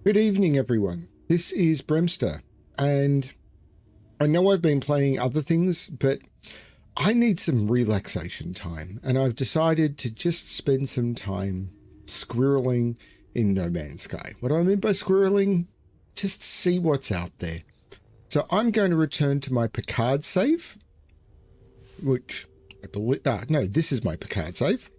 Good evening, everyone. This is Bremster, and I know I've been playing other things, but I need some relaxation time, and I've decided to just spend some time squirreling in No Man's Sky. What do I mean by squirreling? Just see what's out there. So I'm going to return to my Picard save, which I believe... no, this is my Picard save.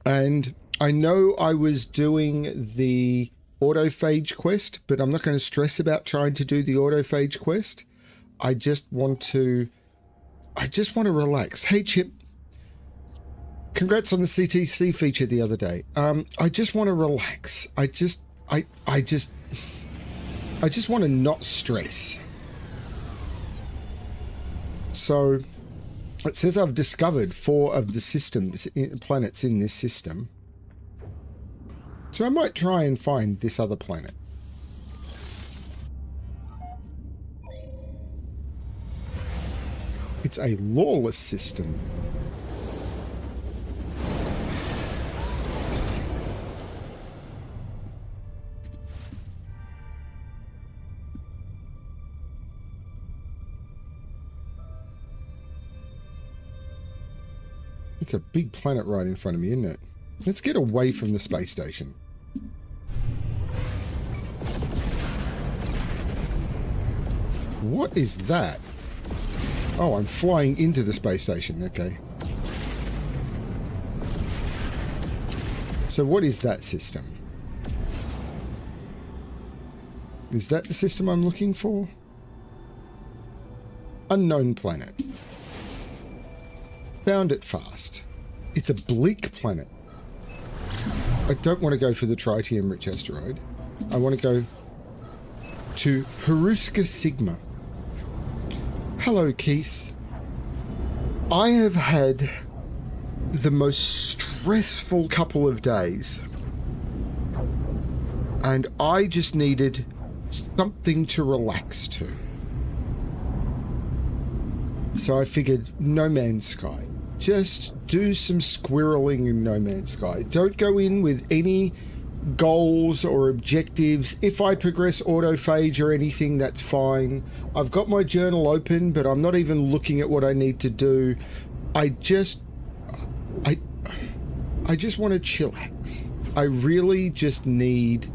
And I know I was doing the autophage quest, but I'm not going to stress about trying to do the autophage quest. I just want to relax. Hey, Chip. Congrats on the CTC feature the other day. I just want to relax. I just want to not stress. So it says I've discovered 4 of the planets in this system. So I might try and find this other planet. It's a lawless system. It's a big planet right in front of me, isn't it? Let's get away from the space station. What is that? Oh, I'm flying into the space station. Okay. So what is that system? Is that the system I'm looking for? Unknown planet. Found it fast. It's a bleak planet. I don't want to go for the tritium-rich asteroid. I want to go to Peruska Sigma. Hello, Keith. I have had the most stressful couple of days, and I just needed something to relax to. So I figured No Man's Sky. Just do some squirreling in No Man's Sky. Don't go in with any goals or objectives. If I progress autophage or anything, that's fine. I've got my journal open, but I'm not even looking at what I need to do. I just want to chillax. I really just need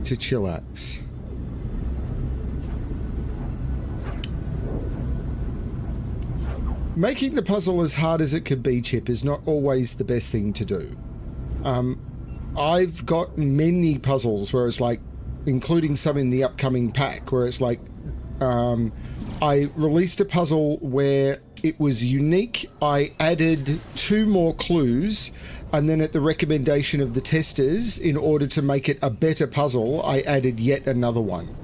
to chillax. Making the puzzle as hard as it could be, Chip, is not always the best thing to do. I've got many puzzles where it's like, including some in the upcoming pack, where it's like, I released a puzzle where it was unique. I added 2 more clues, and then at the recommendation of the testers, in order to make it a better puzzle, I added yet another one.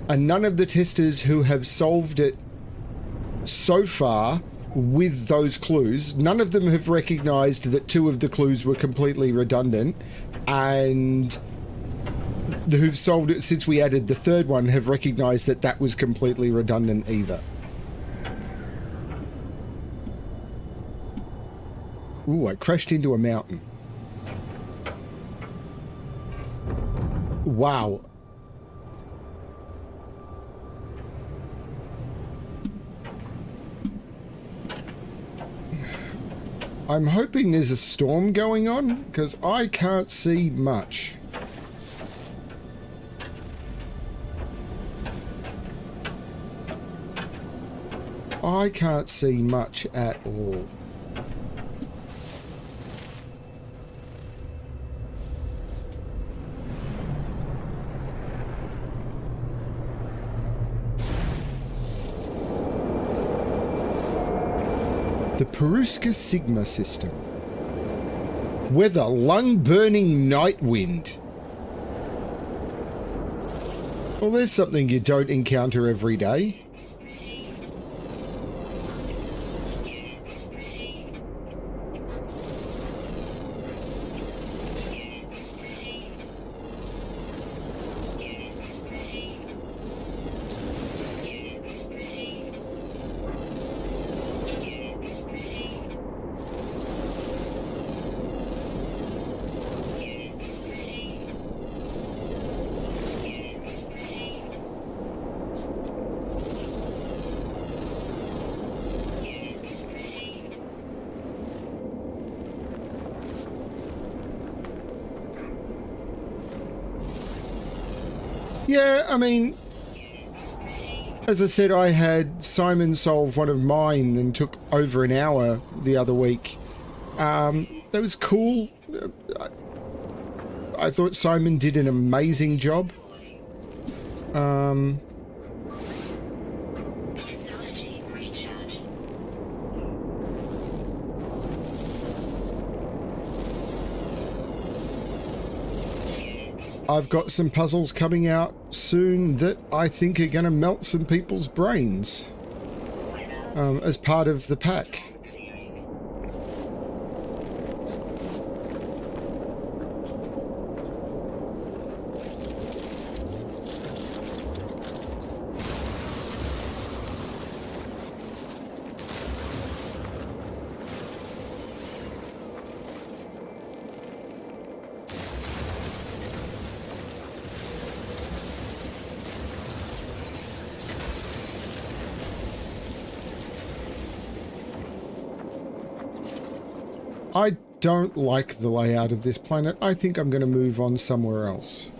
And none of the testers who have solved it so far with those clues, none of them have recognized that 2 of the clues were completely redundant, and who've solved it since we added the 3rd one have recognized that that was completely redundant either. Ooh, I crashed into a mountain. Wow. I'm hoping there's a storm going on, because I can't see much. I can't see much at all. The Peruska Sigma system. Weather, lung-burning night wind. Well, there's something you don't encounter every day. Yeah, I mean, as I said, I had Simon solve one of mine and took over an hour the other week. That was cool. I thought Simon did an amazing job. I've got some puzzles coming out soon that I think are going to melt some people's brains as part of the pack. I don't like the layout of this planet. I think I'm going to move on somewhere else.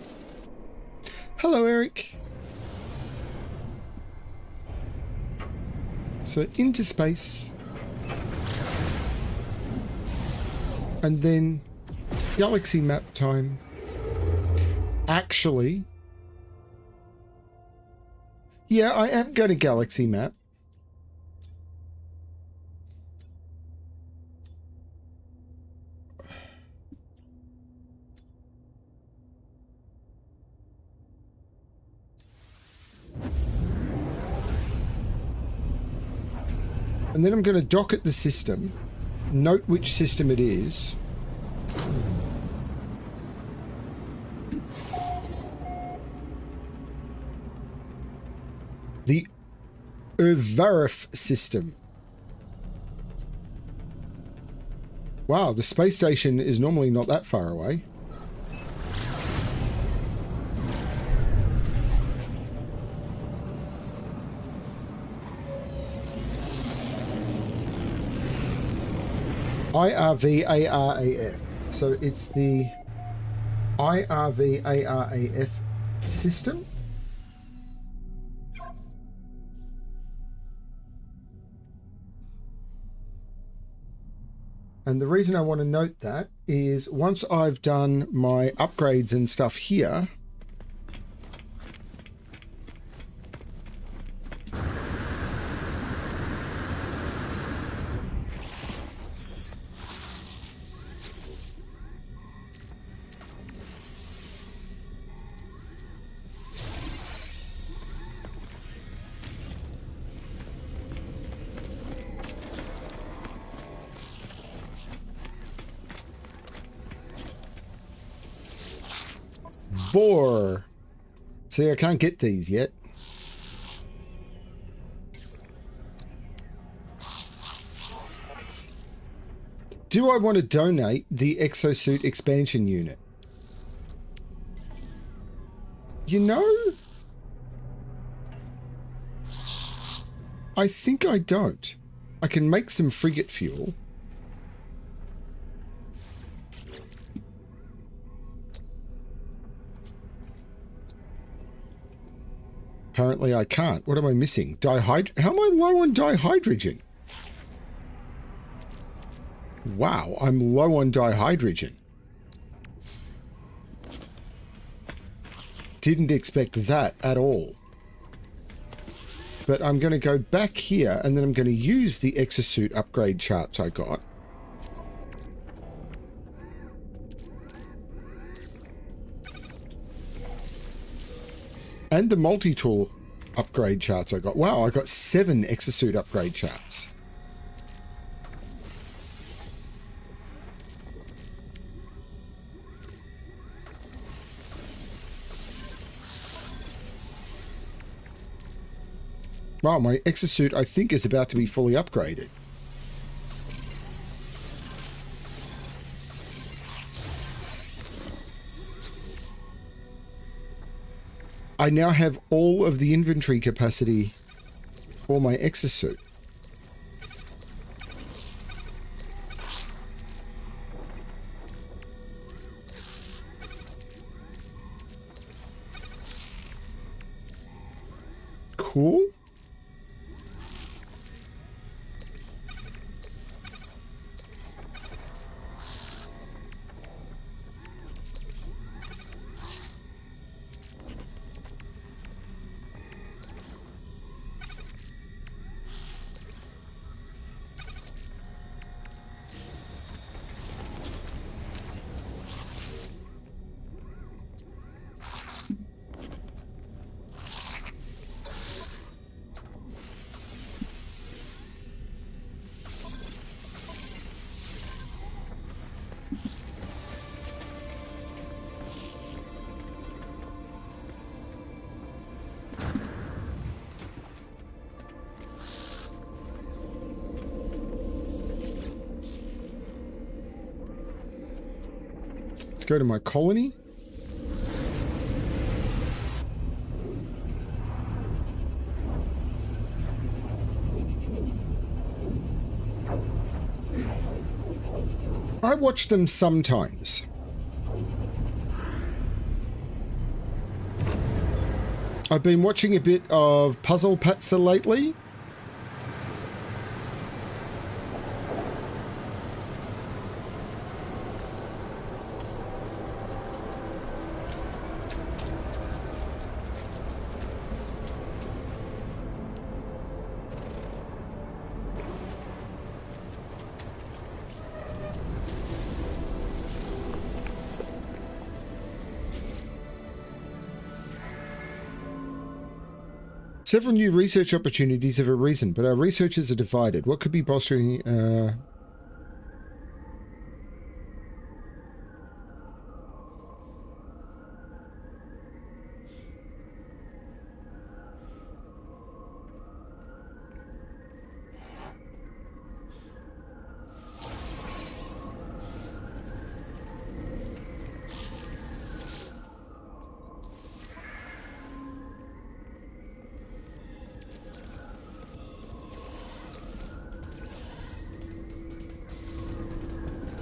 Hello, Eric. So into space. And then galaxy map time. Actually, yeah, I am going to galaxy map. And then I'm going to dock at the system, note which system it is. The Urvarif system. Wow, the space station is normally not that far away. IRV-ARAF. So it's the IRV-ARAF system. And the reason I want to note that is once I've done my upgrades and stuff here, Boar. See, I can't get these yet. Do I want to donate the exosuit expansion unit? You know, I think I don't. I can make some frigate fuel. Apparently I can't. What am I missing? How am I low on dihydrogen? Wow, I'm low on dihydrogen. Didn't expect that at all. But I'm going to go back here and then I'm going to use the exosuit upgrade charts I got. And the multi-tool upgrade charts I got. Wow, I got 7 exosuit upgrade charts. Wow, my exosuit I think is about to be fully upgraded. I now have all of the inventory capacity for my exosuit. Cool. Let's go to my colony. I watch them sometimes. I've been watching a bit of Puzzle Patzer lately. Several new research opportunities have arisen, but our researchers are divided. What could be bolstering...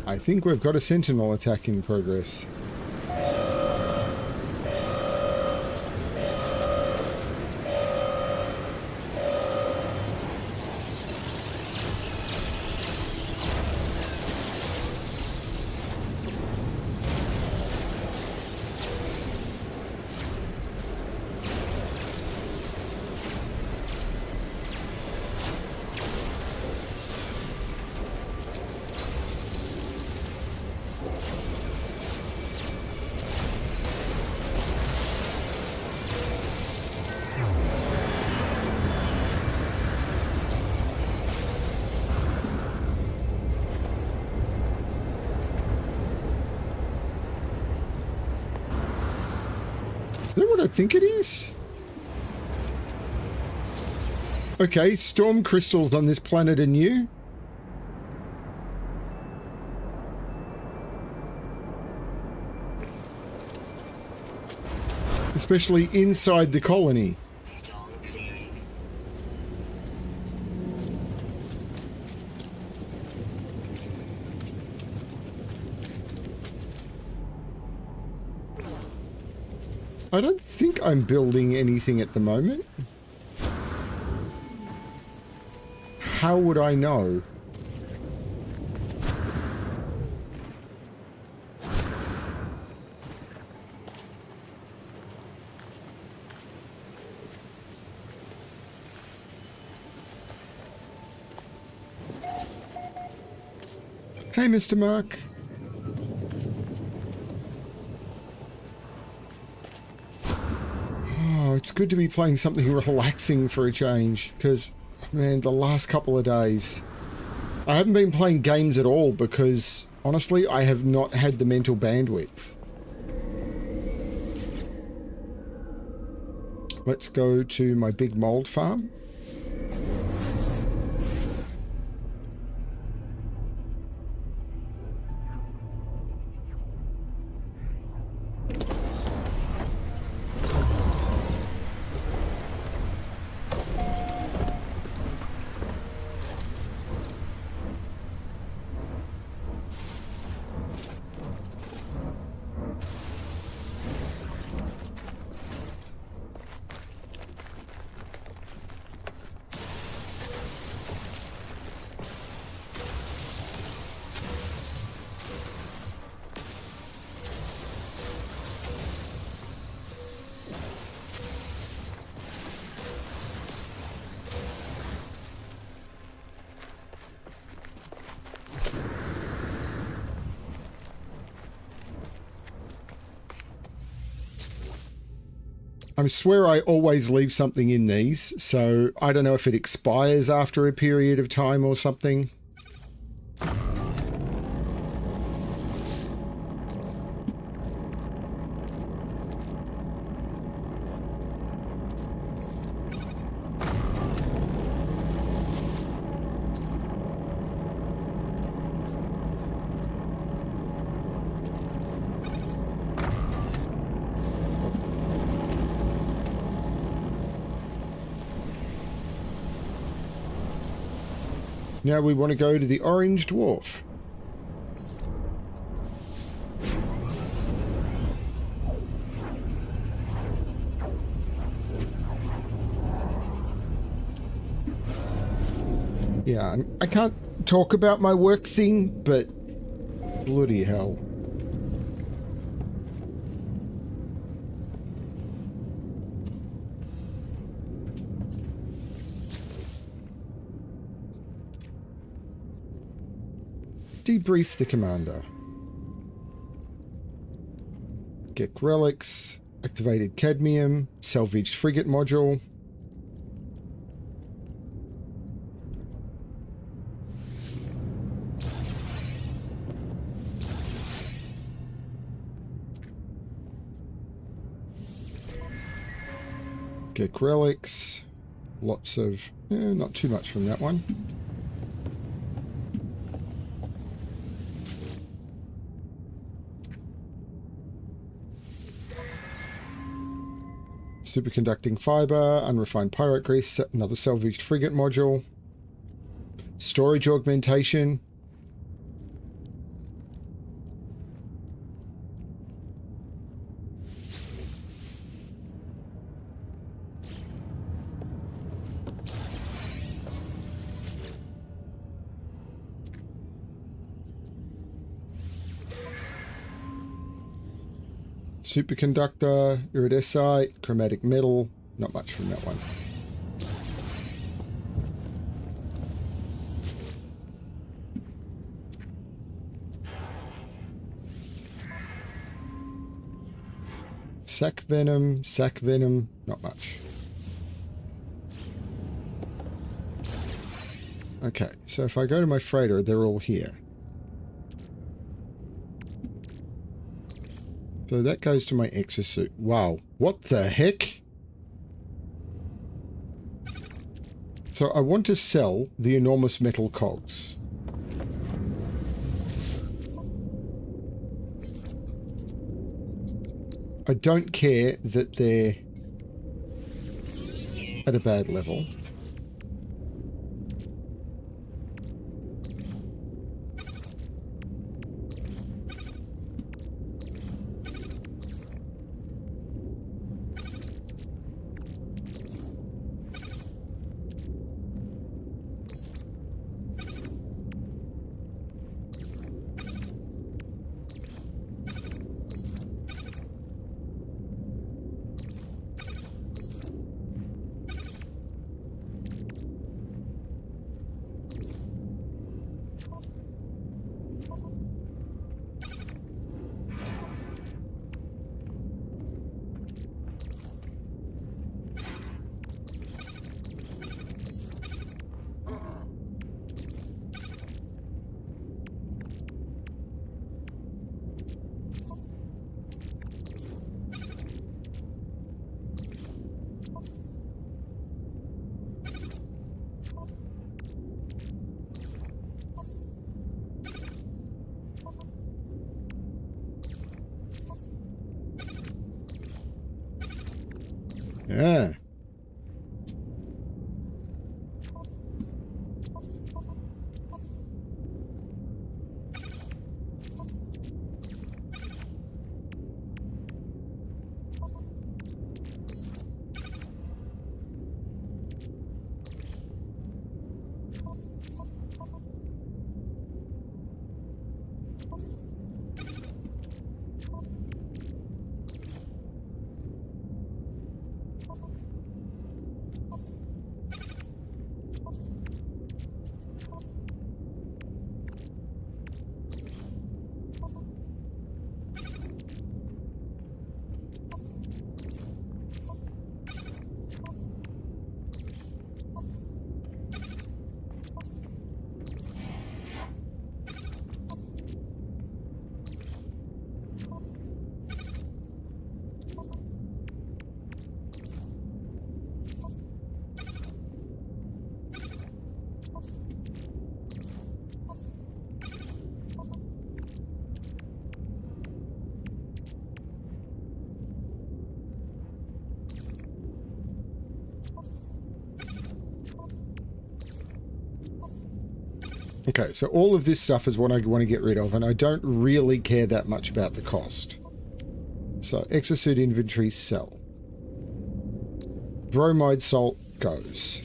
I think we've got a sentinel attack in progress. Is that what I think it is? Okay, storm crystals on this planet are new. Especially inside the colony. I don't think I'm building anything at the moment. How would I know? Hey, Mr. Mark. Oh, it's good to be playing something relaxing for a change, because, man, the last couple of days, I haven't been playing games at all because, honestly, I have not had the mental bandwidth. Let's go to my big mold farm. I swear I always leave something in these, so I don't know if it expires after a period of time or something. Now we want to go to the Orange Dwarf. Yeah, I can't talk about my work thing, but bloody hell. Debrief the commander. Get relics, activated cadmium, salvaged frigate module. Get relics, lots of, not too much from that one. Superconducting fiber, unrefined pirate grease, another salvaged frigate module, storage augmentation. Superconductor, iridesite, chromatic metal, not much from that one. Sac venom, not much. Okay, so if I go to my freighter, they're all here. So that goes to my exosuit. Wow, what the heck? So I want to sell the enormous metal cogs. I don't care that they're at a bad level. Yeah. Okay, so all of this stuff is what I want to get rid of, and I don't really care that much about the cost. So, exosuit inventory, sell. Bromide salt goes.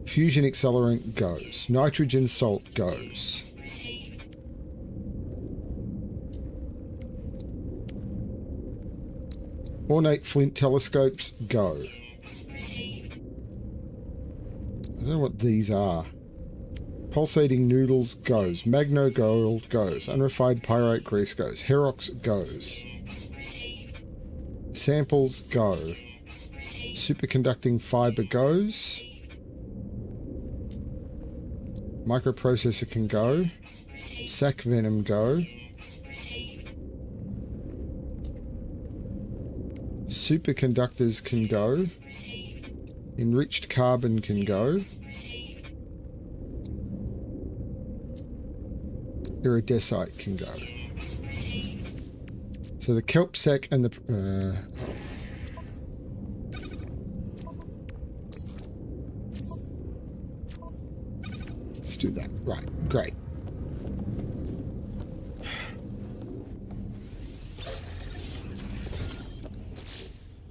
Fusion accelerant goes. Nitrogen salt goes. Ornate flint telescopes go. I don't know what these are. Pulsating noodles goes. Magno gold goes. Unrefined pyrite grease goes. Herox goes. Samples go. Superconducting fiber goes. Microprocessor can go. Sac venom go. Superconductors can go. Enriched carbon can go. Iridesite can go. So the kelp sac and the... let's do that. Right, great.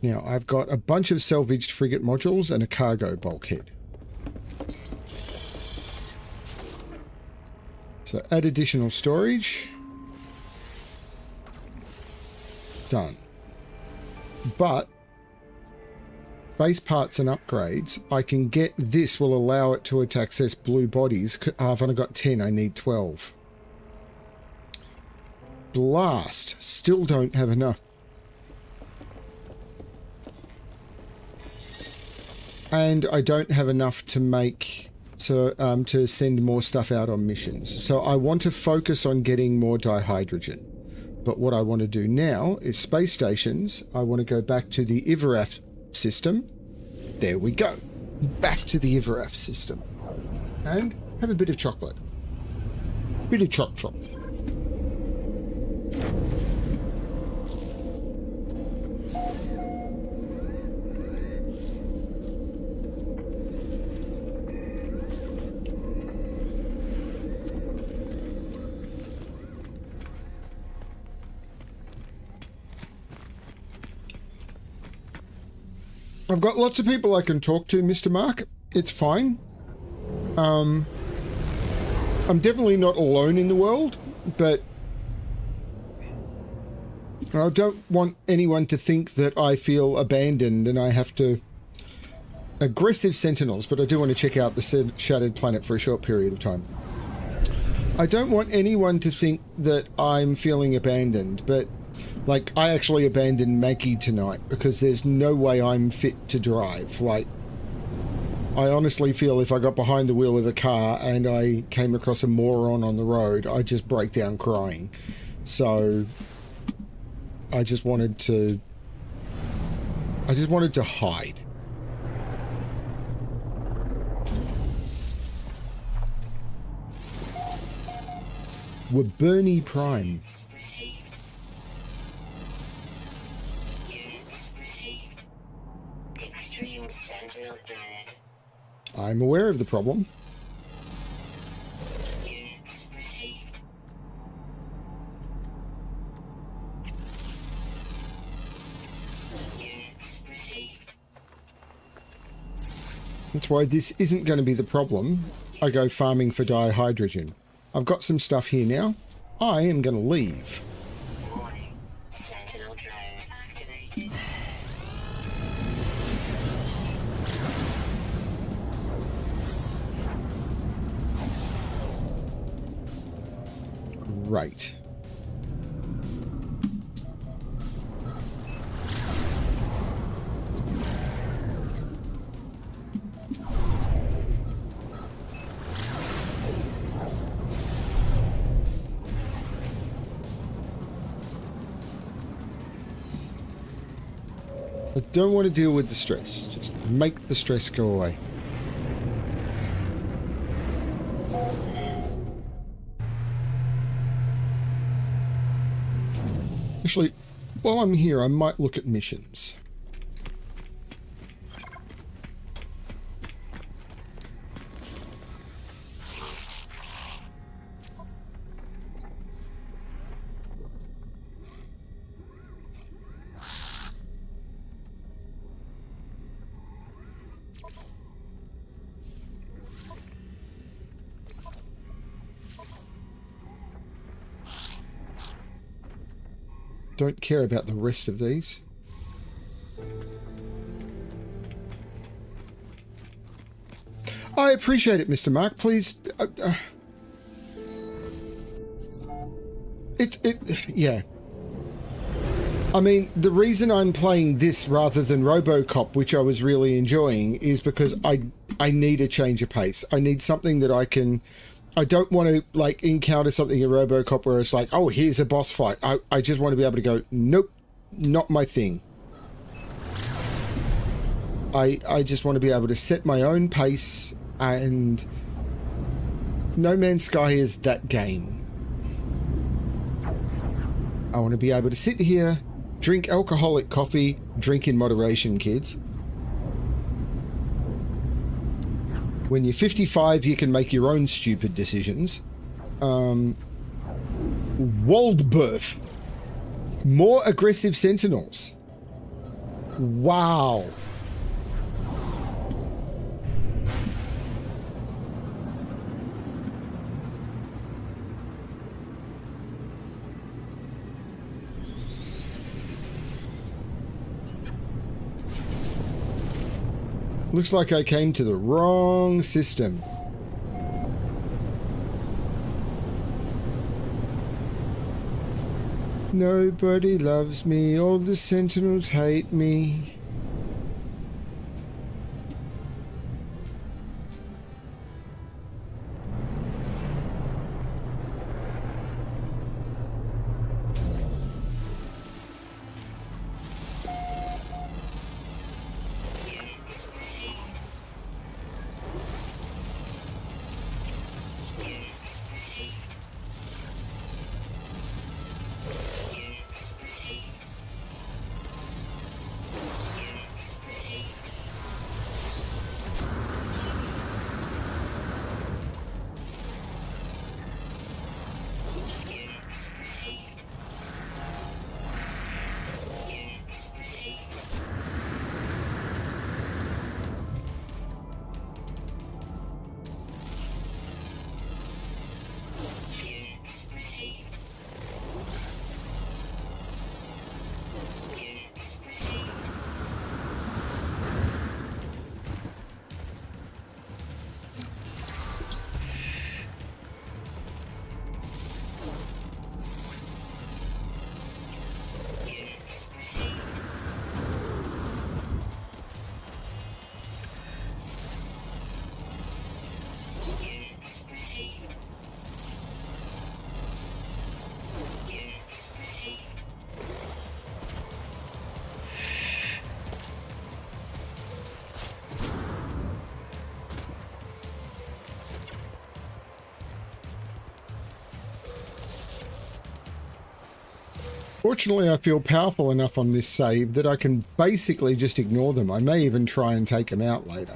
Now, I've got a bunch of salvaged frigate modules and a cargo bulkhead. So add additional storage. Done. But base parts and upgrades, I can get this will allow it to access blue bodies. I've only got 10, I need 12. Blast, still don't have enough. And I don't have enough to make, so to send more stuff out on missions. So I want to focus on getting more dihydrogen. But what I want to do now is space stations. I want to go back to the Ivaraf system. There we go. Back to the Ivaraf system. And have a bit of chocolate. Bit of chocolate. I've got lots of people I can talk to, Mr. Mark. It's fine. I'm definitely not alone in the world, but I don't want anyone to think that I feel abandoned and I have to... Aggressive sentinels, but I do want to check out the Shattered Planet for a short period of time. I don't want anyone to think that I'm feeling abandoned, but... Like, I actually abandoned Maggie tonight because there's no way I'm fit to drive. Like, I honestly feel if I got behind the wheel of a car and I came across a moron on the road, I'd just break down crying. So, I just wanted to hide. We're Bernie Prime. I'm aware of the problem. That's why this isn't going to be the problem. I go farming for dihydrogen. I've got some stuff here now. I am going to leave. Warning. Sentinel drones activated. Right. I don't want to deal with the stress. Just make the stress go away. Actually, while I'm here, I might look at missions. Don't care about the rest of these. I appreciate it, Mr. Mark. Please. Yeah. I mean, the reason I'm playing this rather than RoboCop, which I was really enjoying, is because I need a change of pace. I need something that I can... I don't want to, like, encounter something in RoboCop where it's like, oh, here's a boss fight. I just want to be able to go, nope, not my thing. I just want to be able to set my own pace, and No Man's Sky is that game. I want to be able to sit here, drink alcoholic coffee, drink in moderation, kids. When you're 55, you can make your own stupid decisions. Waldberth. More aggressive sentinels. Wow. Looks like I came to the wrong system. Nobody loves me, all the sentinels hate me. Fortunately, I feel powerful enough on this save that I can basically just ignore them. I may even try and take them out later.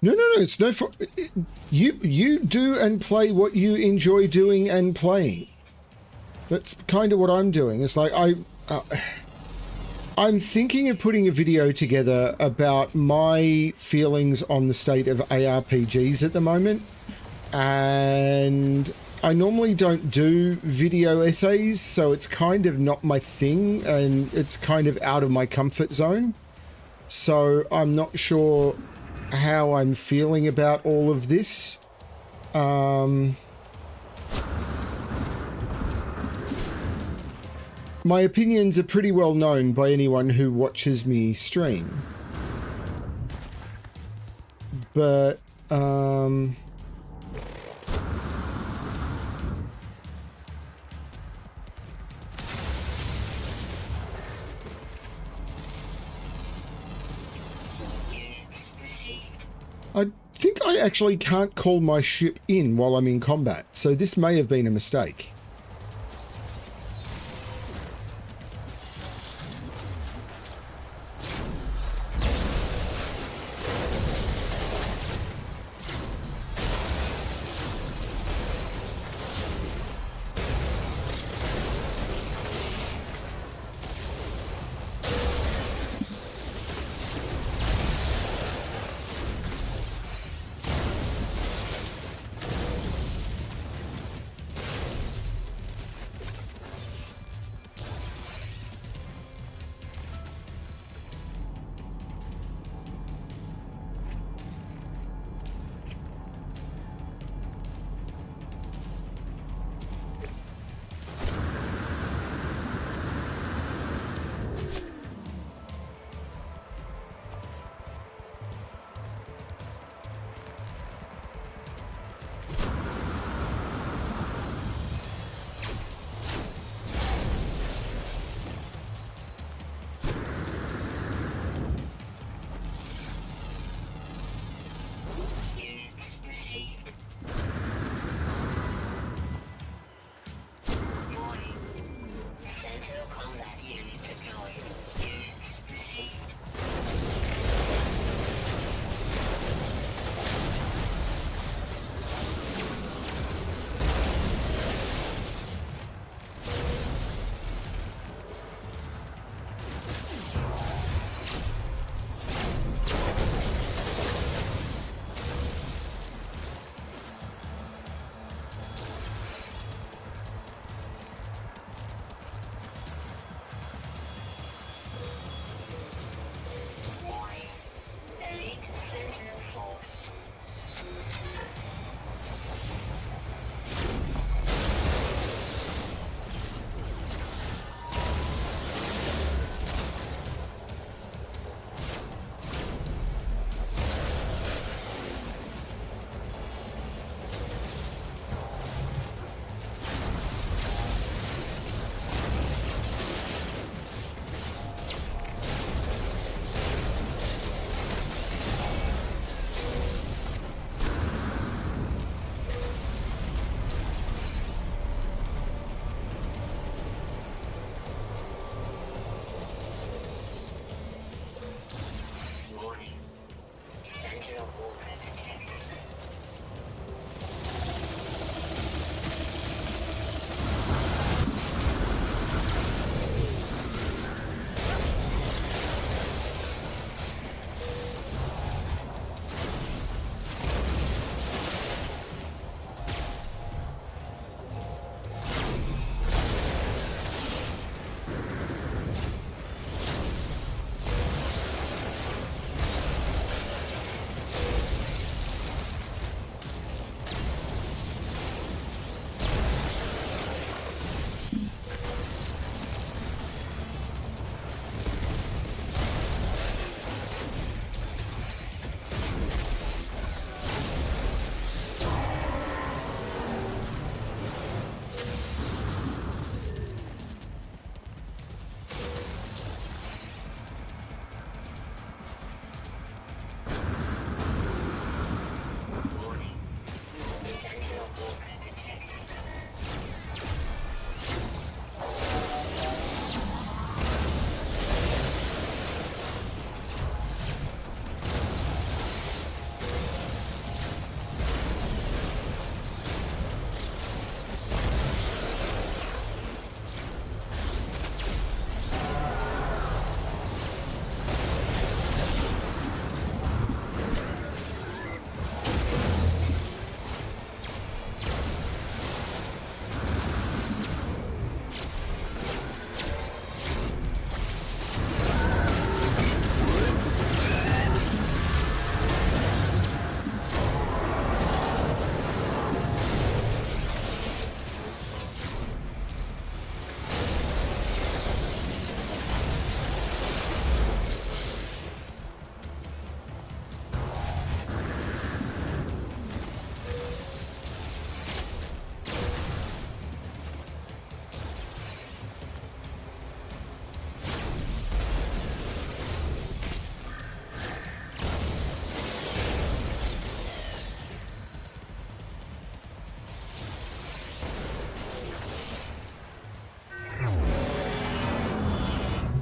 No, it's no... You do and play what you enjoy doing and playing. That's kind of what I'm doing. It's like I'm thinking of putting a video together about my feelings on the state of ARPGs at the moment. And I normally don't do video essays, so it's kind of not my thing, and it's kind of out of my comfort zone. So I'm not sure how I'm feeling about all of this. My opinions are pretty well known by anyone who watches me stream. But, I think I actually can't call my ship in while I'm in combat, so this may have been a mistake. Sentinel walker detected. Warning. Sentinel walker detected.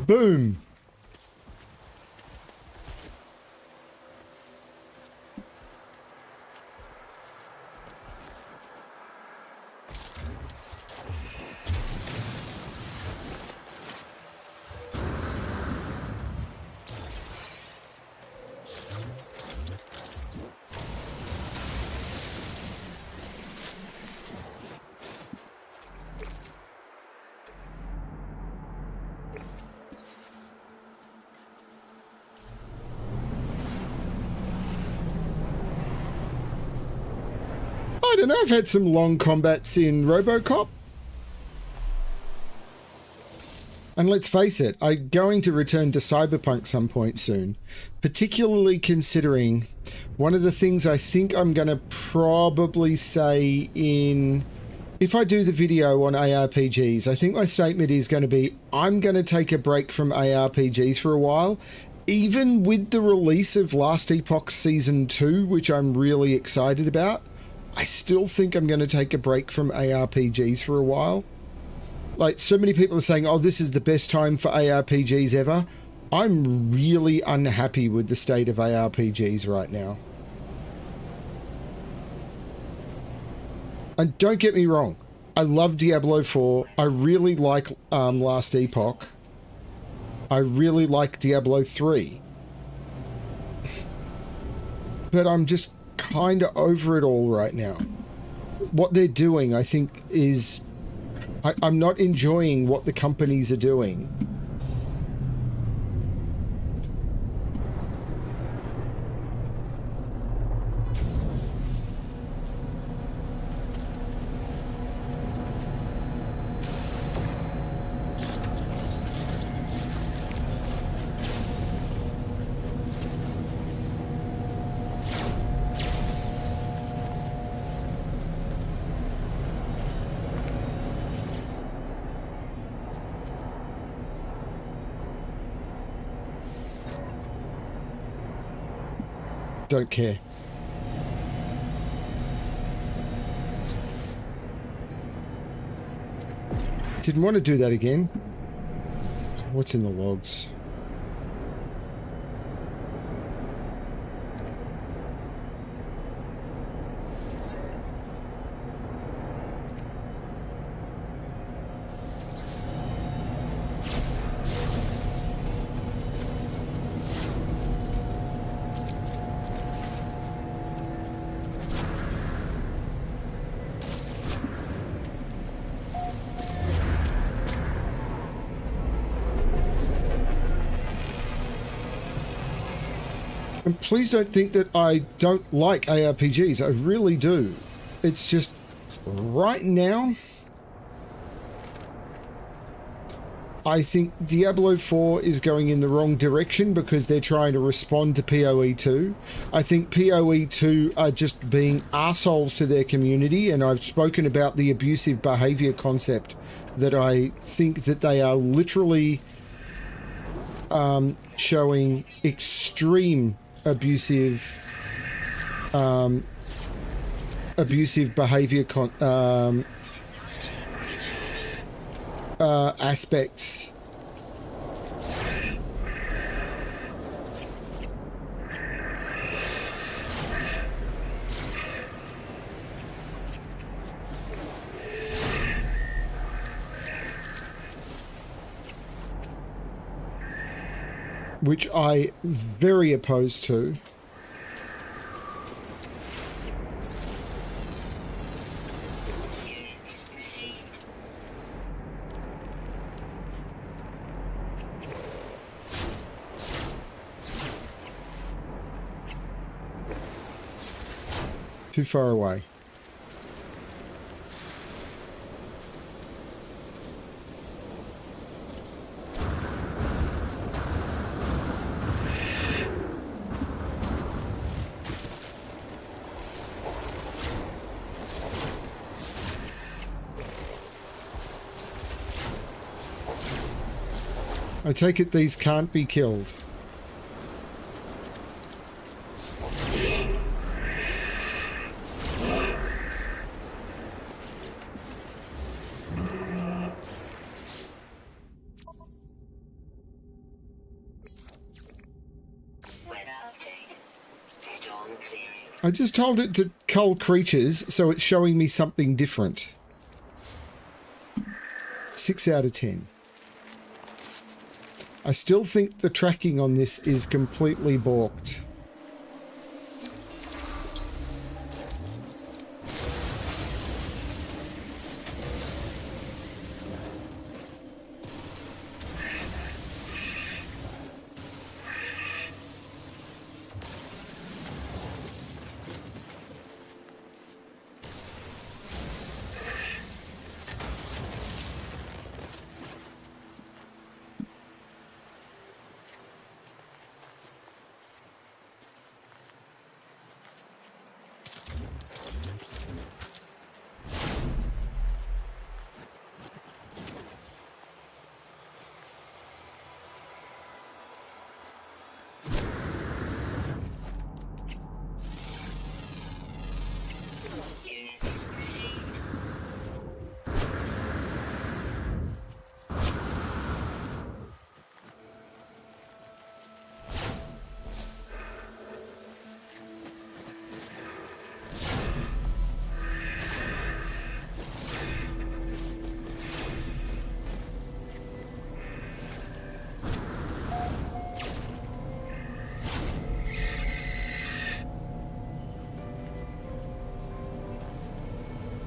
Boom. I don't know, I've had some long combats in RoboCop. And let's face it, I'm going to return to Cyberpunk some point soon, particularly considering one of the things I think I'm going to probably say in... If I do the video on ARPGs, I think my statement is going to be, I'm going to take a break from ARPGs for a while, even with the release of Last Epoch Season 2, which I'm really excited about. I still think I'm going to take a break from ARPGs for a while. Like, so many people are saying, oh, this is the best time for ARPGs ever. I'm really unhappy with the state of ARPGs right now. And don't get me wrong, I love Diablo 4. I really like Last Epoch. I really like Diablo 3. But I'm just kind of over it all right now. What they're doing, I think, is... I'm not enjoying what the companies are doing. Don't care. Didn't want to do that again. What's in the logs? And please don't think that I don't like ARPGs. I really do. It's just right now, I think Diablo 4 is going in the wrong direction because they're trying to respond to PoE 2. I think PoE 2 are just being arseholes to their community, and I've spoken about the abusive behavior concept, that I think that they are literally showing extreme abusive behavior aspects. Which I very opposed to. Too far away. I take it these can't be killed. I just told it to cull creatures, so it's showing me something different. 6 out of 10. I still think the tracking on this is completely balked.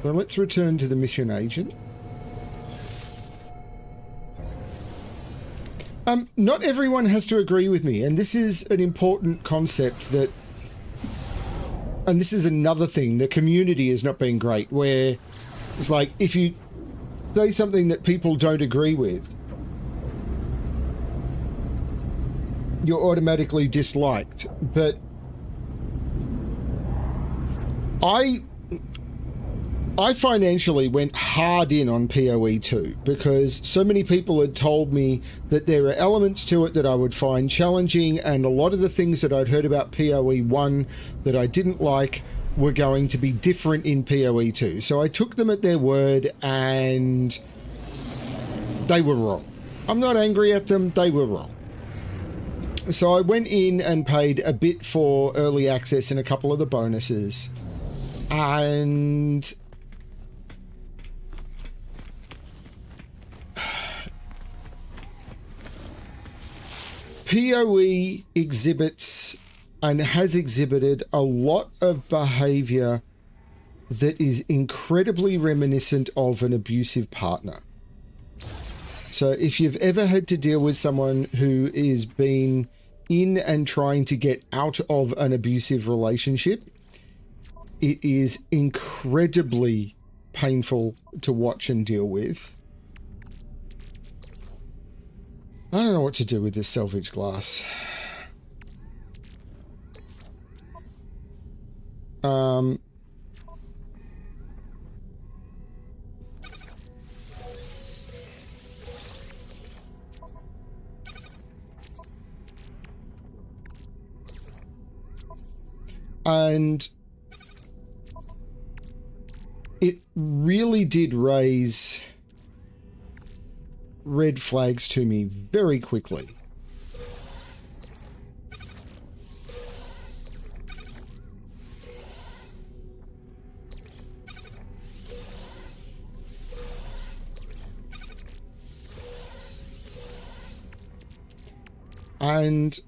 Well, let's return to the mission agent. Not everyone has to agree with me, and this is an important concept that... And this is another thing, the community has not been great, where it's like, if you say something that people don't agree with, you're automatically disliked. But I financially went hard in on PoE 2 because so many people had told me that there are elements to it that I would find challenging, and a lot of the things that I'd heard about PoE 1 that I didn't like were going to be different in PoE 2. So I took them at their word, and they were wrong. I'm not angry at them, they were wrong. So I went in and paid a bit for early access and a couple of the bonuses. And PoE exhibits and has exhibited a lot of behavior that is incredibly reminiscent of an abusive partner. So if you've ever had to deal with someone who is being in and trying to get out of an abusive relationship, it is incredibly painful to watch and deal with. I don't know what to do with this salvage glass. And it really did raise red flags to me very quickly. And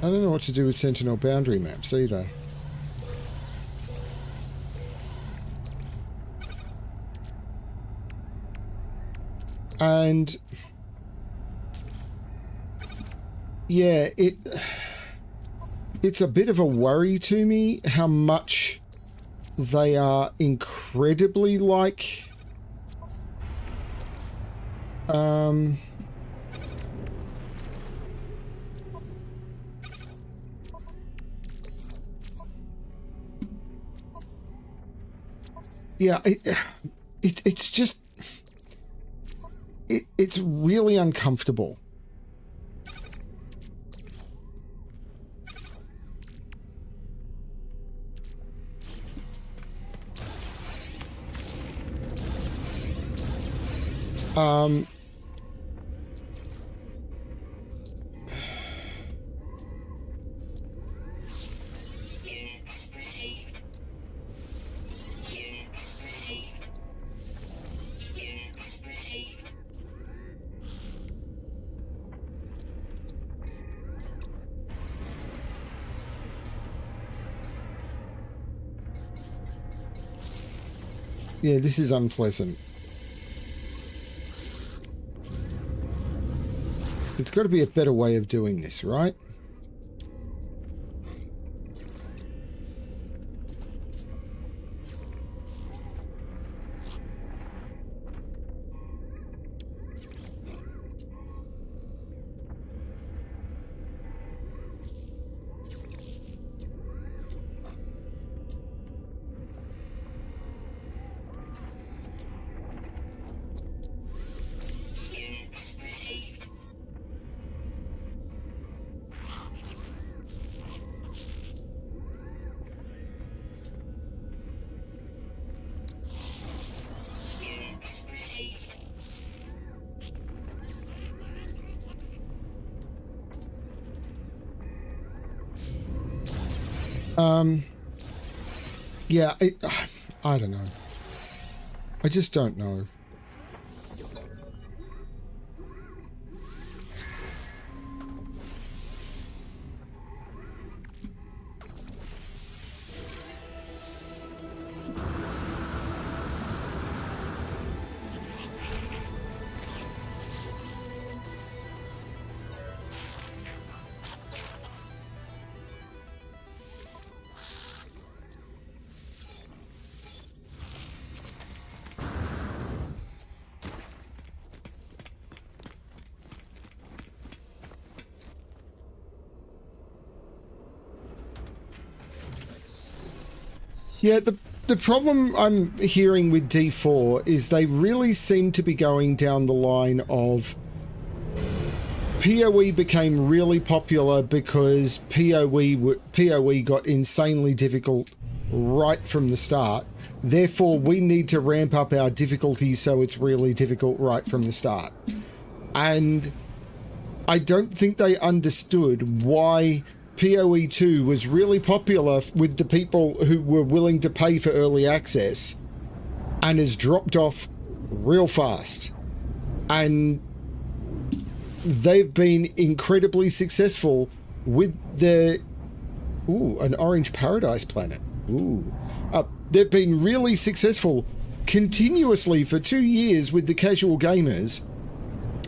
I don't know what to do with Sentinel boundary maps either. And yeah, it's a bit of a worry to me how much they are incredibly like yeah, it's just it's really uncomfortable. Units received. Units received. Units received. Yeah, this is unpleasant. There's got to be a better way of doing this, right? Units received. Units received. Yeah, I don't know. I just don't know. Yeah, the problem I'm hearing with D4 is they really seem to be going down the line of PoE became really popular because PoE got insanely difficult right from the start. Therefore, we need to ramp up our difficulty so it's really difficult right from the start. And I don't think they understood why PoE 2 was really popular with the people who were willing to pay for early access and has dropped off real fast. And they've been incredibly successful with the... Ooh, an orange paradise planet. Ooh. They've been really successful continuously for 2 years with the casual gamers,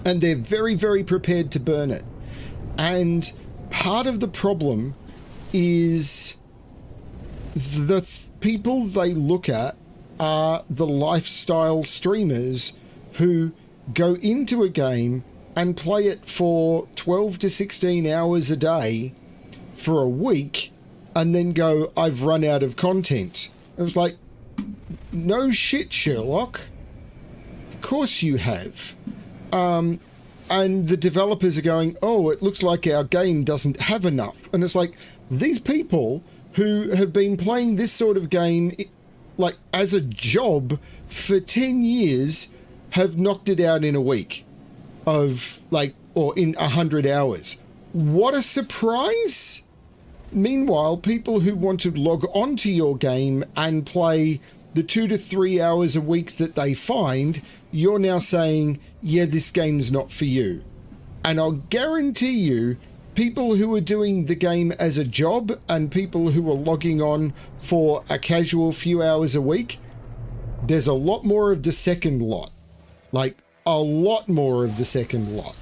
and they're very, very prepared to burn it. And part of the problem is the people they look at are the lifestyle streamers who go into a game and play it for 12 to 16 hours a day for a week and then go, I've run out of content. It was like, no shit, Sherlock. Of course you have. And the developers are going, oh, it looks like our game doesn't have enough. And it's like, these people who have been playing this sort of game like as a job for 10 years have knocked it out in a week of like, or in 100 hours. What a surprise! Meanwhile, people who want to log onto your game and play the 2 to 3 hours a week that they find, you're now saying, yeah, this game's not for you. And I'll guarantee you, people who are doing the game as a job and people who are logging on for a casual few hours a week, there's a lot more of the second lot. Like, a lot more of the second lot.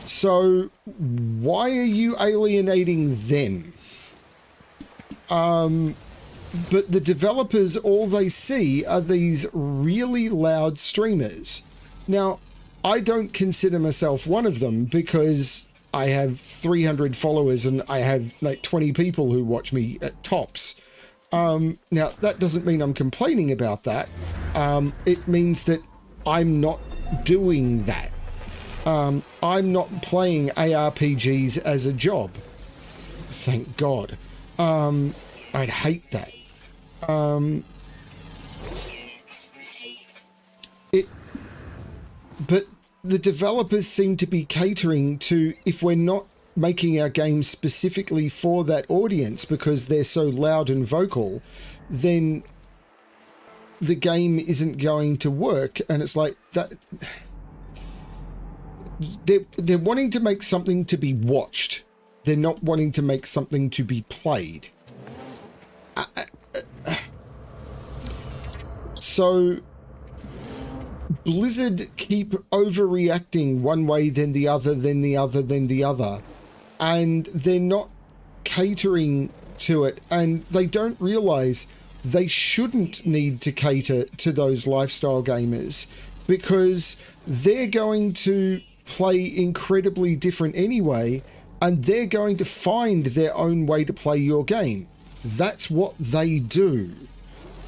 So, why are you alienating them? But the developers, all they see are these really loud streamers. Now, I don't consider myself one of them because I have 300 followers and I have like 20 people who watch me at tops. Now, that doesn't mean I'm complaining about that. It means that I'm not doing that. I'm not playing ARPGs as a job. Thank God. I'd hate that. But the developers seem to be catering to, if we're not making our games specifically for that audience because they're so loud and vocal, then the game isn't going to work. And it's like that. They're wanting to make something to be watched. They're not wanting to make something to be played. So Blizzard keep overreacting one way, then the other, then the other, then the other. And they're not catering to it. And they don't realize they shouldn't need to cater to those lifestyle gamers because they're going to play incredibly different anyway, and they're going to find their own way to play your game. That's what they do.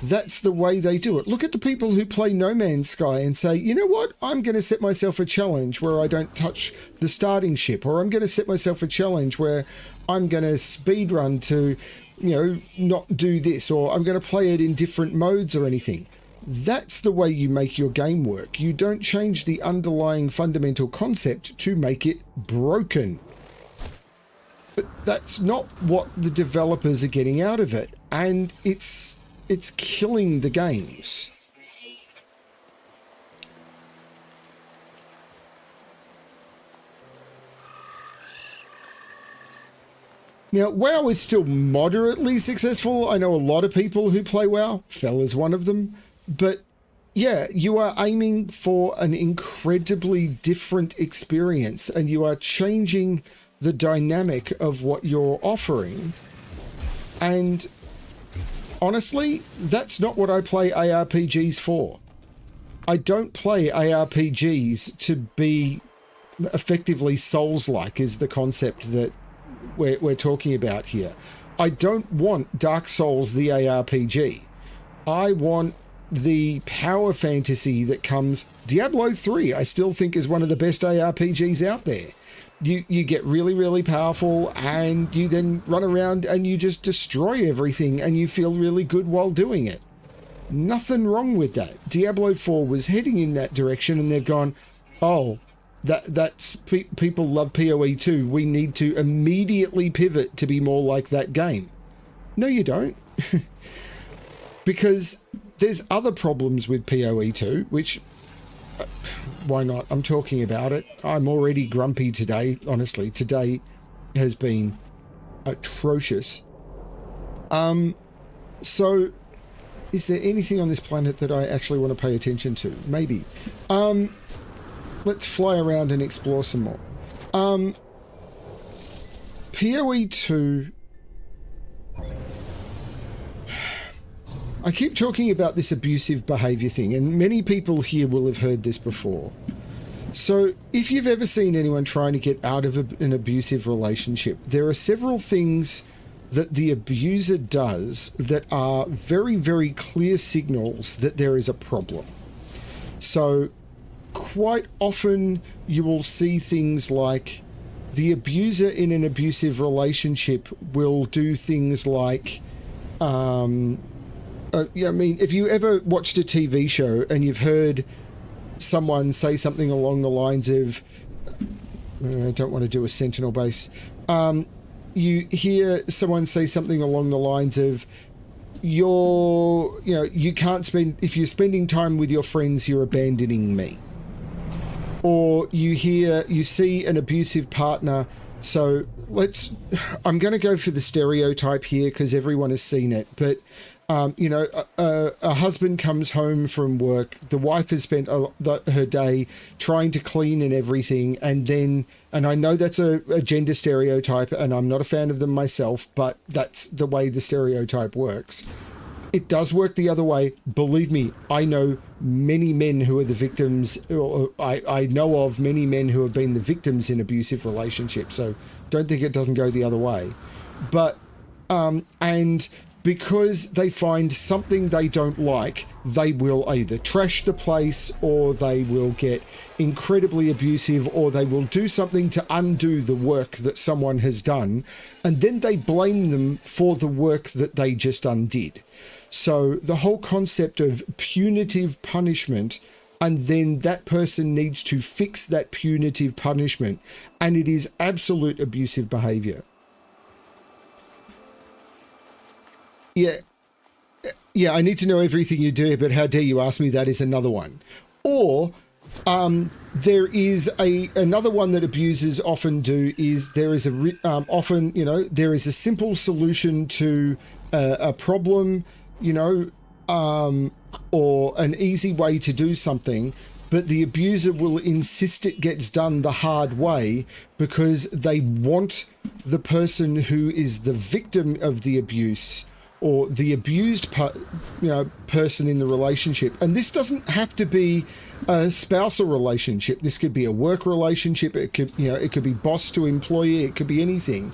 That's the way they do it. Look at the people who play No Man's Sky and say, you know what, I'm going to set myself a challenge where I don't touch the starting ship, or I'm going to set myself a challenge where I'm going to speed run to, you know, not do this, or I'm going to play it in different modes or anything. That's the way you make your game work. You don't change the underlying fundamental concept to make it broken. But that's not what the developers are getting out of it. And it's killing the games. Now, WoW is still moderately successful. I know a lot of people who play WoW. Fella's one of them. But yeah, you are aiming for an incredibly different experience, and you are changing the dynamic of what you're offering. And honestly, that's not what I play ARPGs for. I don't play ARPGs to be effectively Souls-like, is the concept that we're talking about here. I don't want Dark Souls the ARPG. I want the power fantasy that comes. Diablo 3 I still think is one of the best ARPGs out there. You get really, really powerful, and you then run around and you just destroy everything, and you feel really good while doing it. Nothing wrong with that. Diablo 4 was heading in that direction, and they've gone, oh, that's people love PoE 2. We need to immediately pivot to be more like that game. No, you don't. Because there's other problems with PoE 2, which, why not? I'm talking about it. I'm already grumpy today, honestly. Today has been atrocious. So is there anything on this planet that I actually want to pay attention to? Maybe. Let's fly around and explore some more. PoE 2. I keep talking about this abusive behavior thing, and many people here will have heard this before. So if you've ever seen anyone trying to get out of an abusive relationship, there are several things that the abuser does that are very, very clear signals that there is a problem. So quite often you will see things like the abuser in an abusive relationship will do things like, I mean, if you ever watched a TV show and you've heard someone say something along the lines of, I don't want to do a Sentinel base, you hear someone say something along the lines of, you can't spend, if you're spending time with your friends, you're abandoning me. Or you see an abusive partner. So I'm going to go for the stereotype here because everyone has seen it, but a husband comes home from work, the wife has spent her day trying to clean and everything, and I know that's a gender stereotype, and I'm not a fan of them myself, but that's the way the stereotype works. It does work the other way. Believe me, I know many men who are the victims, or I know of many men who have been the victims in abusive relationships, so don't think it doesn't go the other way. But, and because they find something they don't like, they will either trash the place, or they will get incredibly abusive, or they will do something to undo the work that someone has done, and then they blame them for the work that they just undid. So the whole concept of punitive punishment, and then that person needs to fix that punitive punishment, and it is absolute abusive behavior. Yeah, I need to know everything you do, but how dare you ask me that is another one. Or there is another one that abusers often do is there is there is a simple solution to a problem, or an easy way to do something, but the abuser will insist it gets done the hard way because they want the person who is the victim of the abuse or the abused person in the relationship. And this doesn't have to be a spousal relationship. This could be a work relationship. It could be boss to employee. It could be anything.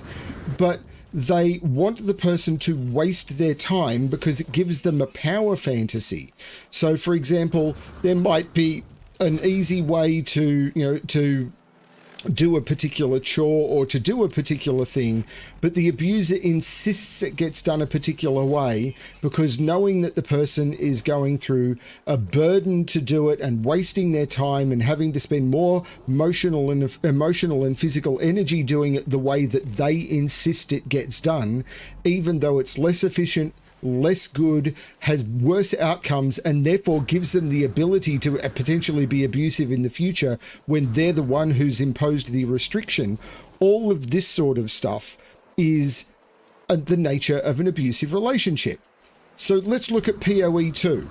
But they want the person to waste their time because it gives them a power fantasy. So, for example, there might be an easy way to do a particular chore or to do a particular thing, but the abuser insists it gets done a particular way because knowing that the person is going through a burden to do it and wasting their time and having to spend more emotional and physical energy doing it the way that they insist it gets done, even though it's less efficient, less good, has worse outcomes, and therefore gives them the ability to potentially be abusive in the future when they're the one who's imposed the restriction. All of this sort of stuff is the nature of an abusive relationship. So let's look at PoE 2.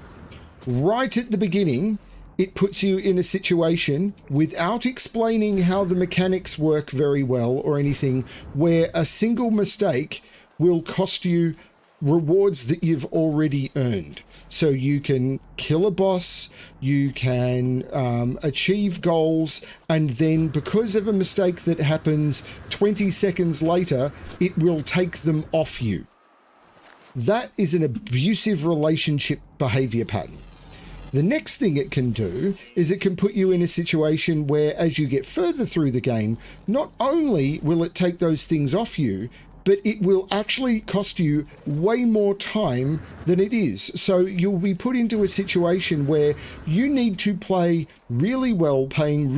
Right at the beginning, it puts you in a situation without explaining how the mechanics work very well or anything, where a single mistake will cost you rewards that you've already earned. So you can kill a boss, you can achieve goals, and then because of a mistake that happens 20 seconds later, it will take them off you. That is an abusive relationship behavior pattern. The next thing it can do is it can put you in a situation where as you get further through the game, not only will it take those things off you, but it will actually cost you way more time than it is. So you'll be put into a situation where you need to play really well, paying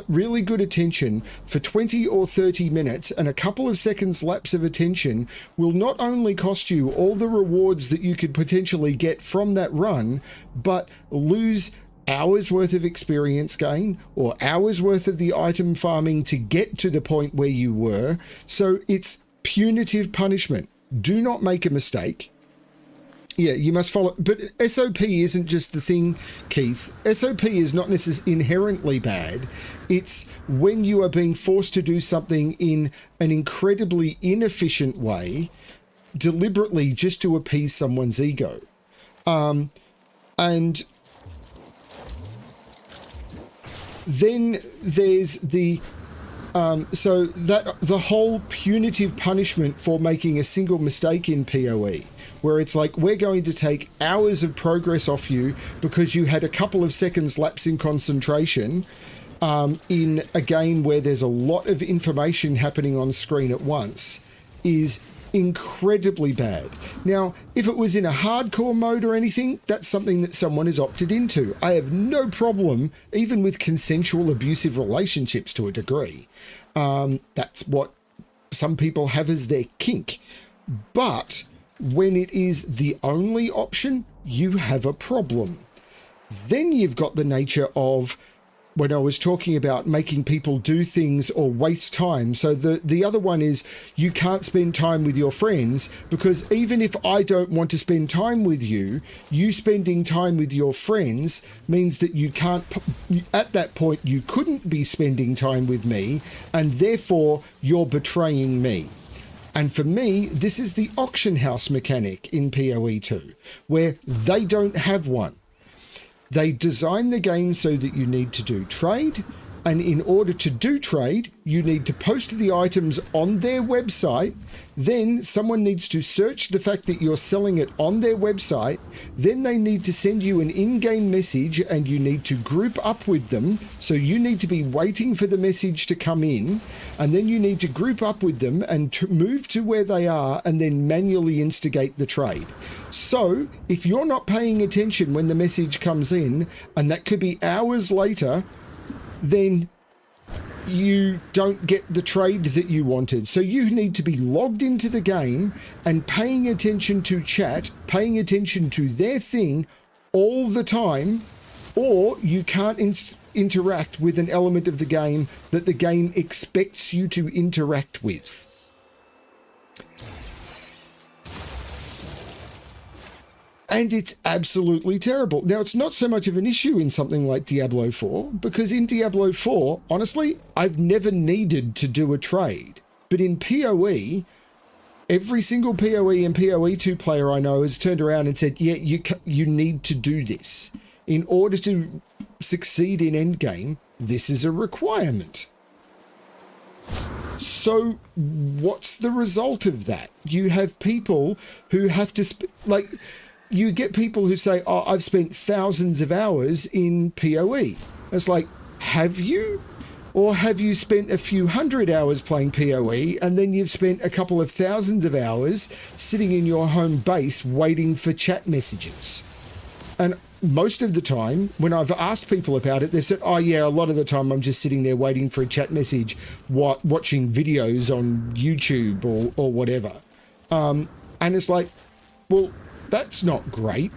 really good attention for 20 or 30 minutes, and a couple of seconds lapse of attention will not only cost you all the rewards that you could potentially get from that run, but lose hours worth of experience gain or hours worth of the item farming to get to the point where you were. So it's punitive punishment. Do not make a mistake. Yeah, you must follow. But SOP isn't just the thing, Keith. SOP is not necessarily inherently bad. It's when you are being forced to do something in an incredibly inefficient way, deliberately just to appease someone's ego. And then there's the so that the whole punitive punishment for making a single mistake in PoE, where it's like, we're going to take hours of progress off you because you had a couple of seconds lapse in concentration in a game where there's a lot of information happening on screen at once, is incredibly bad. Now, if it was in a hardcore mode or anything, that's something that someone has opted into. I have no problem, even with consensual abusive relationships to a degree. That's what some people have as their kink. But when it is the only option, you have a problem. Then you've got the nature of, when I was talking about making people do things or waste time. So the other one is, you can't spend time with your friends, because even if I don't want to spend time with you, you spending time with your friends means that you can't, at that point, you couldn't be spending time with me, and therefore you're betraying me. And for me, this is the auction house mechanic in PoE 2, where they don't have one. They design the game so that you need to do trade, and in order to do trade, you need to post the items on their website. Then someone needs to search the fact that you're selling it on their website. Then they need to send you an in-game message, and you need to group up with them. So you need to be waiting for the message to come in, and then you need to group up with them and move to where they are, and then manually instigate the trade. So if you're not paying attention when the message comes in, and that could be hours later, then you don't get the trade that you wanted. So you need to be logged into the game and paying attention to chat, paying attention to their thing all the time, or you can't interact with an element of the game that the game expects you to interact with. And it's absolutely terrible. Now, it's not so much of an issue in something like Diablo 4, because in Diablo 4, honestly, I've never needed to do a trade. But in PoE, every single PoE and PoE 2 player I know has turned around and said, yeah, you need to do this. In order to succeed in endgame, this is a requirement. So what's the result of that? You have people who have to, you get people who say, oh, I've spent thousands of hours in PoE. It's like, have you? Or have you spent a few hundred hours playing PoE, and then you've spent a couple of thousands of hours sitting in your home base waiting for chat messages? And most of the time, when I've asked people about it, they've said, oh yeah, a lot of the time I'm just sitting there waiting for a chat message, watching videos on YouTube or whatever. And it's like, well, that's not great.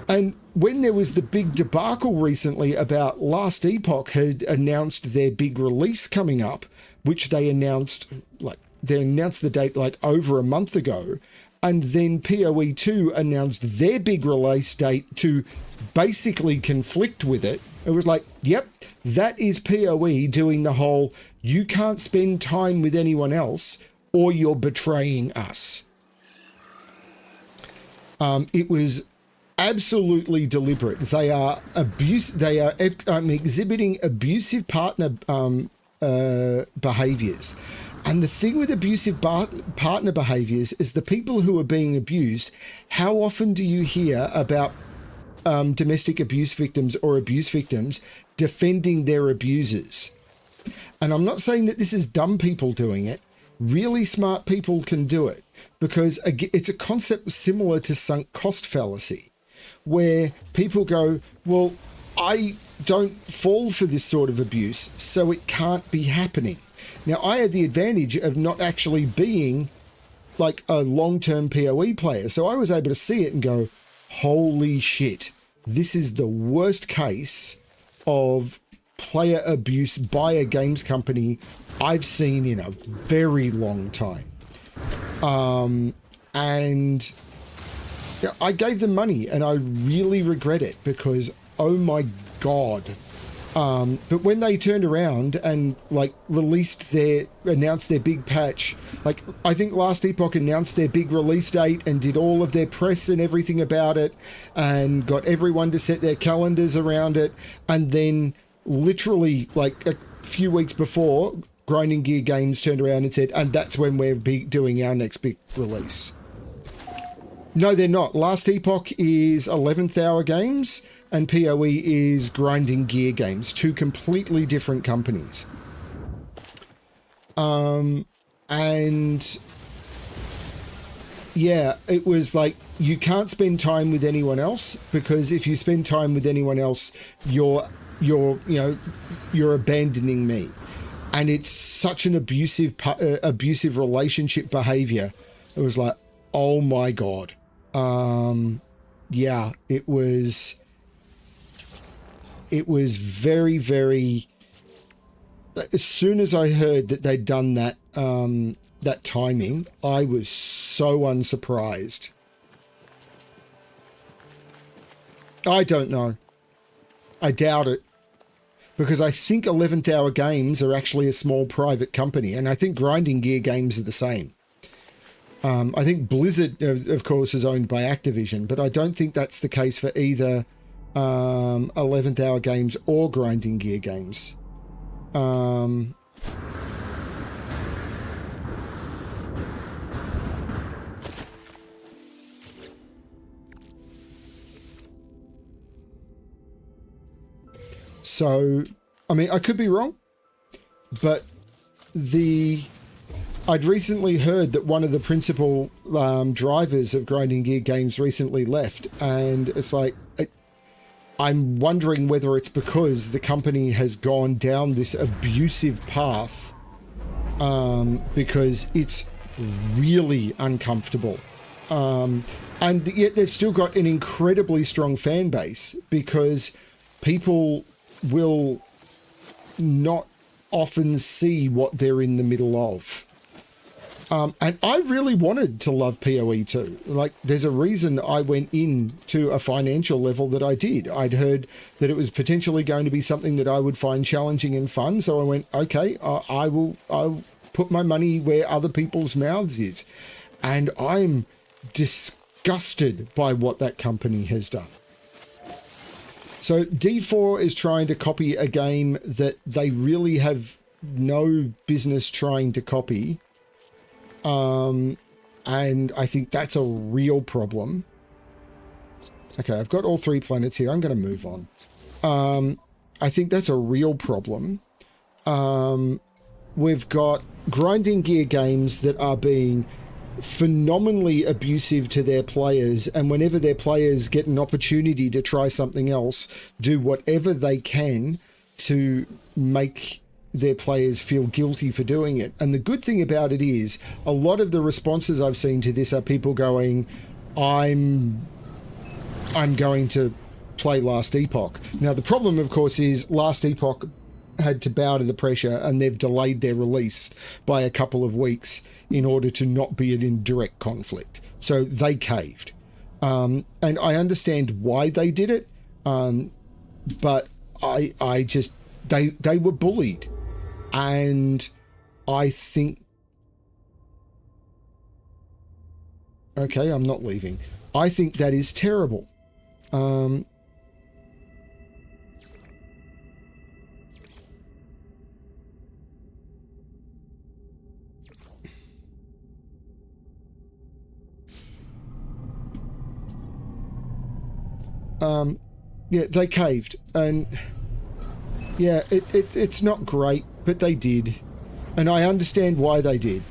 And when there was the big debacle recently about Last Epoch had announced their big release coming up, which they announced the date like over a month ago, and then PoE 2 announced their big release date to basically conflict with it. It was like, yep, that is PoE doing the whole, you can't spend time with anyone else or you're betraying us. It was absolutely deliberate. They are exhibiting abusive partner behaviors. And the thing with abusive partner behaviors is the people who are being abused, how often do you hear about domestic abuse victims or abuse victims defending their abusers? And I'm not saying that this is dumb people doing it. Really smart people can do it, because it's a concept similar to sunk cost fallacy, where people go, well, I don't fall for this sort of abuse, so it can't be happening. Now, I had the advantage of not actually being like a long-term PoE player, so I was able to see it and go, holy shit, this is the worst case of player abuse by a games company I've seen in a very long time. And Yeah, I gave them money and I really regret it because, oh my God. But when they turned around and like announced their big patch, like I think Last Epoch announced their big release date and did all of their press and everything about it and got everyone to set their calendars around it. And then literally like a few weeks before, Grinding Gear Games turned around and said, and that's when we'll be doing our next big release. No, they're not. Last Epoch is 11th Hour Games and PoE is Grinding Gear Games, two completely different companies. And yeah, it was like, you can't spend time with anyone else because if you spend time with anyone else, you're abandoning me. And it's such an abusive relationship behavior. It was like, oh my God. Yeah, it was very, very, as soon as I heard that they'd done that, that timing, I was so unsurprised. I don't know. I doubt it. Because I think 11th Hour Games are actually a small private company, and I think Grinding Gear Games are the same. I think Blizzard, of course, is owned by Activision, but I don't think that's the case for either 11th Hour Games or Grinding Gear Games. So, I mean, I could be wrong, but I'd recently heard that one of the principal drivers of Grinding Gear Games recently left, and it's like, I'm wondering whether it's because the company has gone down this abusive path, because it's really uncomfortable. And yet they've still got an incredibly strong fan base because people will not often see what they're in the middle of. And I really wanted to love PoE too. Like, there's a reason I went in to a financial level that I did. I'd heard that it was potentially going to be something that I would find challenging and fun. So I went, okay, I'll put my money where other people's mouths is. And I'm disgusted by what that company has done. So D4 is trying to copy a game that they really have no business trying to copy. And I think that's a real problem. Okay, I've got all 3 planets here. I'm going to move on. I think that's a real problem. We've got Grinding Gear Games that are being phenomenally abusive to their players, and whenever their players get an opportunity to try something else, do whatever they can to make their players feel guilty for doing it. And the good thing about it is a lot of the responses I've seen to this are people going, I'm going to play Last Epoch. Now the problem, of course, is Last Epoch had to bow to the pressure and they've delayed their release by a couple of weeks in order to not be in direct conflict. So they caved. And I understand why they did it. But I just, they were bullied. And I think, okay, I'm not leaving. I think that is terrible. Yeah, they caved, and yeah, it's not great, but they did, and I understand why they did.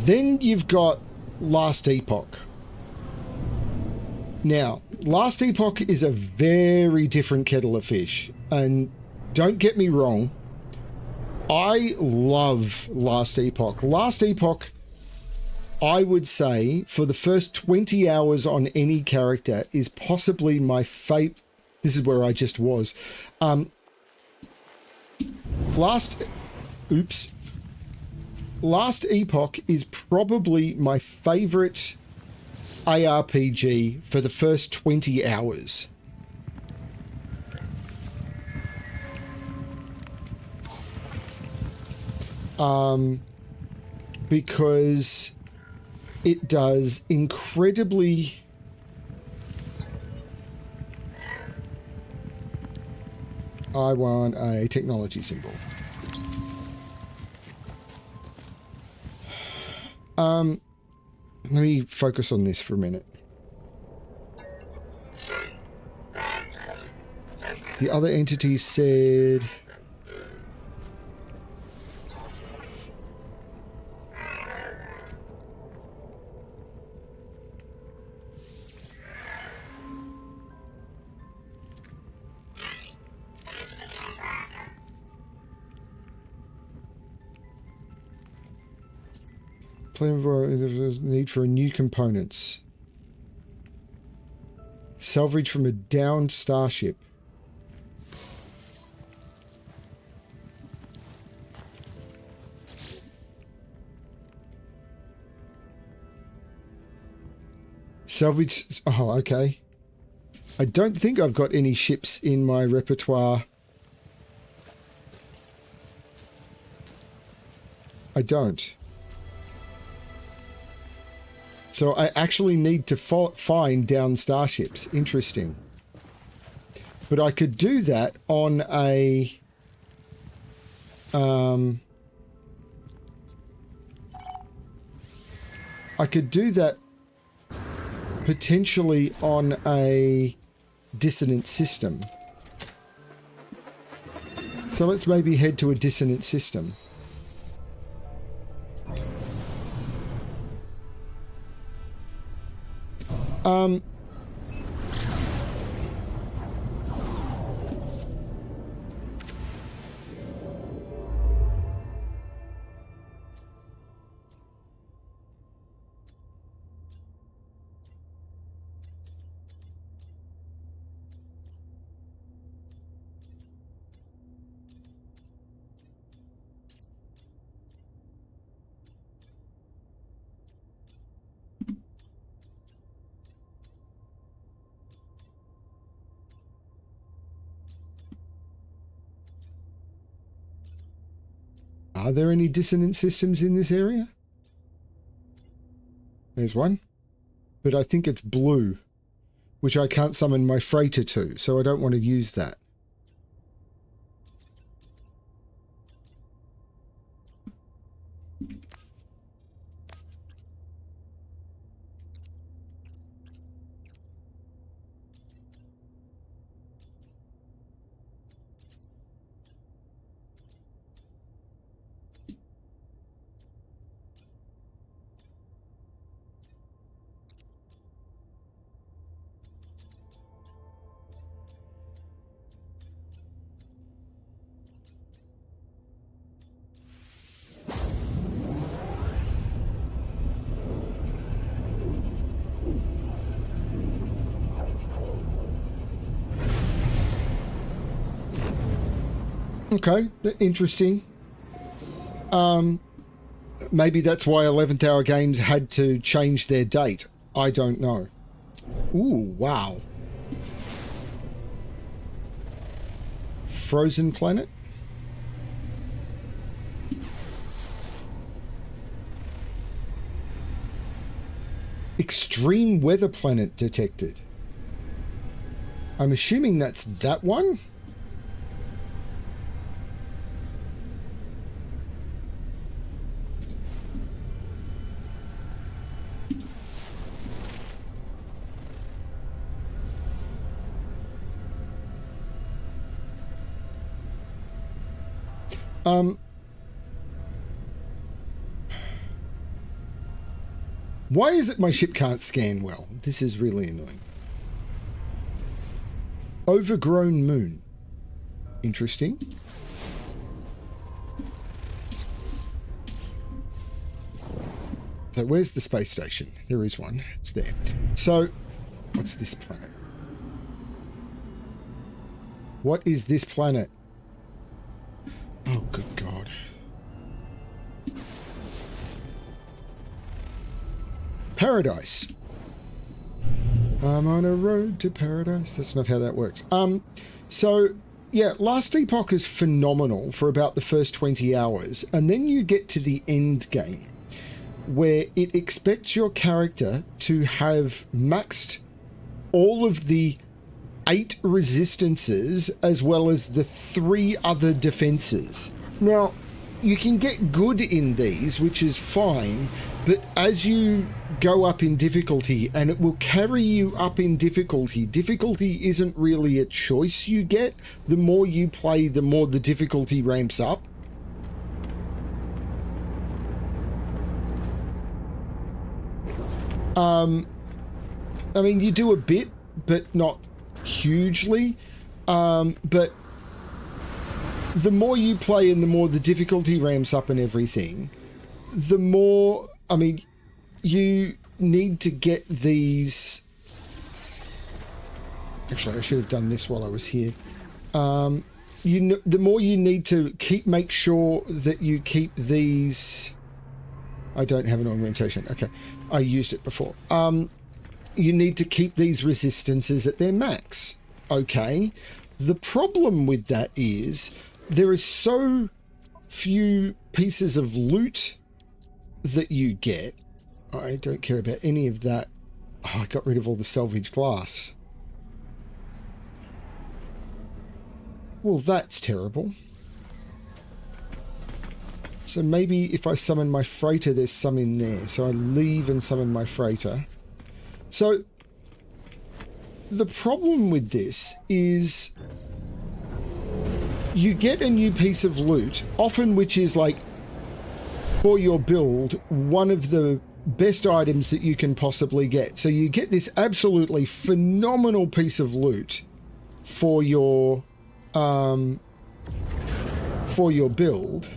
Then you've got Last Epoch. Now, Last Epoch is a very different kettle of fish, and don't get me wrong, I love Last Epoch. Last Epoch, I would say, for the first 20 hours on any character, is possibly my favorite. This is where I just was. Last Epoch is probably my favorite ARPG for the first 20 hours. Because it does incredibly... I want a technology symbol. Let me focus on this for a minute. The other entity said... Plan for need for new components. Salvage from a downed starship. Salvage... Oh, okay. I don't think I've got any ships in my repertoire. I don't. So I actually need to find down starships. Interesting. But I could do that on a... I could do that potentially on a dissonant system. So let's maybe head to a dissonant system. Are there any dissonant systems in this area? There's one. But I think it's blue, which I can't summon my freighter to, so I don't want to use that. Okay, interesting. Maybe that's why 11th Hour Games had to change their date. I don't know. Ooh, wow. Frozen planet? Extreme weather planet detected. I'm assuming that's that one? Why is it my ship can't scan well? This is really annoying. Overgrown moon. Interesting. So where's the space station? There is one. It's there. So, what's this planet? What is this planet? Oh, good God. Paradise. I'm on a road to paradise. That's not how that works. So, yeah, Last Epoch is phenomenal for about the first 20 hours, and then you get to the end game, where it expects your character to have maxed all of the 8 resistances as well as the 3 other defenses. Now, you can get good in these, which is fine, but as you go up in difficulty, and it will carry you up in difficulty, difficulty isn't really a choice you get. The more you play, the more the difficulty ramps up. I mean, you do a bit, but not hugely. But the more you play and the more the difficulty ramps up and everything, the more, I mean, you need to get these. Actually, I should have done this while I was here. The more you need to make sure that you keep these. I don't have an augmentation. Okay, I used it before. You need to keep these resistances at their max. Okay. The problem with that is there is so few pieces of loot that you get. I don't care about any of that. Oh, I got rid of all the salvage glass. Well, that's terrible. So maybe if I summon my freighter, there's some in there. So I leave and summon my freighter. So the problem with this is you get a new piece of loot, often which is like, for your build, one of the best items that you can possibly get. So you get this absolutely phenomenal piece of loot for your build.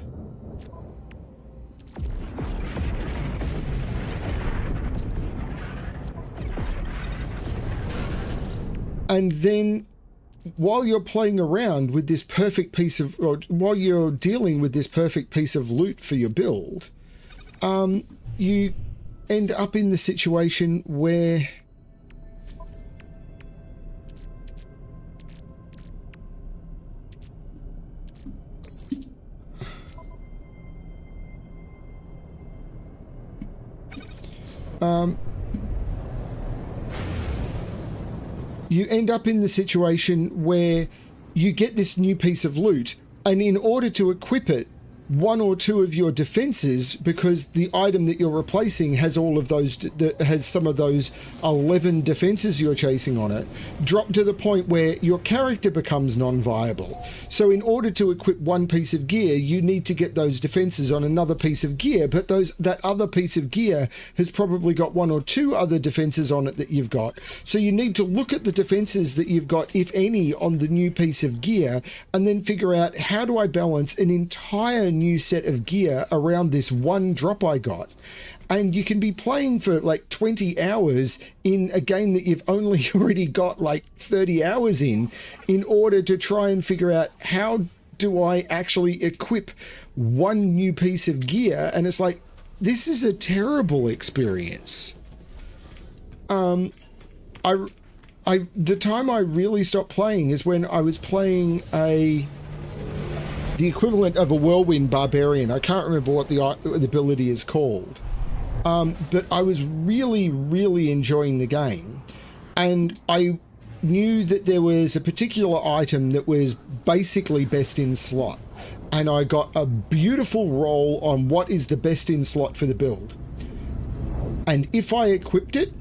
And then while you're playing around with this perfect piece of, or while you're dealing with this perfect piece of loot for your build, you end up in the situation where you end up in the situation where you get this new piece of loot, and in order to equip it, one or two of your defenses, because the item that you're replacing has all of those, has some of those 11 defenses you're chasing on it, drop to the point where your character becomes non-viable. So in order to equip one piece of gear, you need to get those defenses on another piece of gear, but that other piece of gear has probably got one or two other defenses on it that you've got. So you need to look at the defenses that you've got, if any, on the new piece of gear, and then figure out, how do I balance an entire new set of gear around this one drop I got? And you can be playing for like 20 hours in a game that you've only already got like 30 hours in order to try and figure out, how do I actually equip one new piece of gear? And it's like, this is a terrible experience. The time I really stopped playing is when I was playing the equivalent of a Whirlwind Barbarian. I can't remember what the ability is called. But I was really, really enjoying the game. And I knew that there was a particular item that was basically best in slot. And I got a beautiful roll on what is the best in slot for the build. And if I equipped it,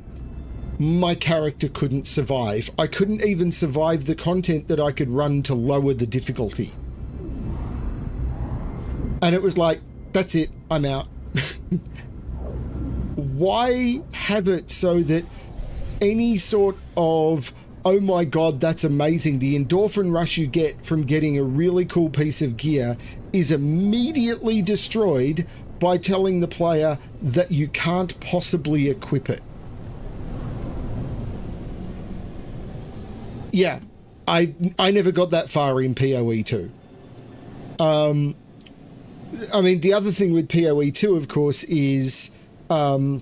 my character couldn't survive. I couldn't even survive the content that I could run to lower the difficulty. And it was like, that's it, I'm out. Why have it so that any sort of, oh my god, that's amazing, the endorphin rush you get from getting a really cool piece of gear is immediately destroyed by telling the player that you can't possibly equip it? Yeah, I never got that far in PoE 2. I mean, the other thing with PoE 2, of course, is one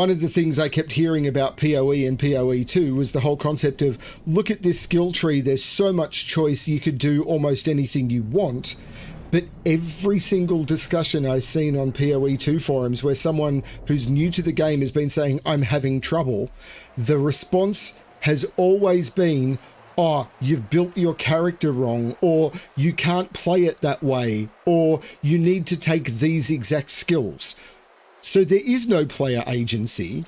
of the things I kept hearing about PoE and PoE 2 was the whole concept of, look at this skill tree, there's so much choice, you could do almost anything you want. But every single discussion I've seen on PoE 2 forums where someone who's new to the game has been saying, I'm having trouble, the response has always been, oh, you've built your character wrong, or you can't play it that way, or you need to take these exact skills. So there is no player agency.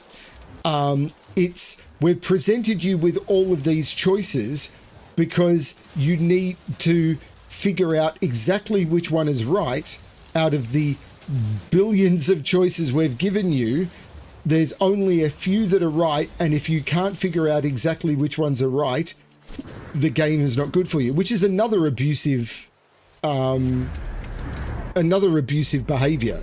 We've presented you with all of these choices because you need to figure out exactly which one is right out of the billions of choices we've given you. There's only a few that are right, and if you can't figure out exactly which ones are right, the game is not good for you, which is another abusive behavior,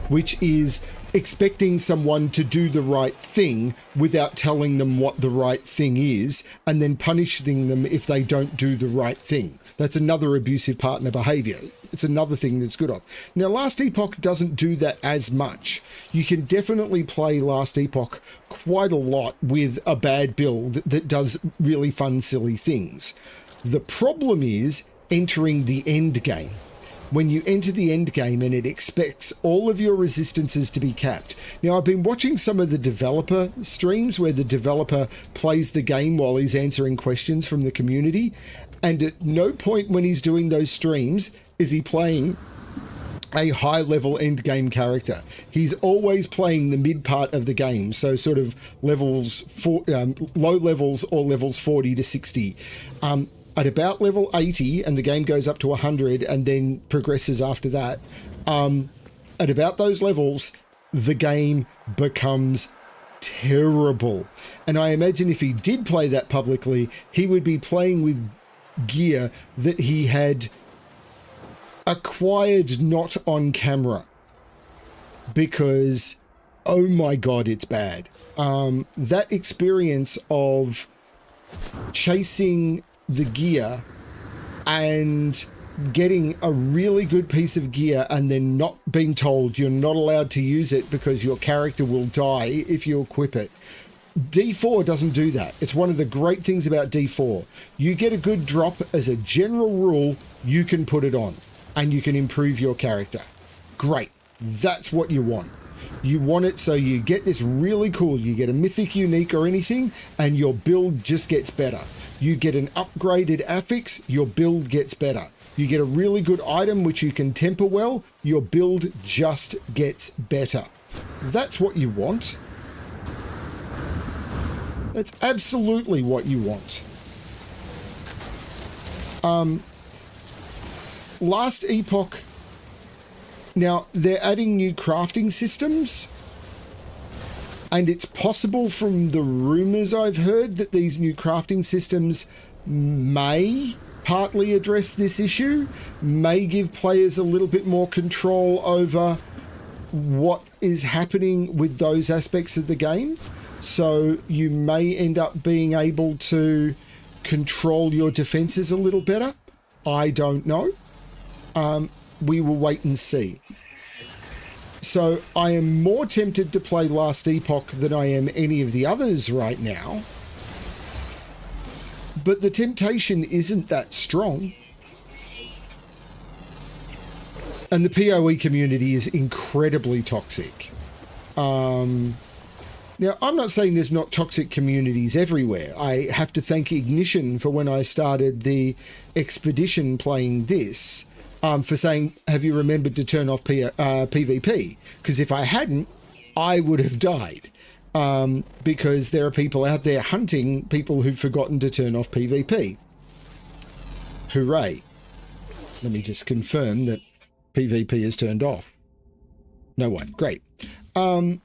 which is expecting someone to do the right thing without telling them what the right thing is, and then punishing them if they don't do the right thing. That's another abusive partner behavior. It's another thing that's good of. Now, Last Epoch doesn't do that as much. You can definitely play Last Epoch quite a lot with a bad build that does really fun, silly things. The problem is entering the end game. When you enter the end game and it expects all of your resistances to be capped. Now, I've been watching some of the developer streams where the developer plays the game while he's answering questions from the community. And at no point when he's doing those streams is he playing a high-level end-game character. He's always playing the mid part of the game, so sort of low levels or levels 40 to 60. At about level 80, and the game goes up to 100 and then progresses after that, at about those levels, the game becomes terrible. And I imagine if he did play that publicly, he would be playing with gear that he had acquired not on camera, because oh my god, it's bad. That experience of chasing the gear and getting a really good piece of gear and then not being told you're not allowed to use it because your character will die if you equip it. D4 doesn't do that. It's one of the great things about D4. You get a good drop, as a general rule, you can put it on and you can improve your character. Great. That's what you want. You want it so you get this really cool, you get a mythic unique or anything, and your build just gets better. You get an upgraded affix, your build gets better. You get a really good item which you can temper well, your build just gets better. That's what you want. That's absolutely what you want. Last Epoch, now they're adding new crafting systems, and it's possible from the rumors I've heard that these new crafting systems may partly address this issue, may give players a little bit more control over what is happening with those aspects of the game. So you may end up being able to control your defenses a little better. I don't know. We will wait and see. So I am more tempted to play Last Epoch than I am any of the others right now. But the temptation isn't that strong. And the PoE community is incredibly toxic. Now, I'm not saying there's not toxic communities everywhere. I have to thank Ignition for when I started the expedition playing this, for saying, have you remembered to turn off PvP? Because if I hadn't, I would have died. Because there are people out there hunting people who've forgotten to turn off PvP. Hooray. Let me just confirm that PvP is turned off. No one. Great. You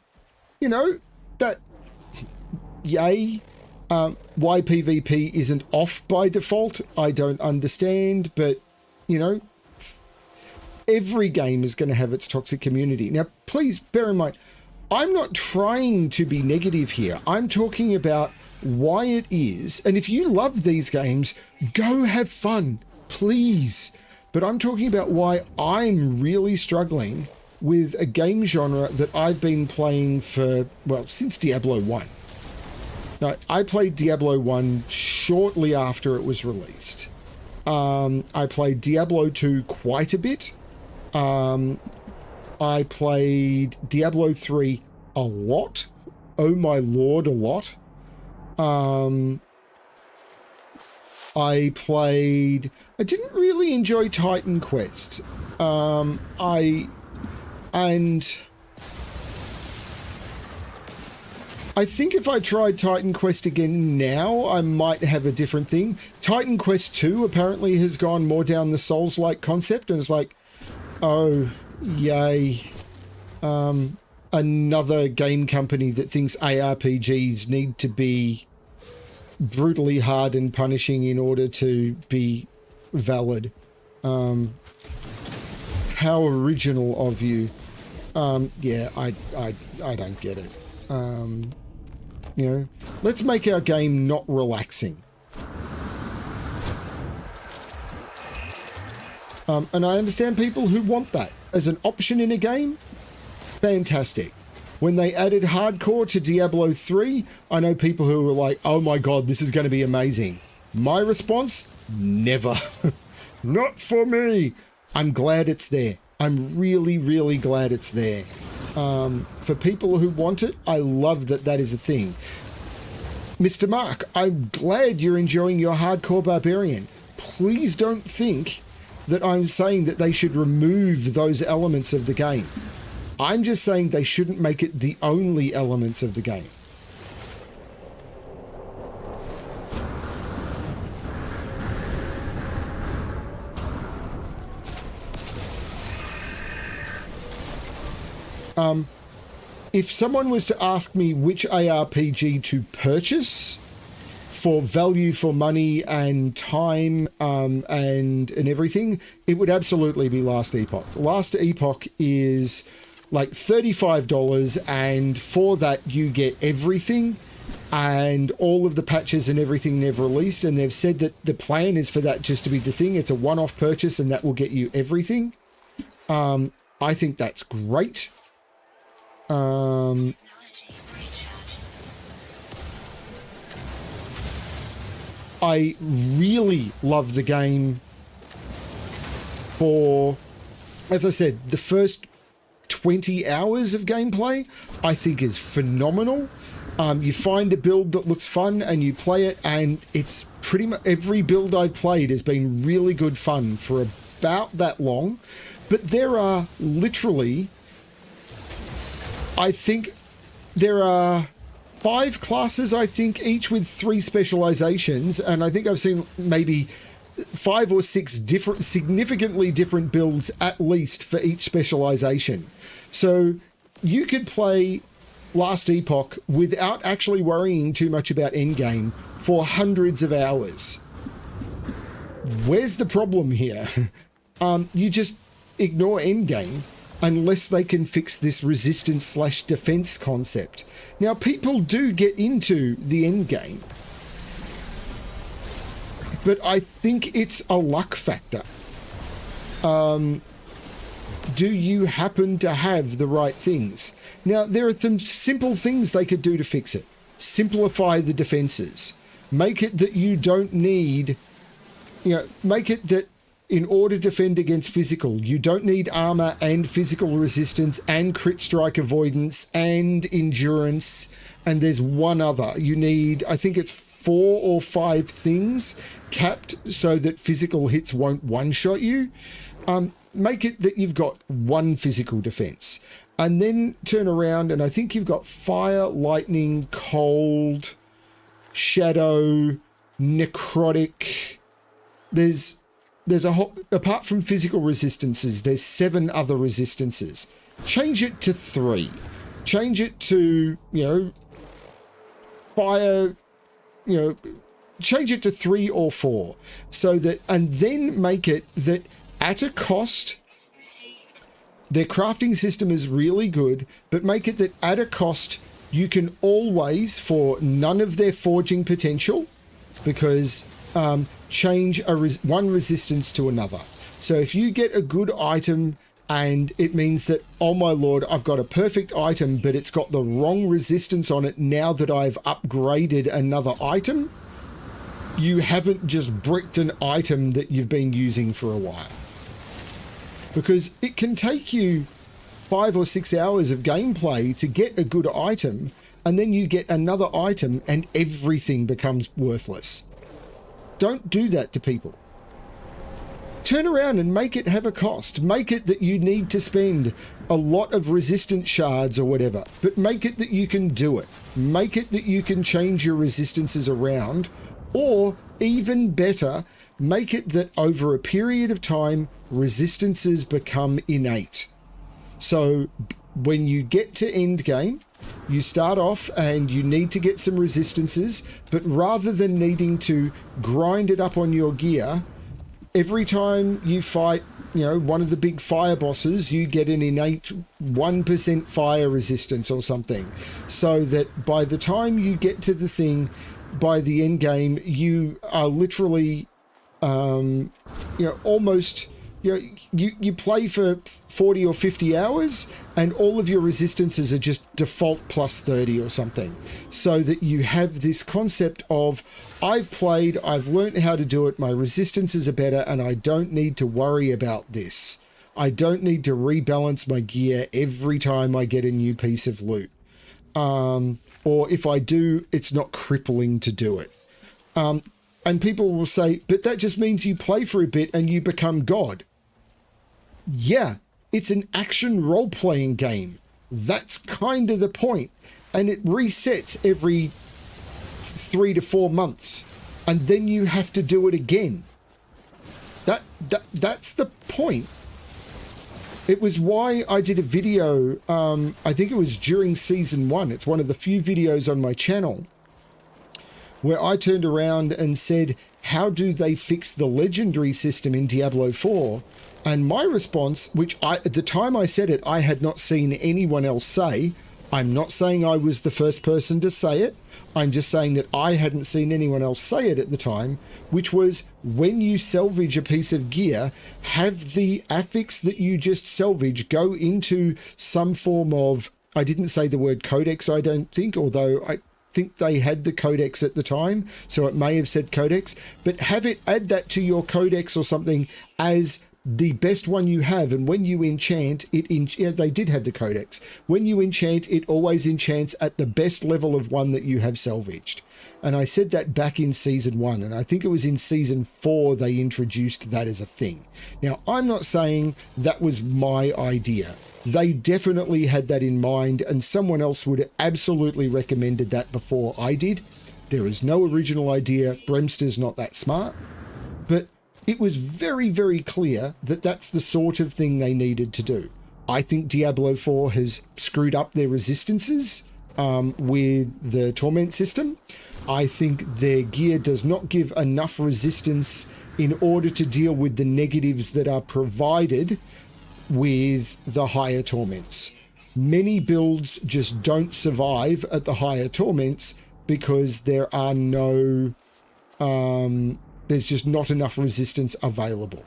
know, that, yay. Why PvP isn't off by default, I don't understand, but, you know, every game is going to have its toxic community. Now, please bear in mind, I'm not trying to be negative here. I'm talking about why it is, and if you love these games, go have fun, please. but I'm talking about why I'm really struggling with a game genre that I've been playing for, well, since Diablo 1. Now, I played Diablo 1 shortly after it was released. I played Diablo 2 quite a bit. I played Diablo 3 a lot. Oh my lord, a lot. I didn't really enjoy Titan Quest. I think if I tried Titan Quest again now, I might have a different thing. Titan Quest 2 apparently has gone more down the Souls-like concept, and it's like, oh, yay. Another game company that thinks ARPGs need to be brutally hard and punishing in order to be valid. How original of you. Yeah, I don't get it. You know, let's make our game not relaxing. And I understand people who want that as an option in a game. Fantastic. When they added hardcore to Diablo 3, I know people who were like, oh my god, this is going to be amazing. My response, never. Not for me. I'm glad it's there. I'm really, really glad it's there. For people who want it, I love that that is a thing. Mr. Mark, I'm glad you're enjoying your hardcore barbarian. Please don't think that I'm saying that they should remove those elements of the game. I'm just saying they shouldn't make it the only elements of the game. If someone was to ask me which ARPG to purchase for value for money and time and everything, it would absolutely be Last Epoch. Last Epoch is like $35, and for that you get everything and all of the patches and everything they've released, and they've said that the plan is for that just to be the thing. It's a one-off purchase and that will get you everything. I think that's great. I really love the game for, as I said, the first 20 hours of gameplay I think is phenomenal. You find a build that looks fun and you play it, and it's pretty much every build I've played has been really good fun for about that long. But there are literally, I think there are 5 classes, I think, each with 3 specializations, and I think I've seen maybe 5 or 6 different, significantly different builds at least for each specialization. So you could play Last Epoch without actually worrying too much about endgame for hundreds of hours. Where's the problem here? You just ignore endgame unless they can fix this resistance / defense concept. Now, people do get into the endgame, but I think it's a luck factor. Do you happen to have the right things? Now, there are some simple things they could do to fix it. Simplify the defenses. Make it that you don't need, make it that in order to defend against physical, you don't need armor and physical resistance and crit strike avoidance and endurance. And there's one other. You need, I think it's 4 or 5 things capped so that physical hits won't one-shot you. Make it that you've got 1 physical defense. And then turn around and I think you've got fire, lightning, cold, shadow, necrotic. There's a whole, apart from physical resistances, there's 7 other resistances. Change it to 3. Change it to, fire, change it to 3 or 4. So that, and then make it that at a cost, their crafting system is really good, but make it that at a cost, you can always, for none of their forging potential, because change one resistance to another. So if you get a good item and it means that, oh my lord, I've got a perfect item, but it's got the wrong resistance on it now that I've upgraded another item, you haven't just bricked an item that you've been using for a while. Because it can take you 5 or 6 hours of gameplay to get a good item, and then you get another item and everything becomes worthless. Don't do that to people. Turn around and make it have a cost. Make it that you need to spend a lot of resistance shards or whatever, but make it that you can do it. Make it that you can change your resistances around, or even better, make it that over a period of time, resistances become innate. So when you get to end game, you start off and you need to get some resistances, but rather than needing to grind it up on your gear, every time you fight, one of the big fire bosses, you get an innate 1% fire resistance or something. So that by the time you get to the thing, by the end game, you are literally, almost, you play for 40 or 50 hours and all of your resistances are just default plus 30 or something. So that you have this concept of, I've played, I've learned how to do it, my resistances are better, and I don't need to worry about this. I don't need to rebalance my gear every time I get a new piece of loot. Or if I do, it's not crippling to do it. And people will say, but that just means you play for a bit and you become God. Yeah, it's an action role-playing game. That's kind of the point. And it resets every 3 to 4 months. And then you have to do it again. That's the point. It was why I did a video, I think it was during season 1. It's one of the few videos on my channel where I turned around and said, how do they fix the legendary system in Diablo 4? And my response, which at the time I said it, I had not seen anyone else say. I'm not saying I was the first person to say it. I'm just saying that I hadn't seen anyone else say it at the time, which was, when you salvage a piece of gear, have the affix that you just salvage go into some form of, I didn't say the word codex, I don't think, although I think they had the codex at the time, so it may have said codex, but have it add that to your codex or something as the best one you have. And when you enchant it, they did have the codex. When you enchant, it always enchants at the best level of one that you have salvaged. And I said that back in season 1, and I think it was in season 4 they introduced that as a thing. Now, I'm not saying that was my idea. They definitely had that in mind, and someone else would have absolutely recommended that before I did. There is no original idea. Bremster's not that smart. But it was very, very clear that that's the sort of thing they needed to do. I think Diablo 4 has screwed up their resistances with the Torment system. I think their gear does not give enough resistance in order to deal with the negatives that are provided with the higher torments. Many builds just don't survive at the higher torments because there are no... there's just not enough resistance available.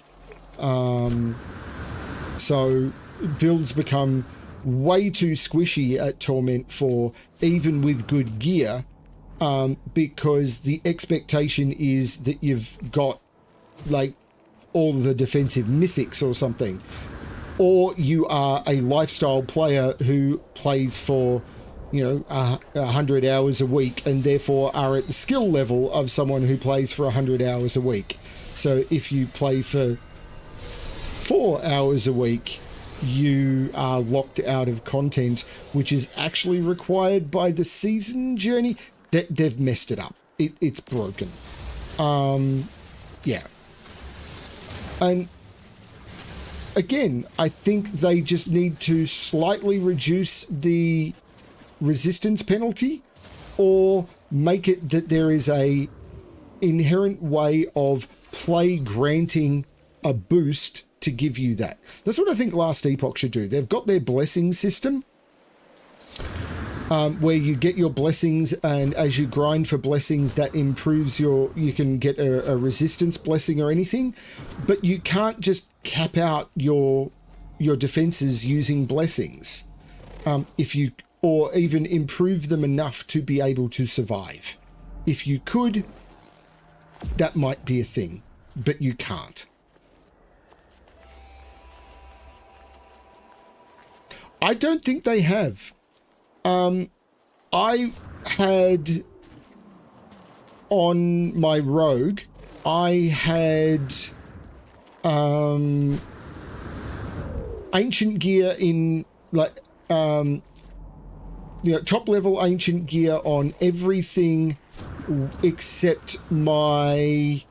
So builds become way too squishy at Torment 4, even with good gear, because the expectation is that you've got like all the defensive mythics or something, or you are a lifestyle player who plays for 100 hours a week and therefore are at the skill level of someone who plays for 100 hours a week. So if you play for 4 hours a week, you are locked out of content, which is actually required by the season journey. They've messed it up. It's broken. Yeah. And again, I think they just need to slightly reduce the resistance penalty, or make it that there is a inherent way of play granting a boost to give you that. That's what I think Last Epoch should do. They've got their blessing system, where you get your blessings, and as you grind for blessings, that improves you can get a resistance blessing or anything, but you can't just cap out your defenses using blessings, or even improve them enough to be able to survive. If you could, that might be a thing, but you can't. I don't think they have. I had on my rogue, I had ancient gear in top level ancient gear on everything except my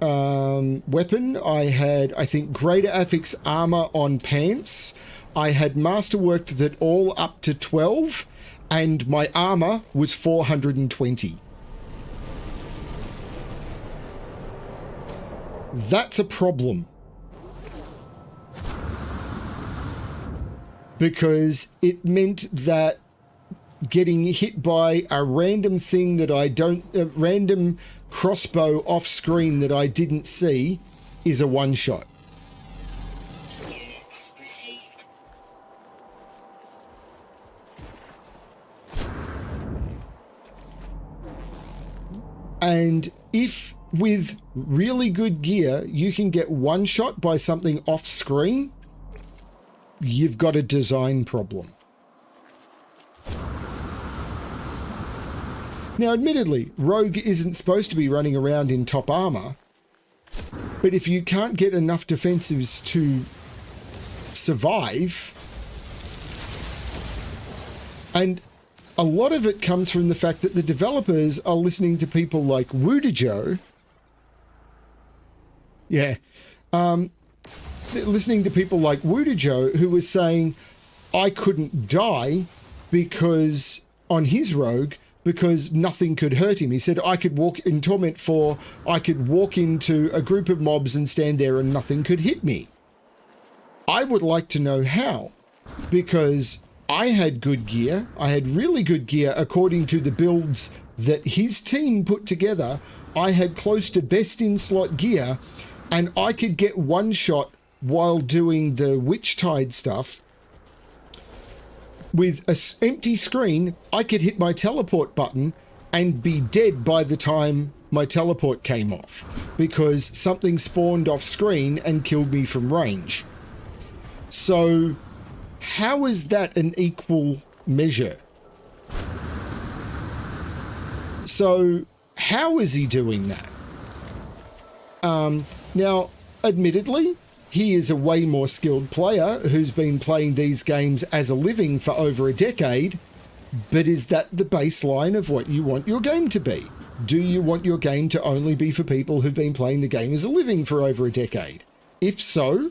weapon. I had, I think, greater affix armor on pants. I had masterworked that all up to 12, and my armor was 420. That's a problem. Because it meant that getting hit by a random thing that a random crossbow off screen that I didn't see is a one shot. Units received. And if with really good gear you can get one shot by something off screen, you've got a design problem. Now, admittedly, Rogue isn't supposed to be running around in top armor, but if you can't get enough defensives to survive, and a lot of it comes from the fact that the developers are listening to people like Wudijo. Yeah. Listening to people like Wudijo who was saying, I couldn't die because on his rogue, because nothing could hurt him. He said, I could walk in Torment 4, I could walk into a group of mobs and stand there and nothing could hit me. I would like to know how, because I had good gear. I had really good gear according to the builds that his team put together. I had close to best in slot gear, and I could get one shot while doing the Witch Tide stuff. With an empty screen, I could hit my teleport button and be dead by the time my teleport came off, because something spawned off screen and killed me from range. So how is that an equal measure? So how is he doing that? Now, admittedly, he is a way more skilled player who's been playing these games as a living for over a decade, but is that the baseline of what you want your game to be? Do you want your game to only be for people who've been playing the game as a living for over a decade? If so,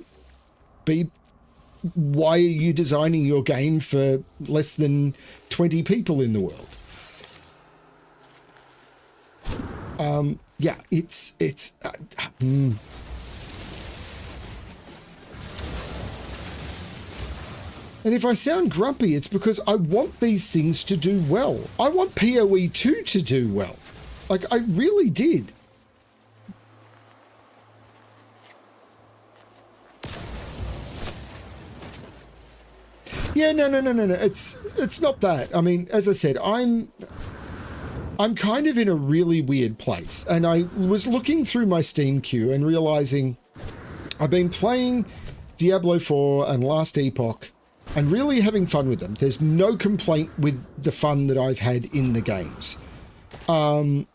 why are you designing your game for less than 20 people in the world? Yeah, it's And if I sound grumpy, it's because I want these things to do well. I want PoE 2 to do well. Like, I really did. Yeah, no. It's not that. I mean, as I said, I'm kind of in a really weird place. And I was looking through my Steam queue and realizing I've been playing Diablo 4 and Last Epoch and really having fun with them. There's no complaint with the fun that I've had in the games. I'm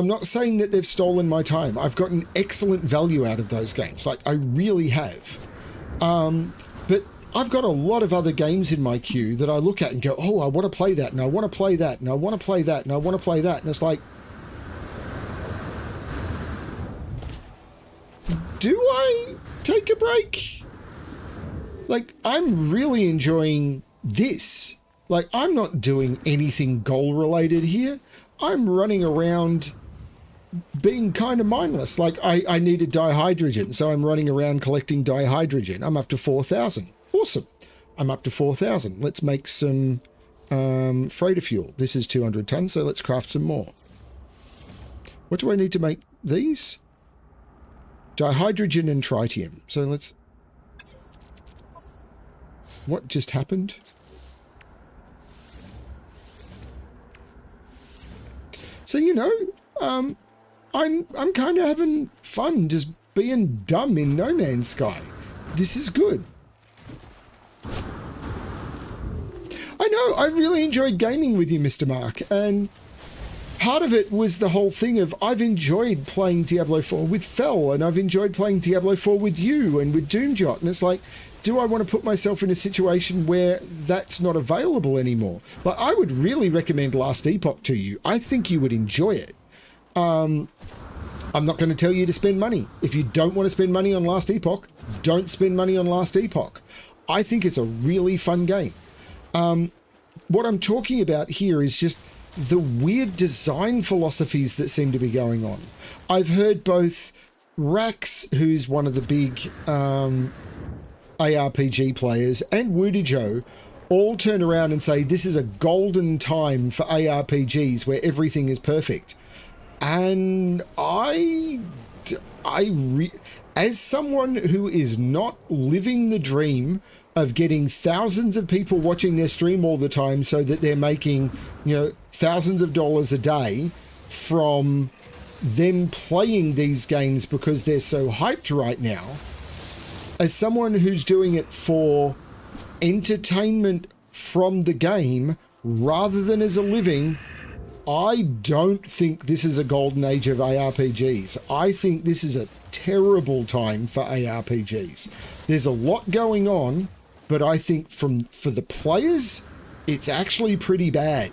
not saying that they've stolen my time. I've gotten excellent value out of those games. Like, I really have. But I've got a lot of other games in my queue that I look at and go, oh, I want to play that, and I want to play that, and I want to play that, and I want to play that. And it's like, do I take a break? Like, I'm really enjoying this. Like, I'm not doing anything goal related here. I'm running around being kind of mindless. Like, I needed dihydrogen, so I'm running around collecting dihydrogen. I'm up to 4,000. Awesome. I'm up to 4,000. Let's make some freighter fuel. This is 200 tons, so let's craft some more. What do I need to make these? Dihydrogen and tritium. So let's... What just happened? So, you know, I'm kind of having fun just being dumb in No Man's Sky. This is good. I know, I really enjoyed gaming with you, Mr. Mark, and part of it was the whole thing of I've enjoyed playing Diablo 4 with Fel, and I've enjoyed playing Diablo 4 with you and with Doomjot, and it's like, do I want to put myself in a situation where that's not available anymore? Like, I would really recommend Last Epoch to you. I think you would enjoy it. I'm not going to tell you to spend money. If you don't want to spend money on Last Epoch, don't spend money on Last Epoch. I think it's a really fun game. What I'm talking about here is just the weird design philosophies that seem to be going on. I've heard both Rax, who's one of the big ARPG players, and Woodajo all turn around and say this is a golden time for ARPGs where everything is perfect. And as someone who is not living the dream of getting thousands of people watching their stream all the time so that they're making, you know, thousands of dollars a day from them playing these games because they're so hyped right now, as someone who's doing it for entertainment from the game rather than as a living, I don't think this is a golden age of ARPGs. I think this is a terrible time for ARPGs. There's a lot going on, but I think for the players, it's actually pretty bad.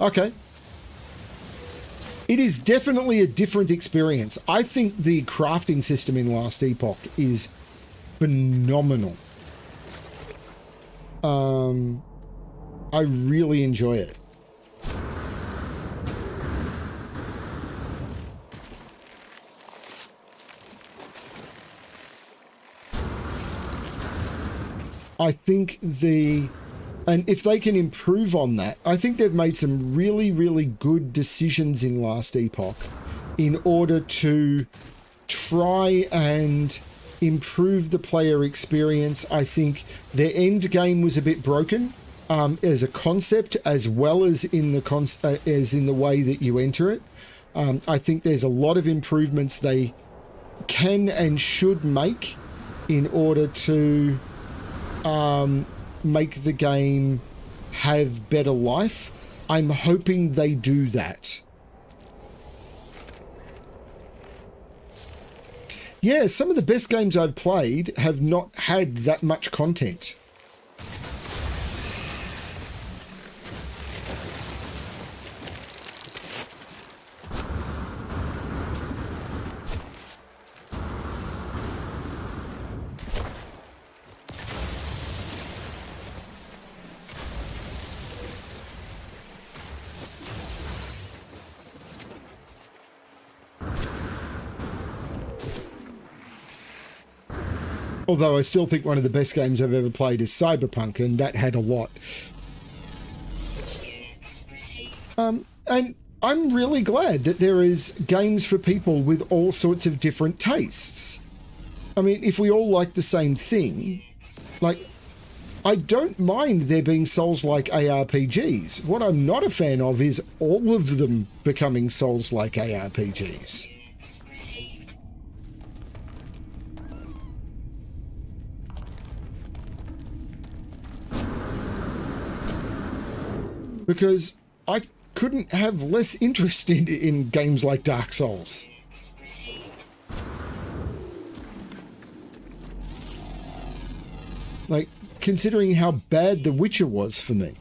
Okay. It is definitely a different experience. I think the crafting system in Last Epoch is phenomenal. I really enjoy it. I think and if they can improve on that, I think they've made some really, really good decisions in Last Epoch in order to try and improve the player experience. I think their end game was a bit broken as a concept, as well as in the way that you enter it. I think there's a lot of improvements they can and should make in order to make the game have better life. I'm hoping they do that. Yeah, some of the best games I've played have not had that much content. Although I still think one of the best games I've ever played is Cyberpunk, and that had a lot. And I'm really glad that there is games for people with all sorts of different tastes. I mean, if we all like the same thing, like, I don't mind there being Souls-like ARPGs. What I'm not a fan of is all of them becoming Souls-like ARPGs. Because I couldn't have less interest in games like Dark Souls. Like, considering how bad The Witcher was for me.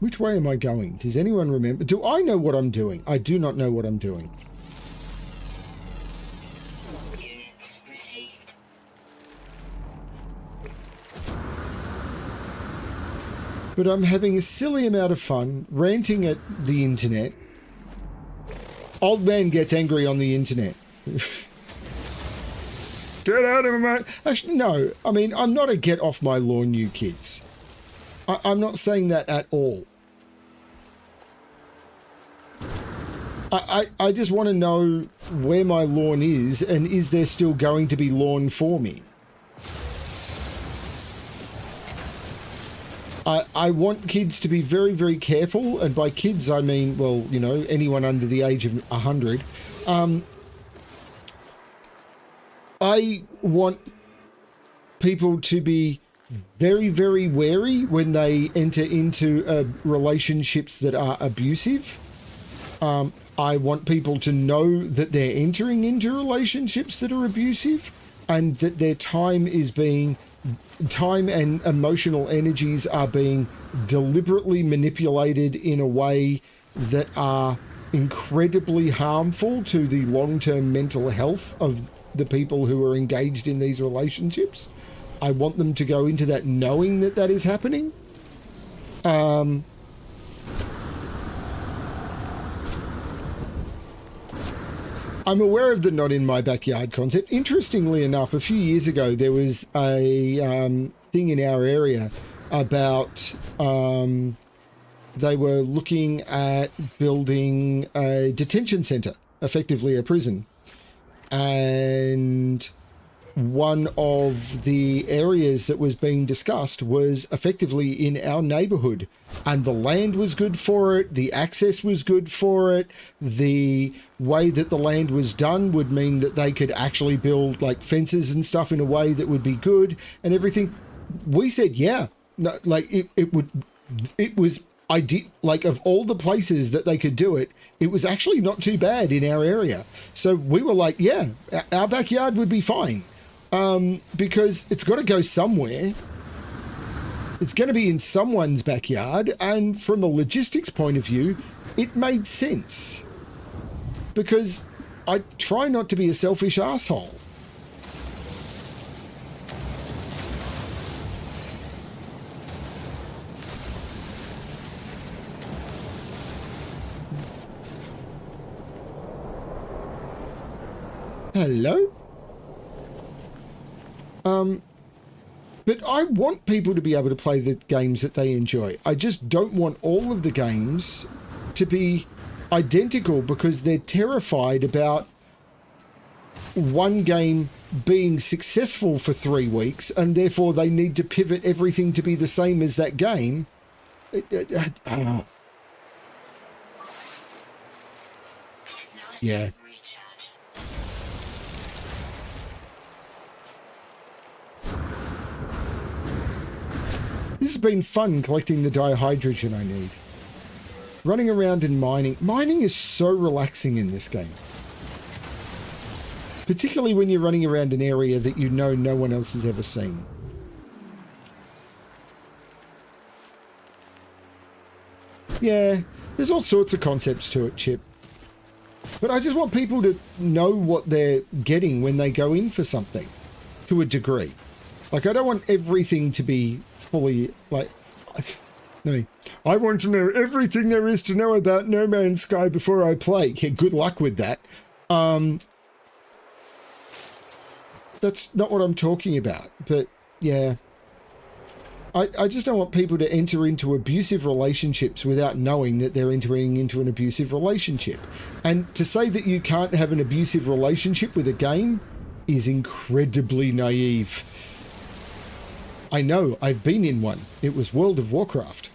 Which way am I going? Does anyone remember? Do I know what I'm doing? I do not know what I'm doing. Units received. But I'm having a silly amount of fun ranting at the internet. Old man gets angry on the internet. Get out of my... Actually, no. I mean, I'm not a get off my lawn, you kids. I'm not saying that at all. I just want to know where my lawn is and is there still going to be lawn for me? I want kids to be very, very careful, and by kids I mean, well, you know, anyone under the age of 100. I want people to be very, very wary when they enter into relationships that are abusive. I want people to know that they're entering into relationships that are abusive and that their time and emotional energies are being deliberately manipulated in a way that are incredibly harmful to the long-term mental health of the people who are engaged in these relationships. I want them to go into that knowing that that is happening. I'm aware of the not in my backyard concept. Interestingly enough, a few years ago, there was a thing in our area about they were looking at building a detention centre, effectively a prison. And one of the areas that was being discussed was effectively in our neighbourhood, and the land was good for it, the access was good for it, the way that the land was done would mean that they could actually build like fences and stuff in a way that would be good and everything. We said, yeah, no, like it was ideal. Like, of all the places that they could do it, it was actually not too bad in our area. So we were like, yeah, our backyard would be fine. Because it's got to go somewhere. It's going to be in someone's backyard, and from a logistics point of view, it made sense. Because I try not to be a selfish asshole. Hello? But I want people to be able to play the games that they enjoy. I just don't want all of the games to be identical because they're terrified about one game being successful for 3 weeks and therefore they need to pivot everything to be the same as that game. Yeah. This has been fun collecting the dihydrogen I need. Running around and mining. Mining is so relaxing in this game. Particularly when you're running around an area that you know no one else has ever seen. Yeah, there's all sorts of concepts to it, Chip. But I just want people to know what they're getting when they go in for something. To a degree. Like, I don't want everything to be fully, like... I want to know everything there is to know about No Man's Sky before I play. Yeah, good luck with that. That's not what I'm talking about. But, yeah. I just don't want people to enter into abusive relationships without knowing that they're entering into an abusive relationship. And to say that you can't have an abusive relationship with a game is incredibly naive. I know, I've been in one. It was World of Warcraft.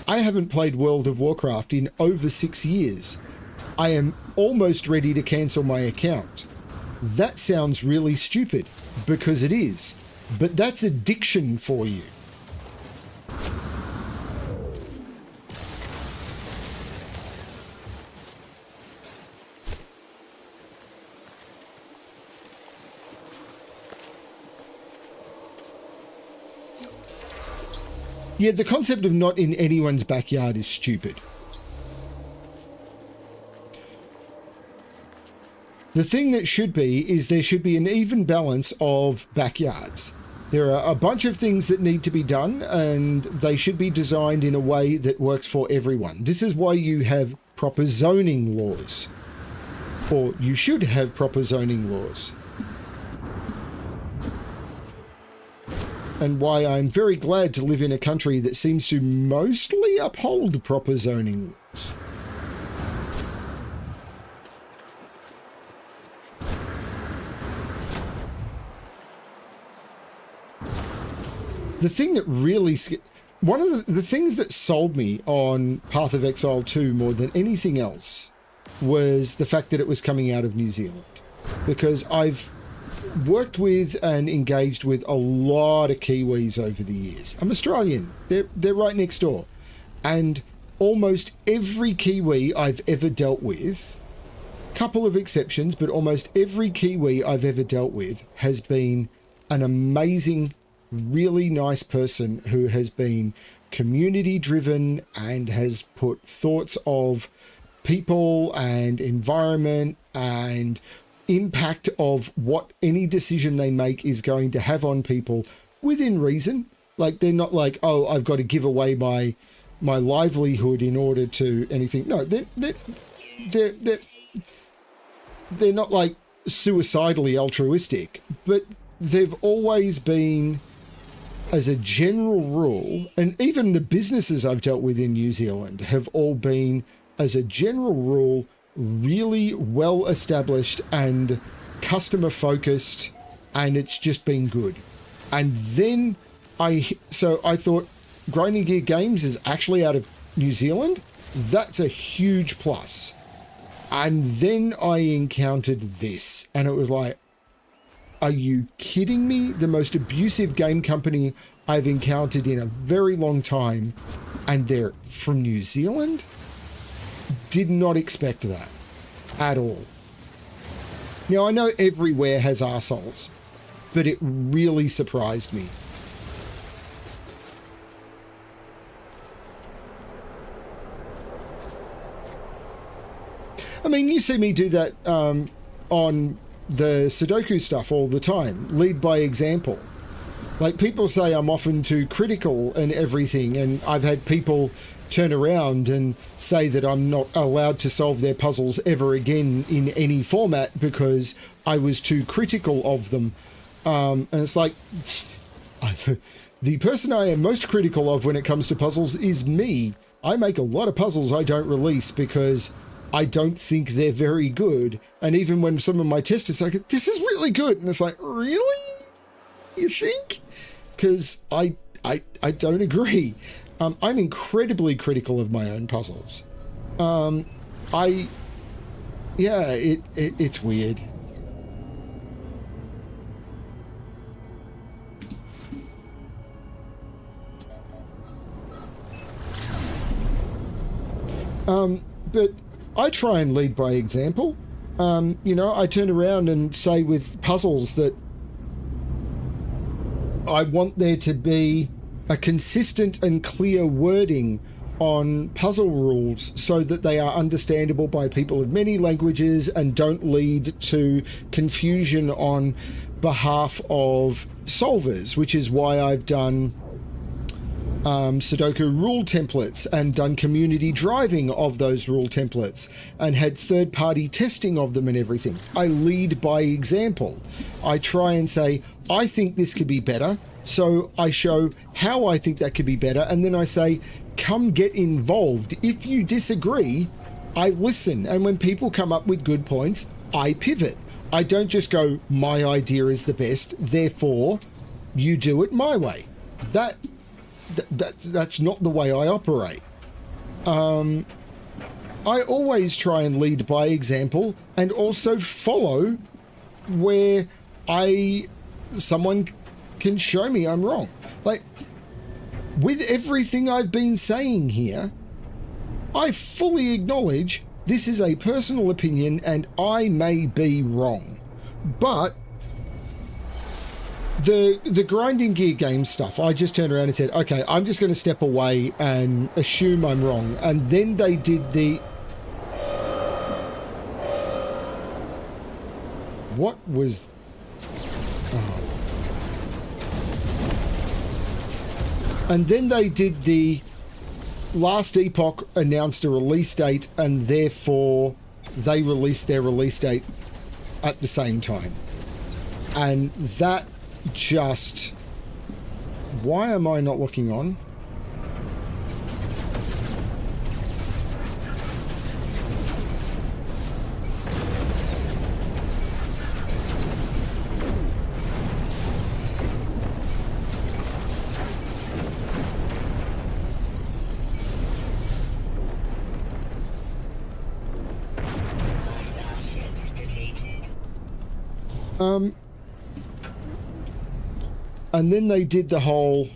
I haven't played World of Warcraft in over 6 years. I am almost ready to cancel my account. That sounds really stupid, because it is. But that's addiction for you. Yeah, the concept of not in anyone's backyard is stupid. The thing that should be is there should be an even balance of backyards. There are a bunch of things that need to be done, and they should be designed in a way that works for everyone. This is why you have proper zoning laws, or you should have proper zoning laws. And why I'm very glad to live in a country that seems to mostly uphold proper zoning laws. The thing that really... One of the things that sold me on Path of Exile 2 more than anything else was the fact that it was coming out of New Zealand. Because I've worked with and engaged with a lot of Kiwis over the years. I'm Australian. They're right next door. And almost every Kiwi I've ever dealt with, couple of exceptions, but almost every Kiwi I've ever dealt with has been an amazing, really nice person who has been community driven and has put thoughts of people and environment and impact of what any decision they make is going to have on people within reason. Like, they're not like, oh, I've got to give away my livelihood in order to anything. No, they're not like suicidally altruistic, but they've always been, as a general rule, and even the businesses I've dealt with in New Zealand have all been, as a general rule, really well established and customer focused, and it's just been good. And then I thought Grinding Gear Games is actually out of New Zealand. That's a huge plus. And then I encountered this, and it was like, are you kidding me? The most abusive game company I've encountered in a very long time, and they're from New Zealand? Did not expect that at all. Now, I know everywhere has arseholes, but it really surprised me. I mean, you see me do that on the Sudoku stuff all the time, lead by example. Like, people say I'm often too critical and everything, and I've had people turn around and say that I'm not allowed to solve their puzzles ever again in any format because I was too critical of them. And it's like, the person I am most critical of when it comes to puzzles is me. I make a lot of puzzles I don't release because I don't think they're very good. And even when some of my testers are like, this is really good. And it's like, really? You think? Because I don't agree. I'm incredibly critical of my own puzzles. It's weird. But I try and lead by example. I turn around and say with puzzles that I want there to be a consistent and clear wording on puzzle rules so that they are understandable by people of many languages and don't lead to confusion on behalf of solvers, which is why I've done Sudoku rule templates and done community driving of those rule templates and had third-party testing of them and everything. I lead by example. I try and say, I think this could be better, so I show how I think that could be better, and then I say, come get involved. If you disagree, I listen, and when people come up with good points, I pivot. I don't just go, my idea is the best, therefore you do it my way. That's not the way I operate. I always try and lead by example and also follow where someone can show me I'm wrong. Like, with everything I've been saying here, I fully acknowledge this is a personal opinion and I may be wrong. But the grinding gear game stuff, I just turned around and said, okay, I'm just going to step away and assume I'm wrong. And then they did the... What was... Oh. And then they did the... Last Epoch announced a release date, and therefore they released their release date at the same time. And that just... Why am I not looking on? And then they did the whole...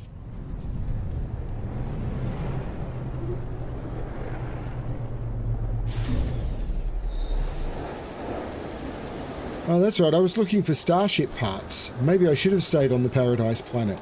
Oh, that's right. I was looking for Starship parts. Maybe I should have stayed on the Paradise Planet.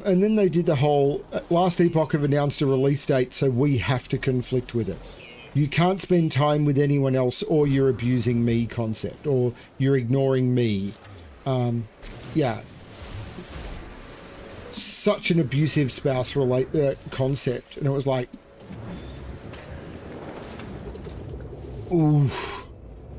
And then they did the whole Last Epoch have announced a release date, so we have to conflict with it. You can't spend time with anyone else, or you're abusing me concept, or you're ignoring me. Yeah. Such an abusive spouse concept. And it was like, ooh,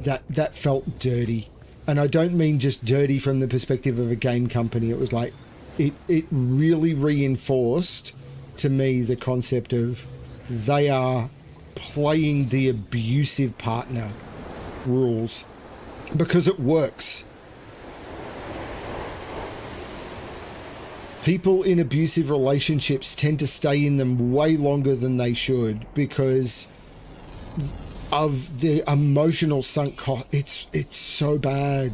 that felt dirty. And I don't mean just dirty from the perspective of a game company. It was like, it really reinforced to me the concept of they are playing the abusive partner rules because it works. People in abusive relationships tend to stay in them way longer than they should because of the emotional sunk cost. It's so bad.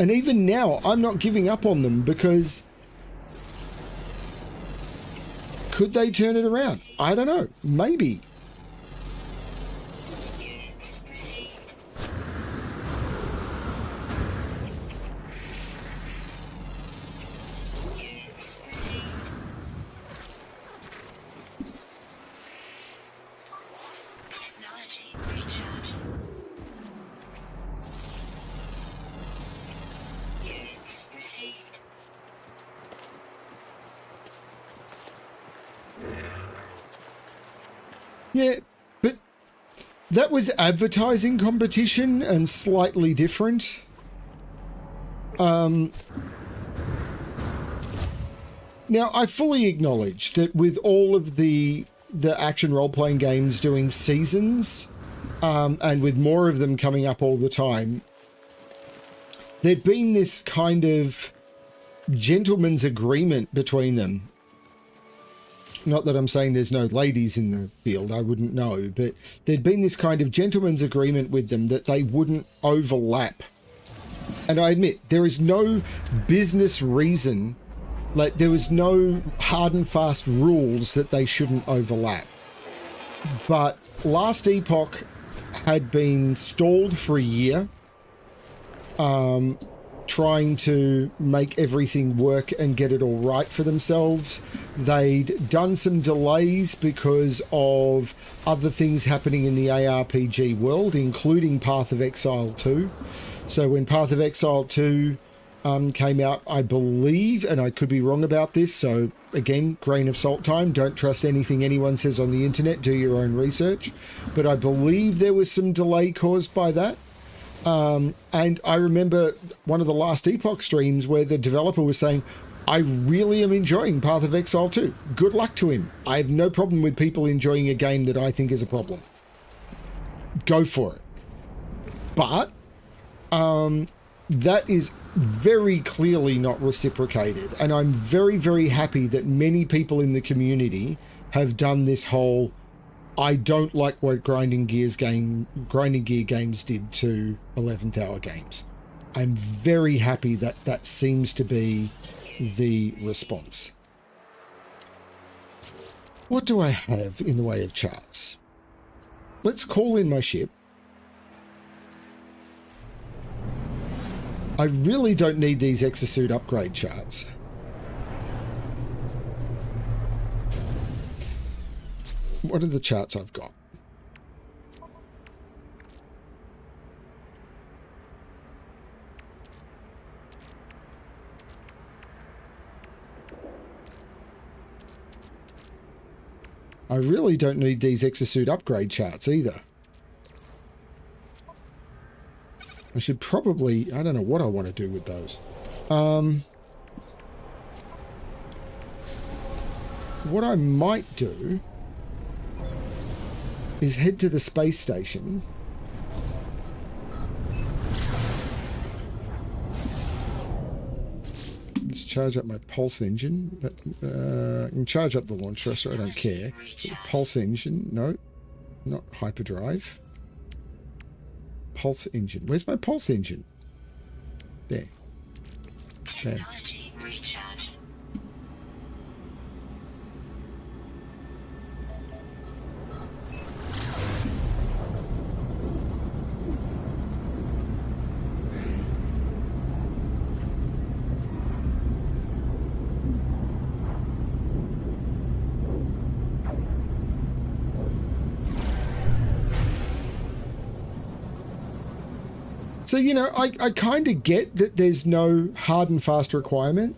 And even now, I'm not giving up on them because could they turn it around? I don't know. Maybe. Yeah, but that was advertising competition and slightly different. Now, I fully acknowledge that with all of the action role-playing games doing seasons, and with more of them coming up all the time, there'd been this kind of gentleman's agreement between them. Not that I'm saying there's no ladies in the field, I wouldn't know, but there'd been this kind of gentleman's agreement with them that they wouldn't overlap. And I admit, there is no business reason, like there was no hard and fast rules that they shouldn't overlap. But Last Epoch had been stalled for a year, trying to make everything work and get it all right for themselves. They'd done some delays because of other things happening in the ARPG world, including Path of Exile 2. So when Path of Exile 2 came out, I believe, and I could be wrong about this, so again, grain of salt time, don't trust anything anyone says on the internet, do your own research. But I believe there was some delay caused by that. And I remember one of the Last Epoch streams where the developer was saying, I really am enjoying Path of Exile 2. Good luck to him. I have no problem with people enjoying a game that I think is a problem. Go for it. But that is very clearly not reciprocated. And I'm very, very happy that many people in the community have done this whole, I don't like what Grinding Gear games did to 11th Hour games. I'm very happy that that seems to be the response. What do I have in the way of charts? Let's call in my ship. I really don't need these exosuit upgrade charts. What are the charts I've got? I really don't need these exosuit upgrade charts either. I should probably, I don't know what I want to do with those. What I might do is head to the space station. Let's charge up my pulse engine. I can charge up the launch thruster, I don't care. Pulse engine, no, not hyperdrive. Pulse engine. Where's my pulse engine? There. Technology recharge. So, you know, I kind of get that there's no hard and fast requirement.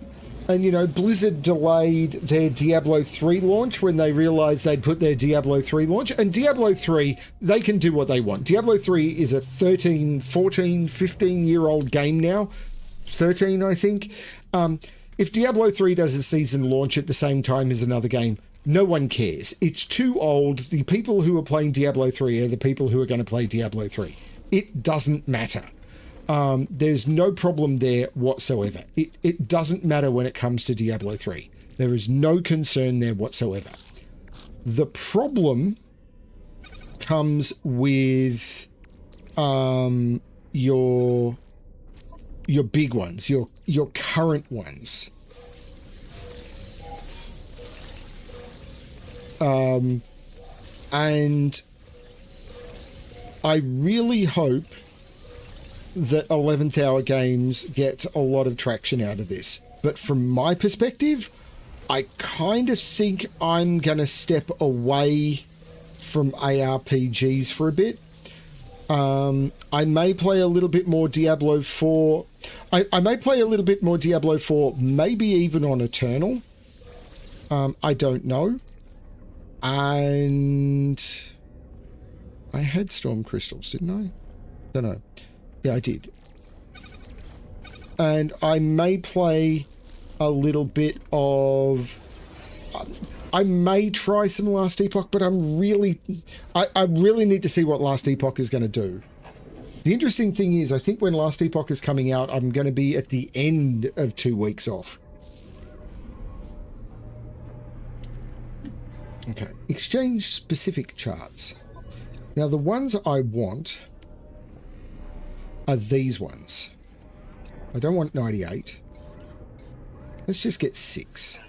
And, you know, Blizzard delayed their Diablo 3 launch when they realized they'd put their Diablo 3 launch. And Diablo 3, they can do what they want. Diablo 3 is a 13, 14, 15-year-old game now. 13, I think. If Diablo 3 does a season launch at the same time as another game, no one cares. It's too old. The people who are playing Diablo 3 are the people who are going to play Diablo 3. It doesn't matter. There's no problem there whatsoever. It doesn't matter when it comes to Diablo 3. There is no concern there whatsoever. The problem comes with your big ones, your current ones. And I really hope that 11th Hour games get a lot of traction out of this. But from my perspective, I kind of think I'm going to step away from ARPGs for a bit. I may play a little bit more Diablo 4. I may play a little bit more Diablo 4, maybe even on Eternal. I don't know. And I had Storm Crystals, didn't I? Don't know. Yeah, I did. And I may play a little bit of... I may try some Last Epoch, but I really need to see what Last Epoch is going to do. The interesting thing is, I think when Last Epoch is coming out, I'm going to be at the end of 2 weeks off. Okay, exchange specific charts. Now, the ones I want are these ones. I don't want 98. Let's just get 6.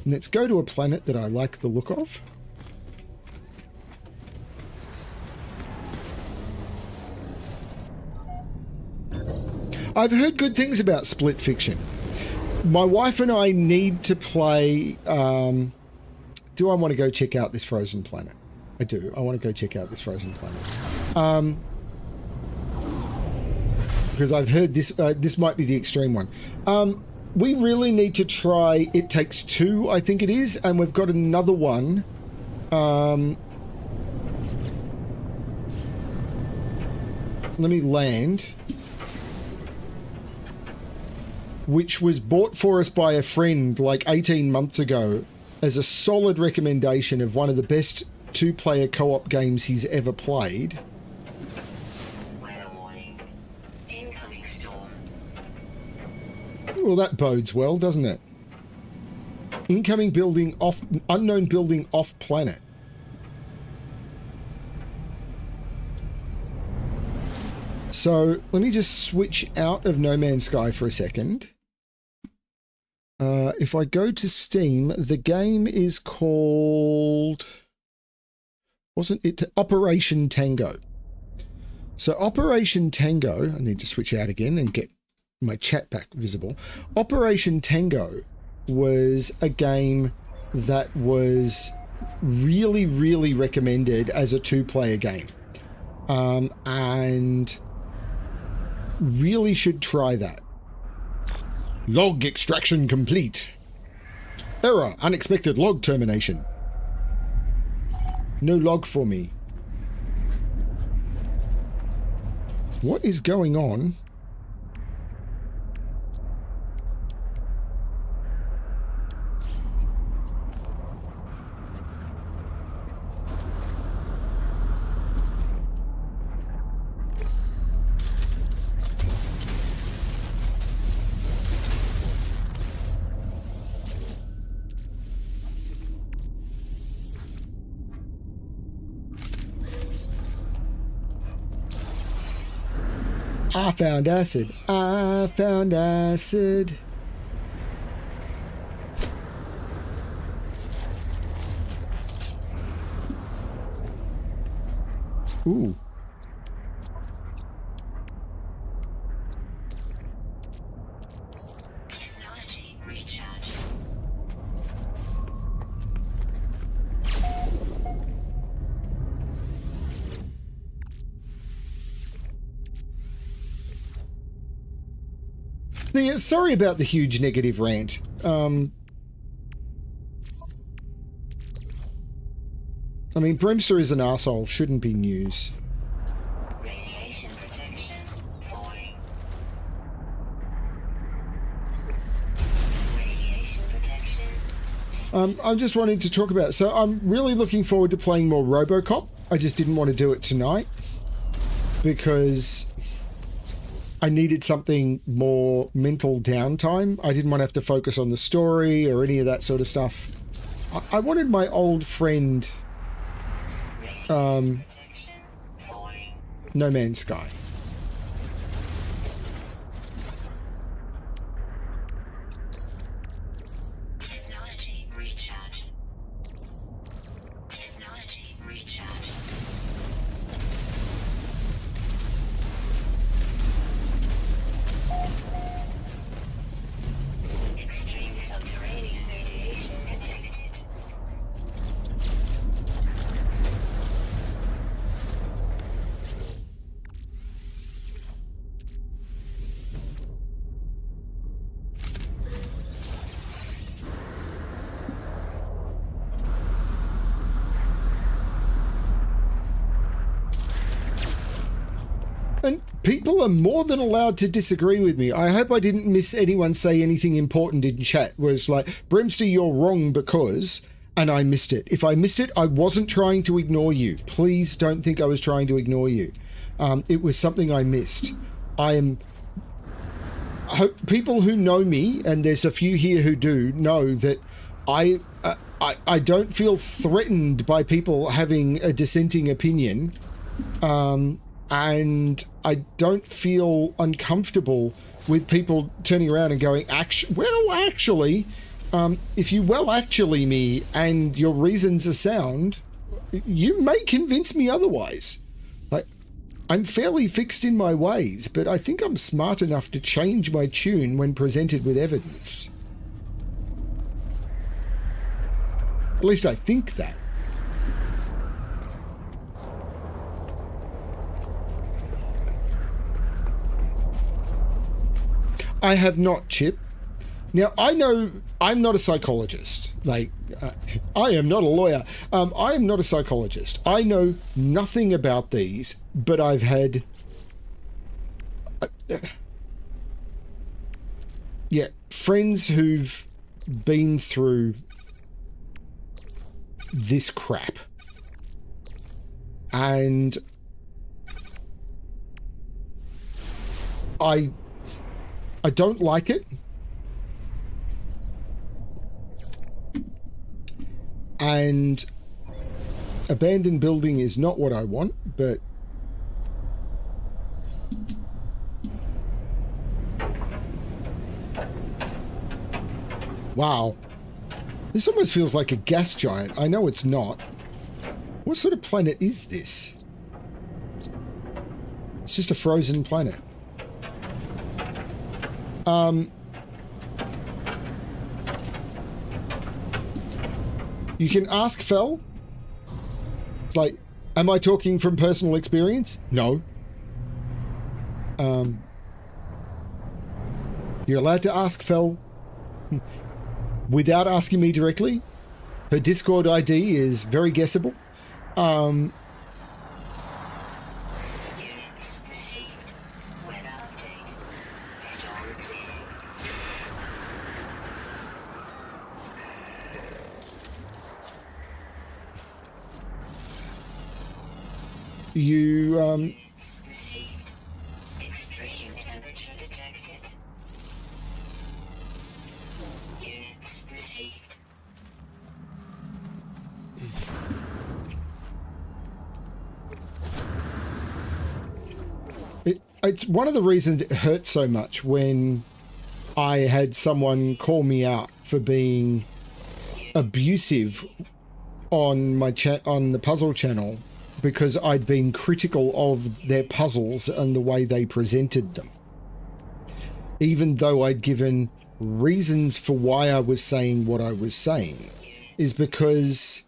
And let's go to a planet that I like the look of. I've heard good things about Split Fiction. My wife and I need to play... do I want to go check out this frozen planet? I do. I want to go check out this frozen planet. Because I've heard this this might be the extreme one. We really need to try It Takes Two, I think it is, and we've got another one. Let me land. Which was bought for us by a friend like 18 months ago as a solid recommendation of one of the best two-player co-op games he's ever played. Well, that bodes well, doesn't it? Incoming building off, unknown building off planet. So let me just switch out of No Man's Sky for a second. If I go to Steam, the game is called, wasn't it Operation Tango? So Operation Tango, I need to switch out again and get my chat back visible. Operation Tango was a game that was really, really recommended as a 2-player game. And really should try that. Log extraction complete. Error, unexpected log termination. No log for me. What is going on? I found acid. I found acid. Ooh. Technology recharge. Yeah, sorry about the huge negative rant. I mean, Brimster is an arsehole, shouldn't be news. Radiation protection falling. Radiation protection. I'm just wanting to talk about, so I'm really looking forward to playing more RoboCop. I just didn't want to do it tonight because I needed something more mental downtime. I didn't want to have to focus on the story or any of that sort of stuff. I wanted my old friend, Protection falling. No Man's Sky. Technology recharge. Technology recharge. Extreme subterranean radiation detected. And people are more than allowed to disagree with me. I hope I didn't miss anyone say anything important in chat where it's like, Brimster, you're wrong because, and I missed it. If I missed it, I wasn't trying to ignore you. Please don't think I was trying to ignore you. It was something I missed. I hope people who know me, and there's a few here who do, know that I don't feel threatened by people having a dissenting opinion. And I don't feel uncomfortable with people turning around and going, actually, if you actually me and your reasons are sound, you may convince me otherwise. Like, I'm fairly fixed in my ways, but I think I'm smart enough to change my tune when presented with evidence. At least I think that. I have not, Chip. Now, I know I'm not a psychologist. Like, I am not a lawyer. I am not a psychologist. I know nothing about these, but I've had... friends who've been through this crap. And I don't like it. And abandoned building is not what I want, but wow. This almost feels like a gas giant. I know it's not. What sort of planet is this? It's just a frozen planet. You can ask Fel. It's like, am I talking from personal experience? No. You're allowed to ask Fel without asking me directly. Her Discord ID is very guessable. Units received. Weather update. Storm clearing. You, Received. Extreme temperature detected. Units received. it's one of the reasons it hurt so much when I had someone call me out for being abusive on my on the puzzle channel because I'd been critical of their puzzles and the way they presented them. Even though I'd given reasons for why I was saying what I was saying, is because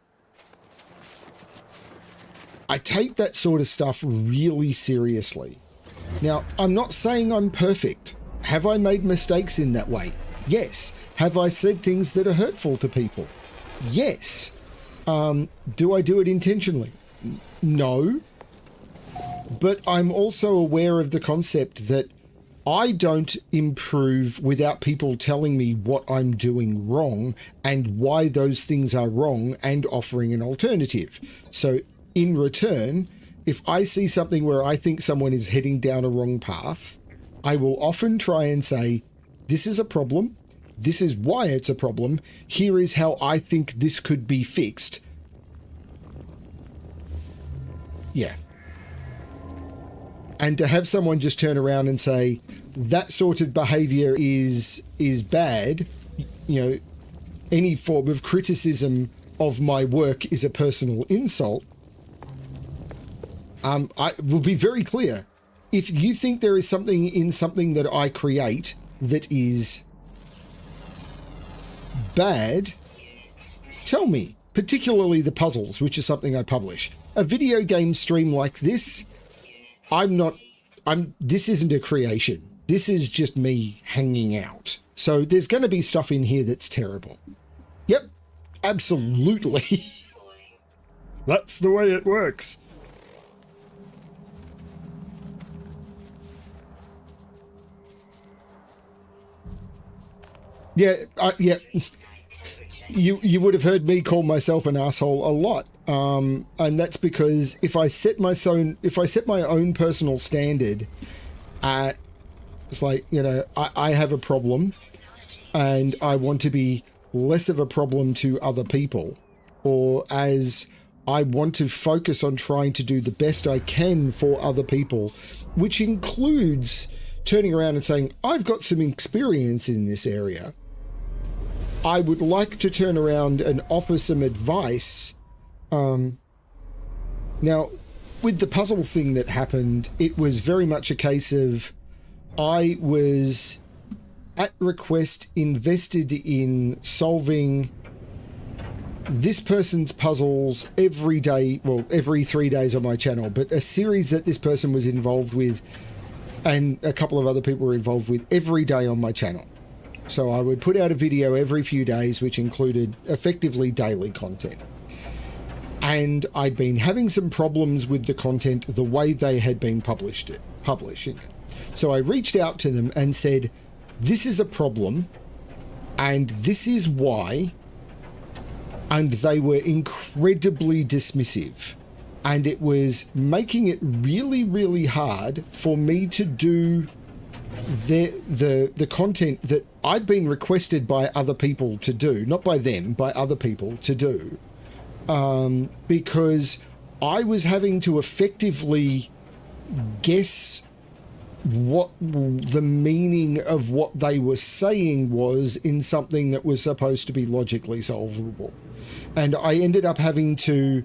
I take that sort of stuff really seriously. Now, I'm not saying I'm perfect. Have I made mistakes in that way? Yes. Have I said things that are hurtful to people? Yes. Do I do it intentionally? No. But I'm also aware of the concept that I don't improve without people telling me what I'm doing wrong and why those things are wrong and offering an alternative. So in return, if I see something where I think someone is heading down a wrong path, I will often try and say, this is a problem. This is why it's a problem. Here is how I think this could be fixed. Yeah. And to have someone just turn around and say, that sort of behavior is bad, you know, any form of criticism of my work is a personal insult. I will be very clear. If you think there is something in something that I create that is bad, tell me, particularly the puzzles, which is something I publish. A video game stream like this, this isn't a creation. This is just me hanging out. So there's going to be stuff in here that's terrible. Yep, absolutely. That's the way it works. Yeah, yeah. You would have heard me call myself an asshole a lot, and that's because if I set my own personal standard at, it's like, you know, I have a problem, and I want to be less of a problem to other people, or as I want to focus on trying to do the best I can for other people, which includes turning around and saying, I've got some experience in this area. I would like to turn around and offer some advice. Now, with the puzzle thing that happened, it was very much a case of I was, at request, invested in solving this person's puzzles every day, well, every 3 days on my channel, but a series that this person was involved with and a couple of other people were involved with every day on my channel. So I would put out a video every few days, which included effectively daily content. And I'd been having some problems with the content, the way they had been publishing it. So I reached out to them and said, this is a problem, and this is why. And they were incredibly dismissive. And it was making it really, really hard for me to do the content that I'd been requested by other people to do, not by them, by other people to do. because I was having to effectively guess what the meaning of what they were saying was in something that was supposed to be logically solvable. And I ended up having to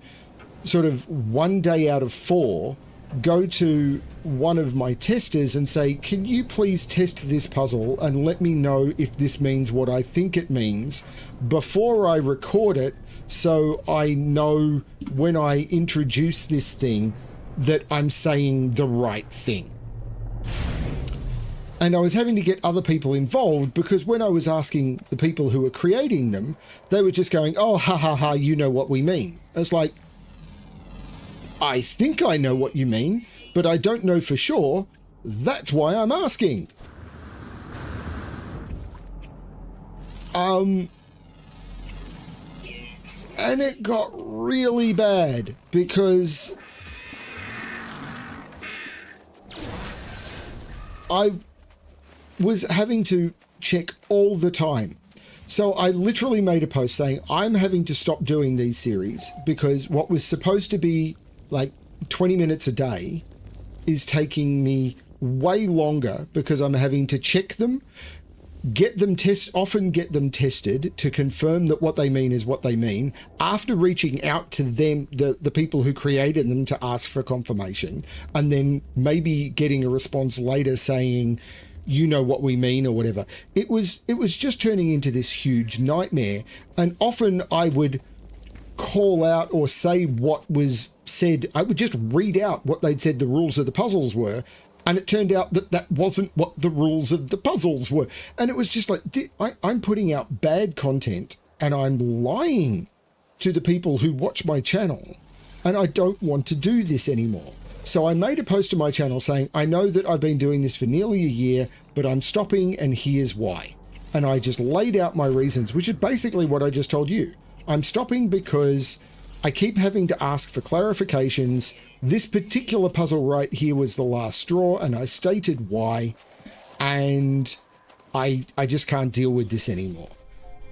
sort of 1 day out of 4 go to one of my testers and say, can you please test this puzzle and let me know if this means what I think it means before I record it, so I know when I introduce this thing that I'm saying the right thing. And I was having to get other people involved because when I was asking the people who were creating them, they were just going, oh, ha, ha, ha, you know what we mean. It's like, I think I know what you mean, but I don't know for sure. That's why I'm asking. And it got really bad because I was having to check all the time. So I literally made a post saying, I'm having to stop doing these series because what was supposed to be like 20 minutes a day is taking me way longer because I'm having to check them, often get them tested to confirm that what they mean is what they mean after reaching out to them, the people who created them, to ask for confirmation, and then maybe getting a response later saying, you know what we mean or whatever. It was just turning into this huge nightmare. And often I would call out or say what was said. I would just read out what they'd said the rules of the puzzles were, and it turned out that that wasn't what the rules of the puzzles were. And it was just like, I'm putting out bad content and I'm lying to the people who watch my channel, and I don't want to do this anymore. So I made a post to my channel saying, I know that I've been doing this for nearly a year, but I'm stopping, and here's why. And I just laid out my reasons, which is basically what I just told you. I'm stopping because I keep having to ask for clarifications. This particular puzzle right here was the last straw, and I stated why, and I just can't deal with this anymore.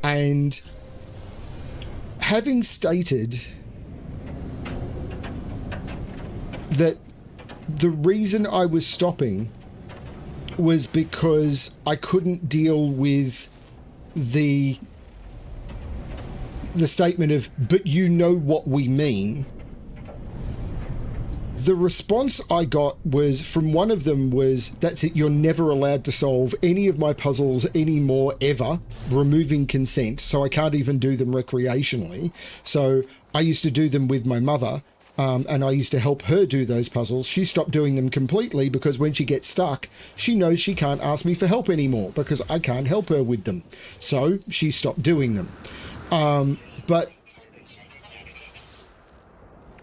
And having stated that the reason I was stopping was because I couldn't deal with the statement of, but you know what we mean. The response I got was from one of them was, that's it, you're never allowed to solve any of my puzzles anymore ever, removing consent, so I can't even do them recreationally. So I used to do them with my mother, and I used to help her do those puzzles. She stopped doing them completely because when she gets stuck, she knows she can't ask me for help anymore because I can't help her with them. So she stopped doing them. But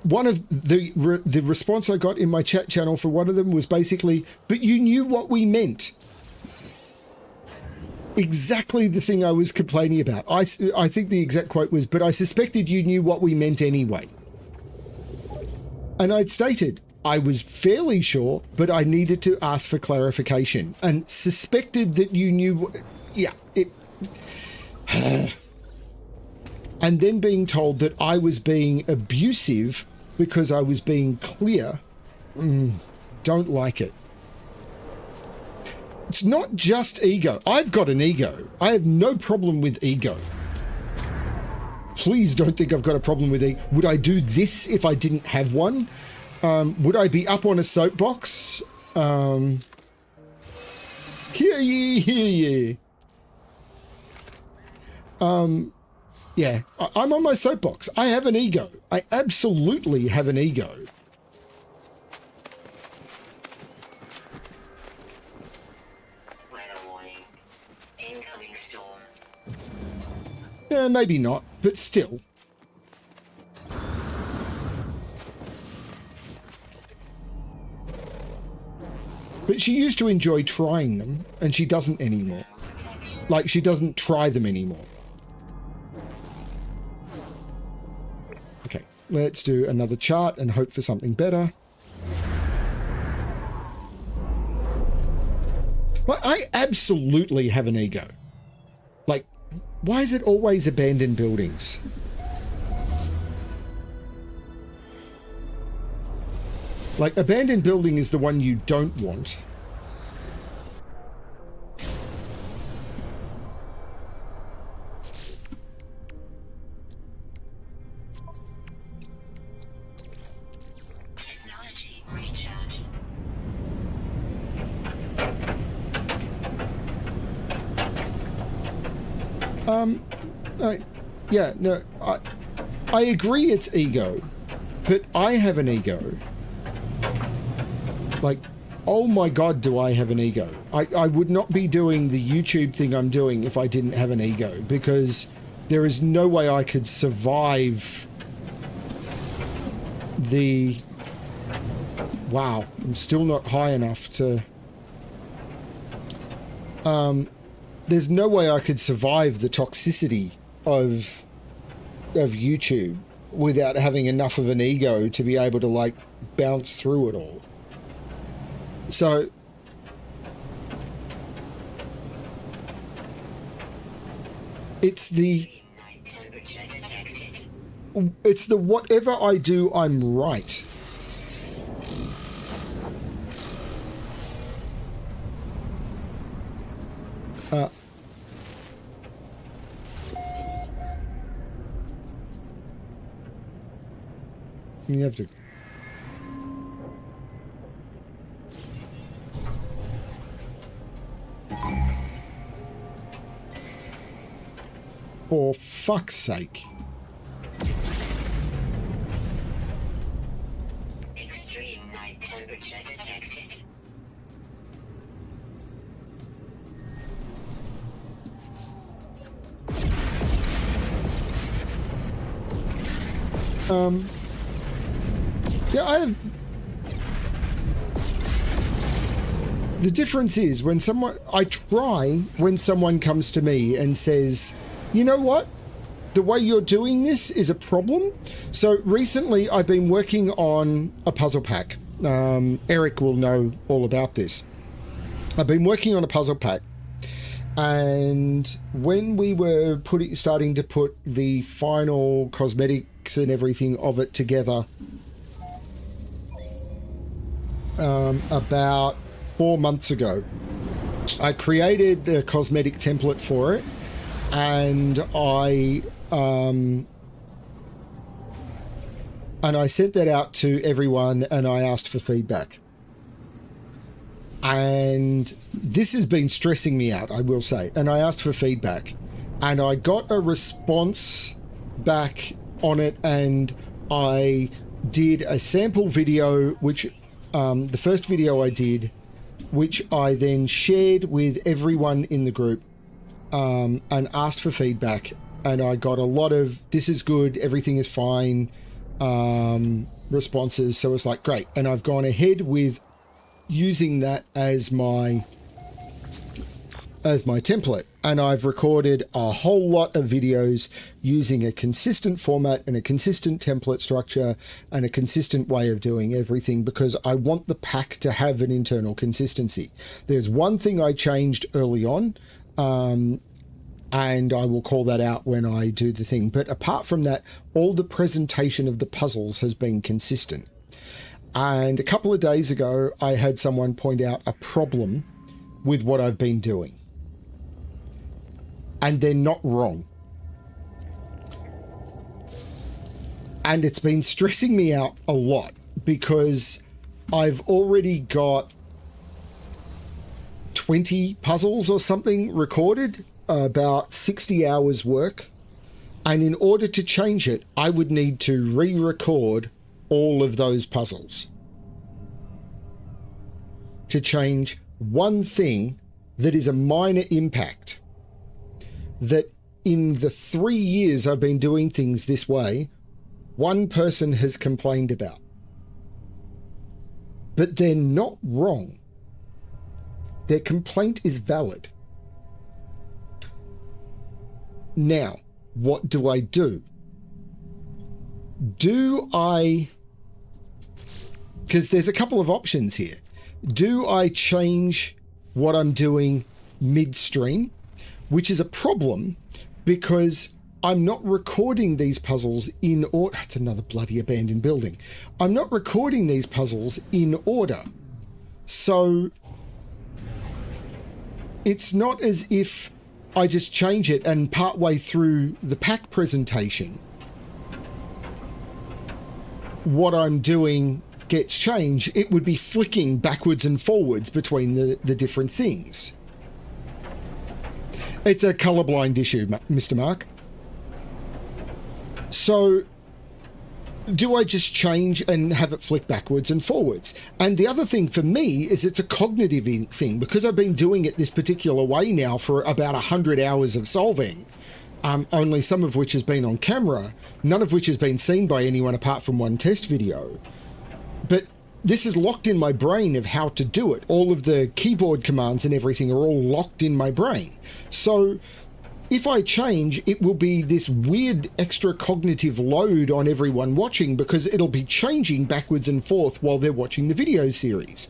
one of the response I got in my chat channel for one of them was basically, but you knew what we meant. Exactly the thing I was complaining about. I think the exact quote was, but I suspected you knew what we meant anyway. And I'd stated, I was fairly sure, but I needed to ask for clarification, and suspected that you knew. Yeah, it. And then being told that I was being abusive because I was being clear. Don't like it. It's not just ego. I've got an ego. I have no problem with ego. Please don't think I've got a problem with ego. Would I do this if I didn't have one? Would I be up on a soapbox? Hear ye, hear ye. Yeah, I'm on my soapbox. I have an ego. I absolutely have an ego. Weather warning. Incoming storm. Yeah, maybe not, but still. But she used to enjoy trying them, and she doesn't anymore. Like, she doesn't try them anymore. Okay, let's do another chart and hope for something better. Like, I absolutely have an ego. Like, why is it always abandoned buildings? Like, abandoned building is the one you don't want. Technology recharge. Yeah, no, I agree it's ego, but I have an ego. Like, oh my god, do I have an ego? I would not be doing the YouTube thing I'm doing if I didn't have an ego, because there is no way I could survive the... Wow, I'm still not high enough to... There's no way I could survive the toxicity of YouTube without having enough of an ego to be able to, like, bounce through it all. So it's the Night temperature detected. it's the whatever I do, I'm right. You have to... For fuck's sake. Extreme night temperature detected. Yeah, I have... The difference is when someone comes to me and says, you know what? The way you're doing this is a problem. So recently I've been working on a puzzle pack. Eric will know all about this. I've been working on a puzzle pack, and when we were starting to put the final cosmetics and everything of it together, about 4 months ago, I created the cosmetic template for it, and I sent that out to everyone, and I asked for feedback. And this has been stressing me out, I will say. And I asked for feedback, and I got a response back on it, and I did a sample video, which the first video I did, which I then shared with everyone in the group, and asked for feedback, and I got a lot of "this is good, everything is fine" responses. So it's like, great. And I've gone ahead with using that as my template, and I've recorded a whole lot of videos using a consistent format and a consistent template structure and a consistent way of doing everything, because I want the pack to have an internal consistency. There's one thing I changed early on, and I will call that out when I do the thing. But apart from that, all the presentation of the puzzles has been consistent. And a couple of days ago, I had someone point out a problem with what I've been doing. And they're not wrong. And it's been stressing me out a lot, because I've already got 20 puzzles or something recorded, about 60 hours work. And in order to change it, I would need to re-record all of those puzzles to change one thing that is a minor impact, that in the 3 years I've been doing things this way, one person has complained about. But they're not wrong. Their complaint is valid. Now, what do I do? Because there's a couple of options here. Do I change what I'm doing midstream, which is a problem because I'm not recording these puzzles in order. It's another bloody abandoned building. I'm not recording these puzzles in order. So it's not as if I just change it and partway through the pack presentation, what I'm doing gets changed. It would be flicking backwards and forwards between the different things. It's a colorblind issue, Mr. Mark. So do I just change and have it flick backwards and forwards? And the other thing for me is it's a cognitive thing, because I've been doing it this particular way now for about 100 hours of solving, only some of which has been on camera, none of which has been seen by anyone apart from one test video. But this is locked in my brain of how to do it. All of the keyboard commands and everything are all locked in my brain. So if I change, it will be this weird extra cognitive load on everyone watching, because it'll be changing backwards and forth while they're watching the video series.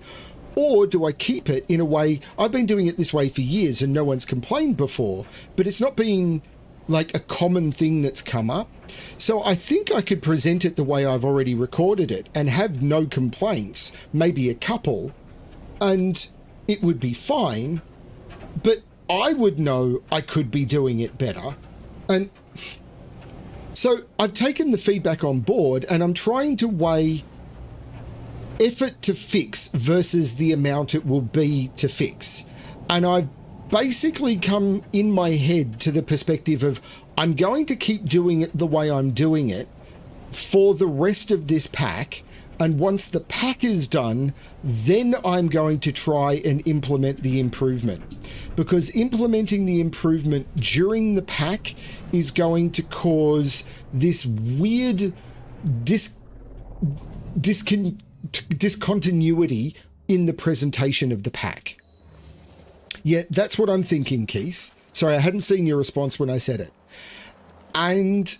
Or do I keep it in a way, I've been doing it this way for years and no one's complained before, but it's not being like a common thing that's come up. So I think I could present it the way I've already recorded it and have no complaints, maybe a couple, and it would be fine, but I would know I could be doing it better. And so I've taken the feedback on board and I'm trying to weigh effort to fix versus the amount it will be to fix. And I've basically come in my head to the perspective of I'm going to keep doing it the way I'm doing it for the rest of this pack. And once the pack is done, then I'm going to try and implement the improvement, because implementing the improvement during the pack is going to cause this weird discontinuity in the presentation of the pack. Yeah, that's what I'm thinking, Keith. Sorry, I hadn't seen your response when I said it. And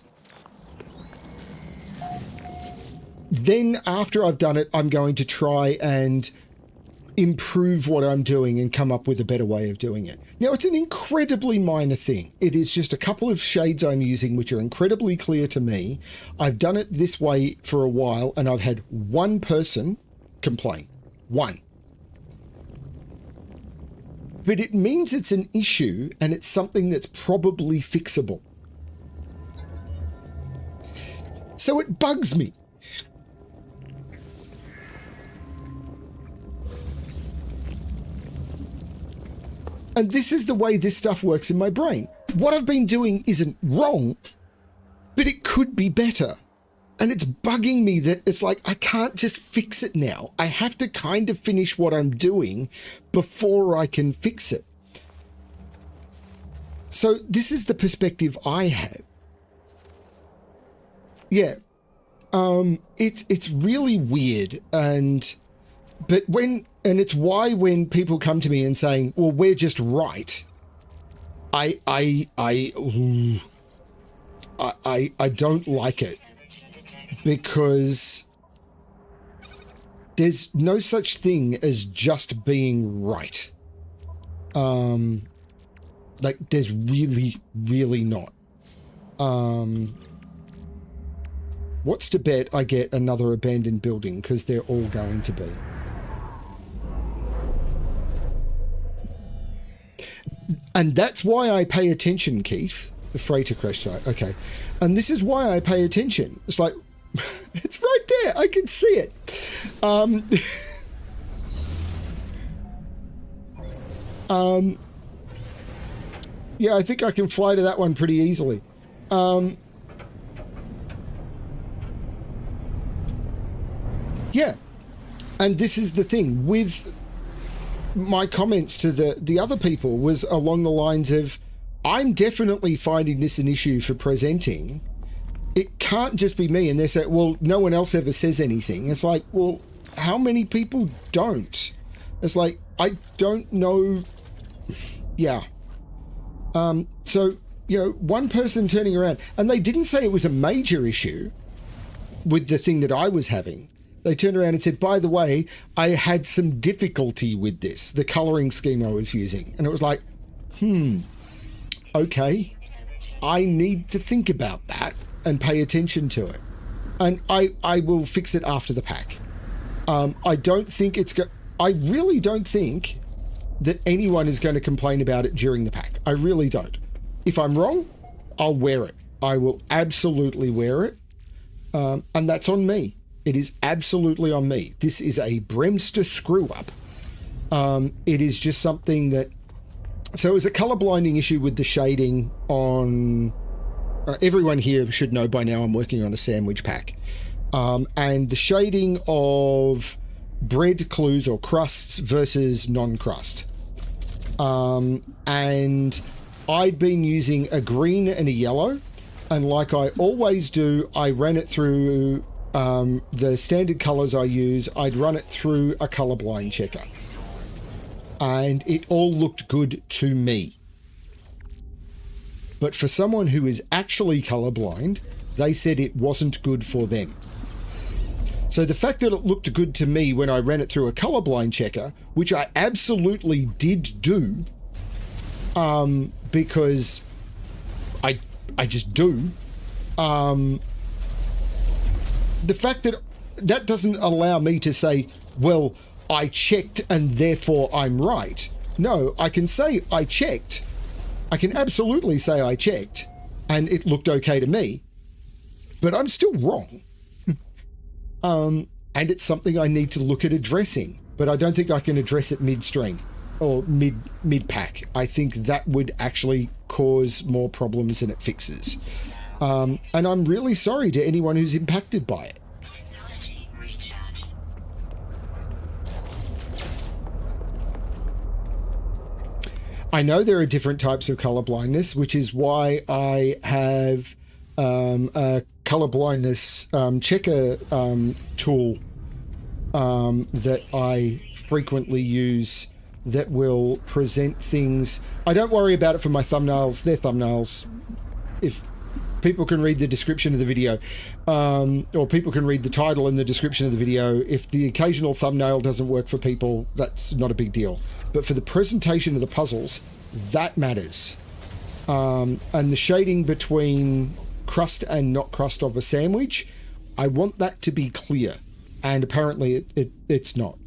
then after I've done it, I'm going to try and improve what I'm doing and come up with a better way of doing it. Now, it's an incredibly minor thing. It is just a couple of shades I'm using, which are incredibly clear to me. I've done it this way for a while, and I've had one person complain. One. But it means it's an issue, and it's something that's probably fixable. So it bugs me. And this is the way this stuff works in my brain. What I've been doing isn't wrong, but it could be better. And it's bugging me that it's like, I can't just fix it now. I have to kind of finish what I'm doing before I can fix it. So this is the perspective I have. Yeah. It's really weird. And it's why when people come to me and saying, well, we're just right, I don't like it, because there's no such thing as just being right. Like there's really, really not. What's to bet I get another abandoned building, because they're all going to be. And that's why I pay attention, Keith. The freighter crash site. Okay. And this is why I pay attention. It's like, it's right there. I can see it. Yeah, I think I can fly to that one pretty easily. Yeah. And this is the thing with my comments to the other people was along the lines of, I'm definitely finding this an issue for presenting. It can't just be me. And they say, well, no one else ever says anything. It's like, well, how many people don't? It's like, I don't know. Yeah. So, you know, one person turning around, and they didn't say it was a major issue with the thing that I was having. They turned around and said, by the way, I had some difficulty with this, the coloring scheme I was using. And it was like, okay, I need to think about that and pay attention to it. And I will fix it after the pack. I don't think I really don't think that anyone is going to complain about it during the pack. I really don't. If I'm wrong, I'll wear it. I will absolutely wear it. And that's on me. It is absolutely on me. This is a Bremster screw up. It is just something that... So it's a color blinding issue with the shading on... everyone here should know by now I'm working on a sandwich pack. And the shading of bread clues or crusts versus non-crust. And I'd been using a green and a yellow. And like I always do, I ran it through the standard colors I use. I'd run it through a colorblind checker. And it all looked good to me. But for someone who is actually colorblind, they said it wasn't good for them. So the fact that it looked good to me when I ran it through a colorblind checker, which I absolutely did do, because I just do, the fact that that doesn't allow me to say, well, I checked and therefore I'm right. No, I can say I checked. I can absolutely say I checked and it looked okay to me, but I'm still wrong. And it's something I need to look at addressing, but I don't think I can address it midstream or mid-pack. I think that would actually cause more problems than it fixes. And I'm really sorry to anyone who's impacted by it. Technology recharge. I know there are different types of color blindness, which is why I have a color blindness checker tool that I frequently use that will present things. I don't worry about it for my thumbnails. They're thumbnails. If people can read the description of the video, or people can read the title and the description of the video, if the occasional thumbnail doesn't work for people, that's not a big deal. But for the presentation of the puzzles, that matters. And the shading between crust and not crust of a sandwich, I want that to be clear. And apparently it's not.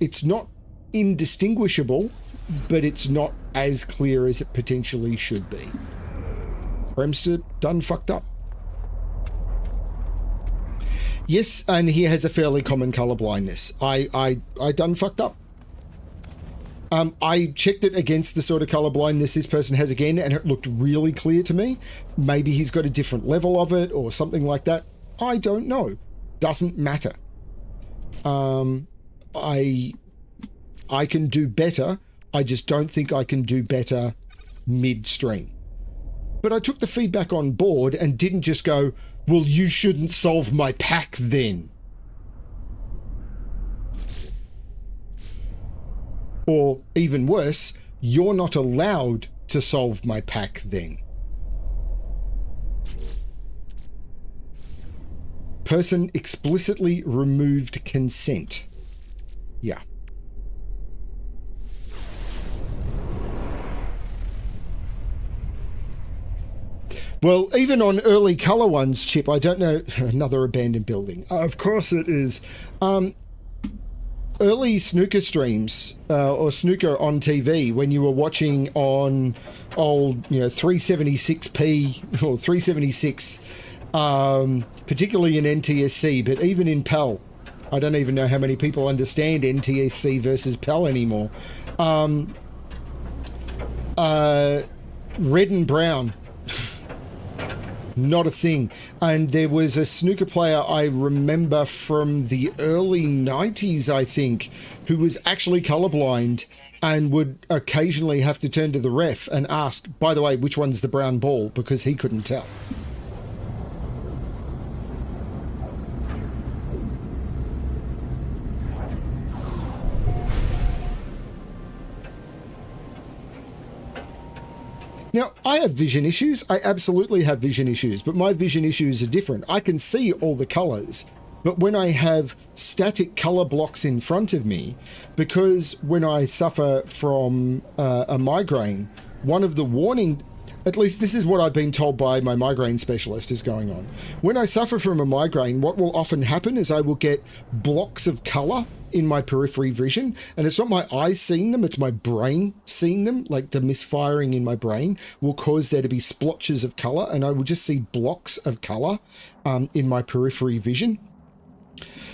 It's not indistinguishable, but it's not as clear as it potentially should be. Bremster done fucked up. Yes, and he has a fairly common color blindness. I done fucked up. I checked it against the sort of color blindness this person has again, and it looked really clear to me. Maybe he's got a different level of it or something like that. I don't know. Doesn't matter. I can do better. I just don't think I can do better midstream. But I took the feedback on board and didn't just go, well, you shouldn't solve my pack then. Or even worse, you're not allowed to solve my pack then. Person explicitly removed consent. Yeah. Well, even on early color ones, Chip, I don't know, another abandoned building. Of course it is. Early snooker streams or snooker on TV, when you were watching on old, 376p or 376, particularly in NTSC, but even in PAL. I don't even know how many people understand NTSC versus PAL anymore. Red and brown. Not a thing. And there was a snooker player I remember from the early 90s, I think, who was actually colorblind and would occasionally have to turn to the ref and ask, by the way, which one's the brown ball, because he couldn't tell. Now, I have vision issues. I absolutely have vision issues, but my vision issues are different. I can see all the colors, but when I have static color blocks in front of me, because when I suffer from a migraine, one of the warning... At least this is what I've been told by my migraine specialist is going on. When I suffer from a migraine, what will often happen is I will get blocks of color in my periphery vision, and it's not my eyes seeing them, it's my brain seeing them. Like the misfiring in my brain will cause there to be splotches of color, and I will just see blocks of color in my periphery vision.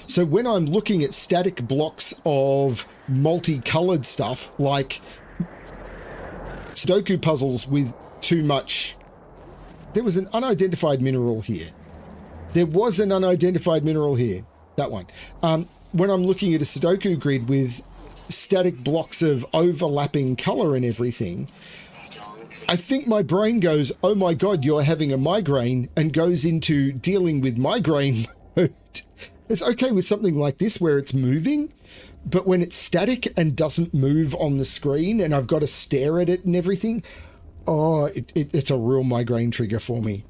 So when I'm looking at static blocks of multicolored stuff, like Sudoku puzzles with too much... There was an unidentified mineral here. There was an unidentified mineral here. That one. When I'm looking at a Sudoku grid with static blocks of overlapping color and everything, I think my brain goes, oh my God, you're having a migraine, and goes into dealing with migraine mode. It's okay with something like this where it's moving, but when it's static and doesn't move on the screen and I've got to stare at it and everything, oh, it's a real migraine trigger for me.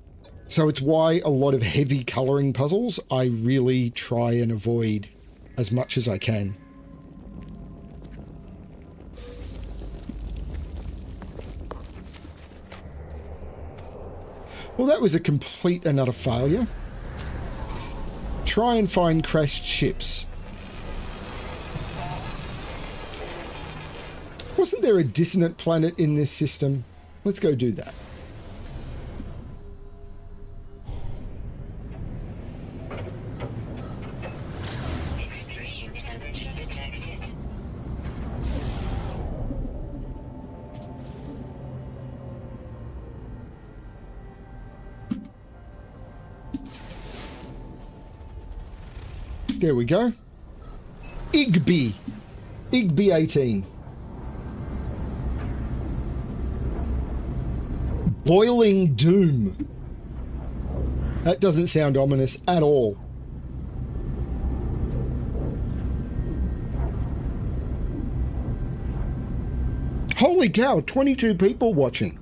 So it's why a lot of heavy coloring puzzles I really try and avoid as much as I can. Well, that was a complete and utter failure. Try and find crashed ships. Wasn't there a dissonant planet in this system? Let's go do that. Extreme temperature detected. There we go. Igby. Igby 18. Boiling Doom. That doesn't sound ominous at all. Holy cow, 22 people watching.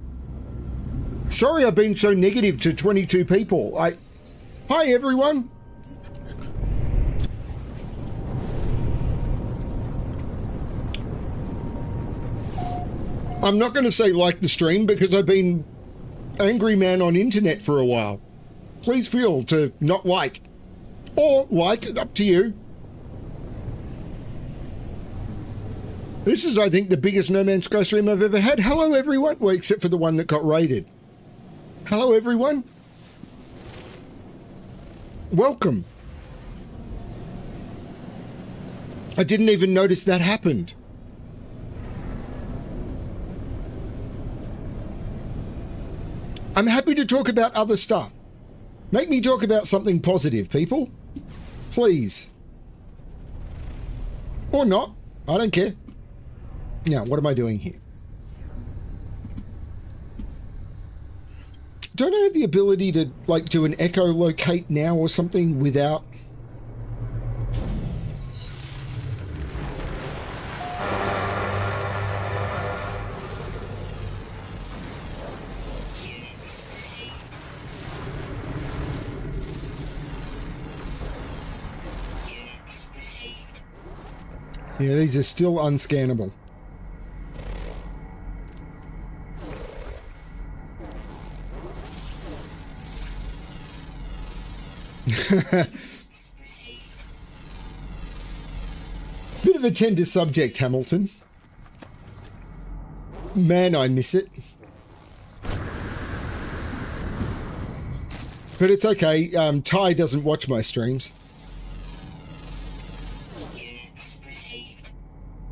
Sorry I've been so negative to 22 people. Hi everyone. I'm not going to say like the stream because I've been angry man on internet for a while. Please feel to not like. Or like, up to you. This is, I think, the biggest No Man's Sky stream I've ever had. Hello, everyone. Well, except for the one that got raided. Hello, everyone. Welcome. I didn't even notice that happened. I'm happy to talk about other stuff. Make me talk about something positive, people. Please. Or not. I don't care. Now, what am I doing here? Don't I have the ability to, like, do an echolocate now or something without... Yeah, these are still unscannable. Bit of a tender subject, Hamilton. Man, I miss it. But it's okay. Ty doesn't watch my streams.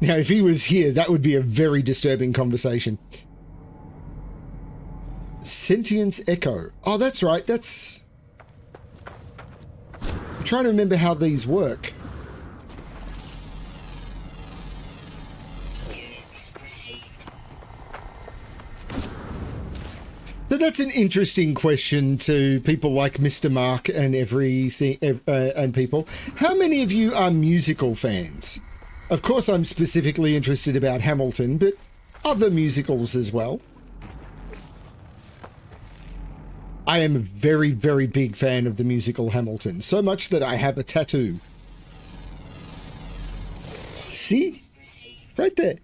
Now, if he was here, that would be a very disturbing conversation. Sentience Echo. Oh, that's right. That's... I'm trying to remember how these work. But that's an interesting question to people like Mr. Mark and everything, and people. How many of you are musical fans? Of course, I'm specifically interested about Hamilton, but other musicals as well. I am a very, very big fan of the musical Hamilton, so much that I have a tattoo. See? Right there.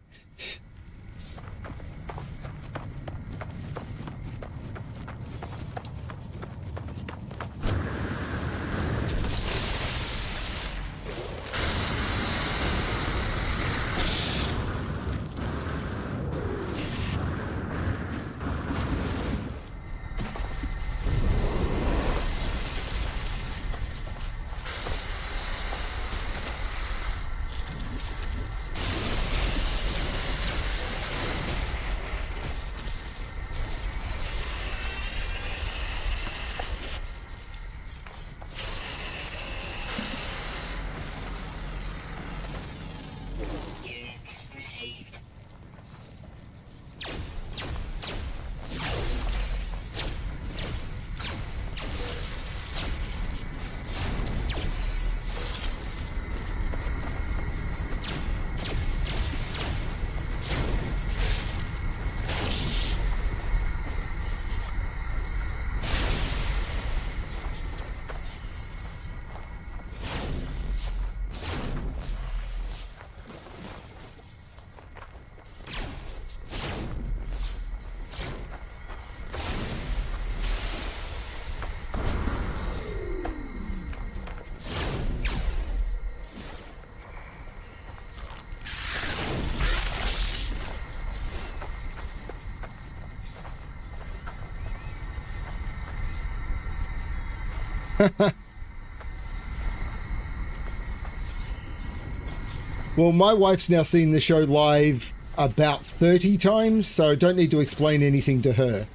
Well, my wife's now seen the show live about 30 times, so don't need to explain anything to her.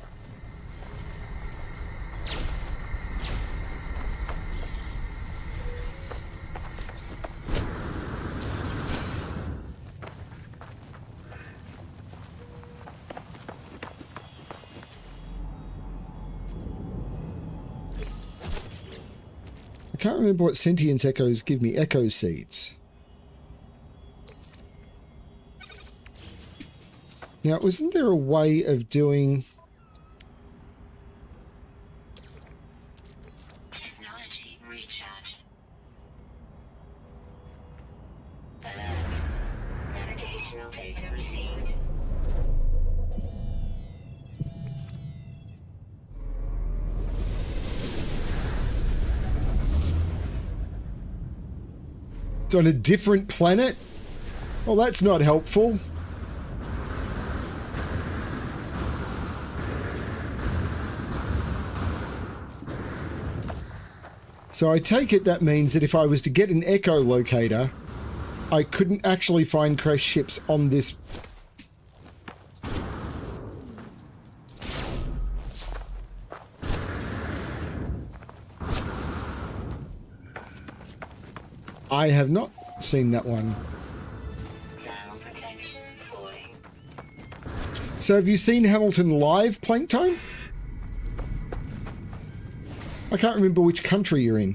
I can't remember what sentience echoes give me. Echo seeds. Now, wasn't there a way of doing... Technology recharge. Alert. Navigational data received. It's on a different planet? Well, that's not helpful. So I take it that means that if I was to get an echolocator, I couldn't actually find crashed ships on this. I have not seen that one. Thermal protection falling. So have you seen Hamilton live, Planktime? I can't remember which country you're in.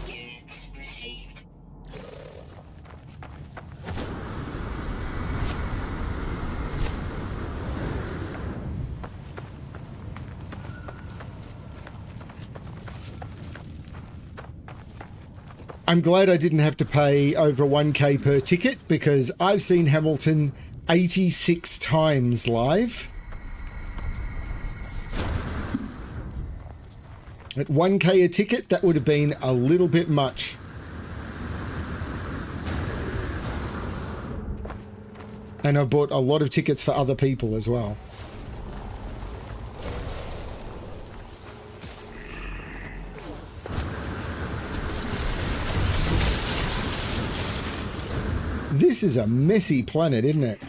Units received. I'm glad I didn't have to pay over 1k per ticket because I've seen Hamilton 86 times live. At 1k a ticket, that would have been a little bit much. And I bought a lot of tickets for other people as well. This is a messy planet, isn't it?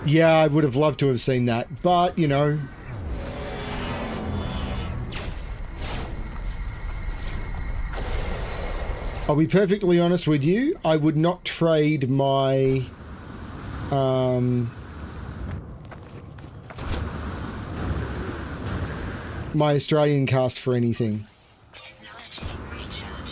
Yeah, I would have loved to have seen that, but, you know. I'll be perfectly honest with you, I would not trade my... my Australian cast for anything. Technology recharge.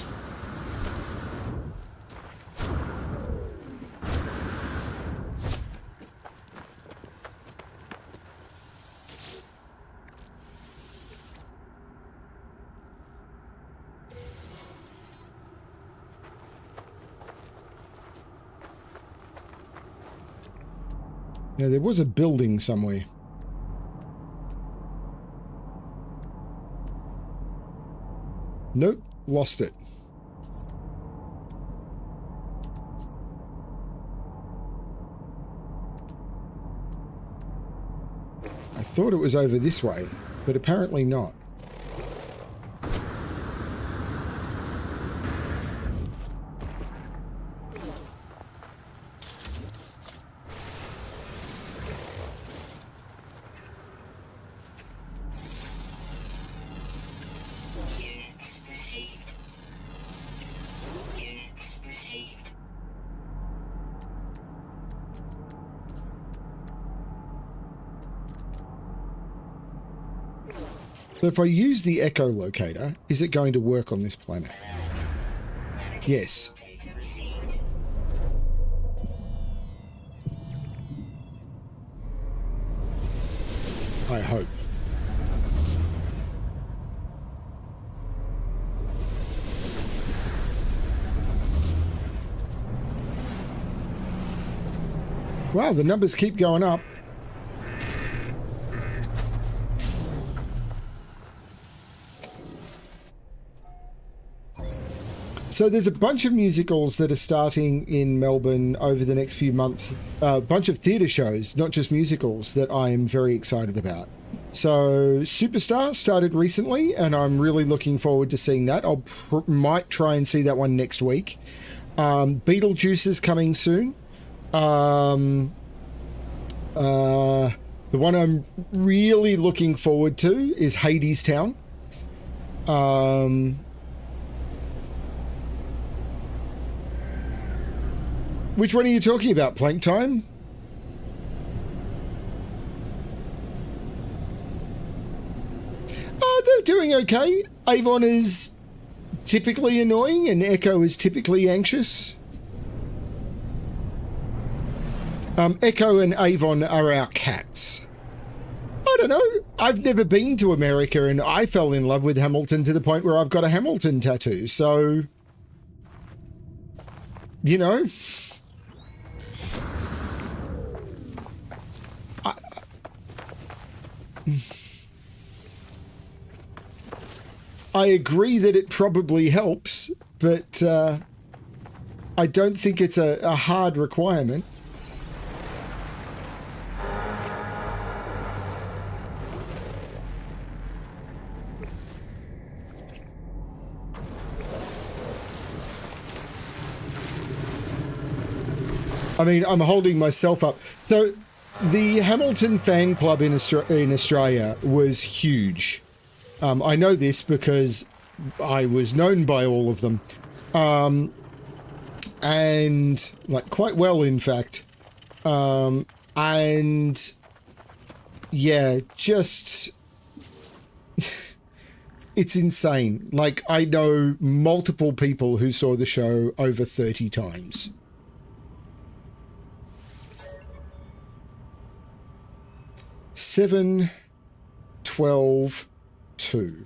Now, there was a building somewhere. Nope, lost it. I thought it was over this way, but apparently not. Units received. Units received. So if I use the echolocator, is it going to work on this planet? Alert. Yes. Data received. I hope. Wow, the numbers keep going up. So there's a bunch of musicals that are starting in Melbourne over the next few months. A bunch of theatre shows, not just musicals, that I am very excited about. So Superstar started recently, and I'm really looking forward to seeing that. Might try and see that one next week. Beetlejuice is coming soon. The one I'm really looking forward to is Hades Town. Which one are you talking about? Plank Time? They're doing okay. Avon is typically annoying and Echo is typically anxious. Echo and Avon are our cats. I don't know. I've never been to America and I fell in love with Hamilton to the point where I've got a Hamilton tattoo. So, you know, I agree that it probably helps, but I don't think it's a hard requirement. I mean, I'm holding myself up. So the Hamilton fan club in Australia was huge. I know this because I was known by all of them. And like quite well, in fact. And yeah, just it's insane. Like, I know multiple people who saw the show over 30 times. Seven, 12, 2.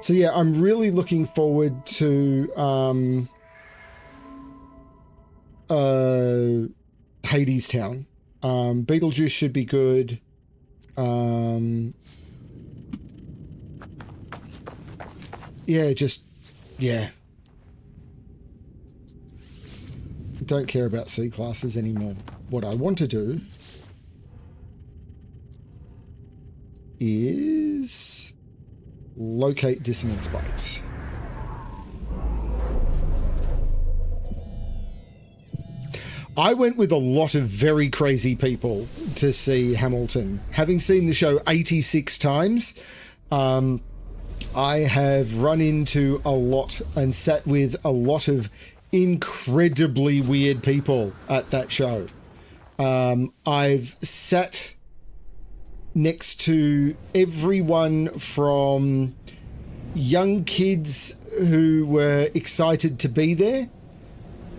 So yeah, I'm really looking forward to Hades Town. Beetlejuice should be good. Yeah, just yeah. Don't care about C classes anymore. What I want to do is locate dissonance spikes. I went with a lot of very crazy people to see Hamilton. Having seen the show 86 times, I have run into a lot and sat with a lot of incredibly weird people at that show. I've sat next to everyone from young kids who were excited to be there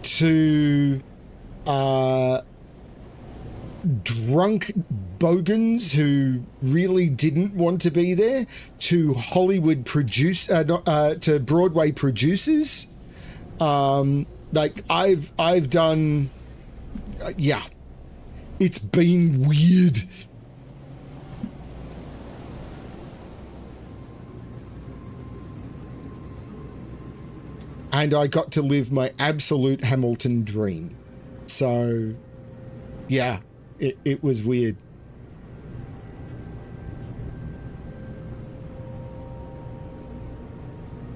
to drunk bogans who really didn't want to be there, to Hollywood to Broadway producers. Like I've done, yeah, it's been weird. And I got to live my absolute Hamilton dream. So, yeah, it was weird.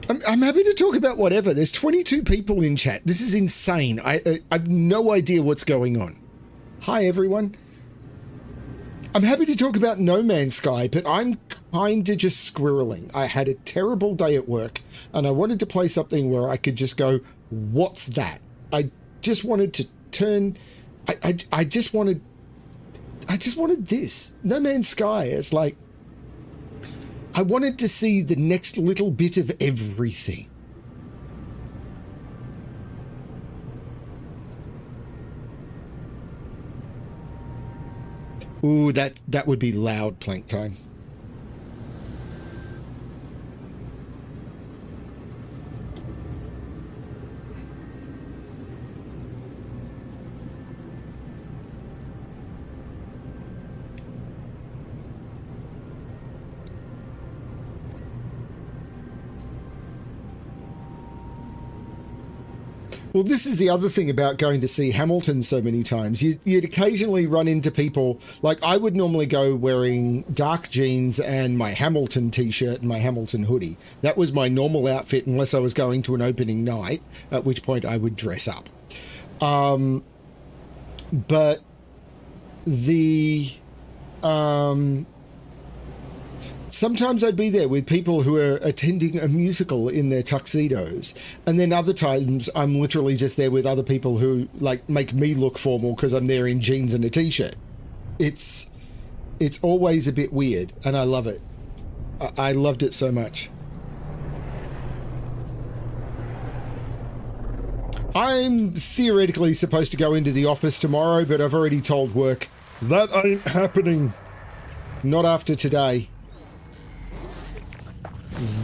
I'm happy to talk about whatever. There's 22 people in chat. This is insane. I have no idea what's going on. Hi, everyone. I'm happy to talk about No Man's Sky, but I'm kind of just squirreling. I had a terrible day at work and I wanted to play something where I could just go, what's that? I just wanted to turn, I just wanted this. No Man's Sky. It's like, I wanted to see the next little bit of everything. Ooh, that would be loud plank time. Well, this is the other thing about going to see Hamilton so many times. You'd occasionally run into people, like I would normally go wearing dark jeans and my Hamilton t-shirt and my Hamilton hoodie. That was my normal outfit unless I was going to an opening night, at which point I would dress up. But the... sometimes I'd be there with people who are attending a musical in their tuxedos. And then other times I'm literally just there with other people who like make me look formal because I'm there in jeans and a t-shirt. It's always a bit weird and I love it. I loved it so much. I'm theoretically supposed to go into the office tomorrow, but I've already told work that ain't happening. Not after today.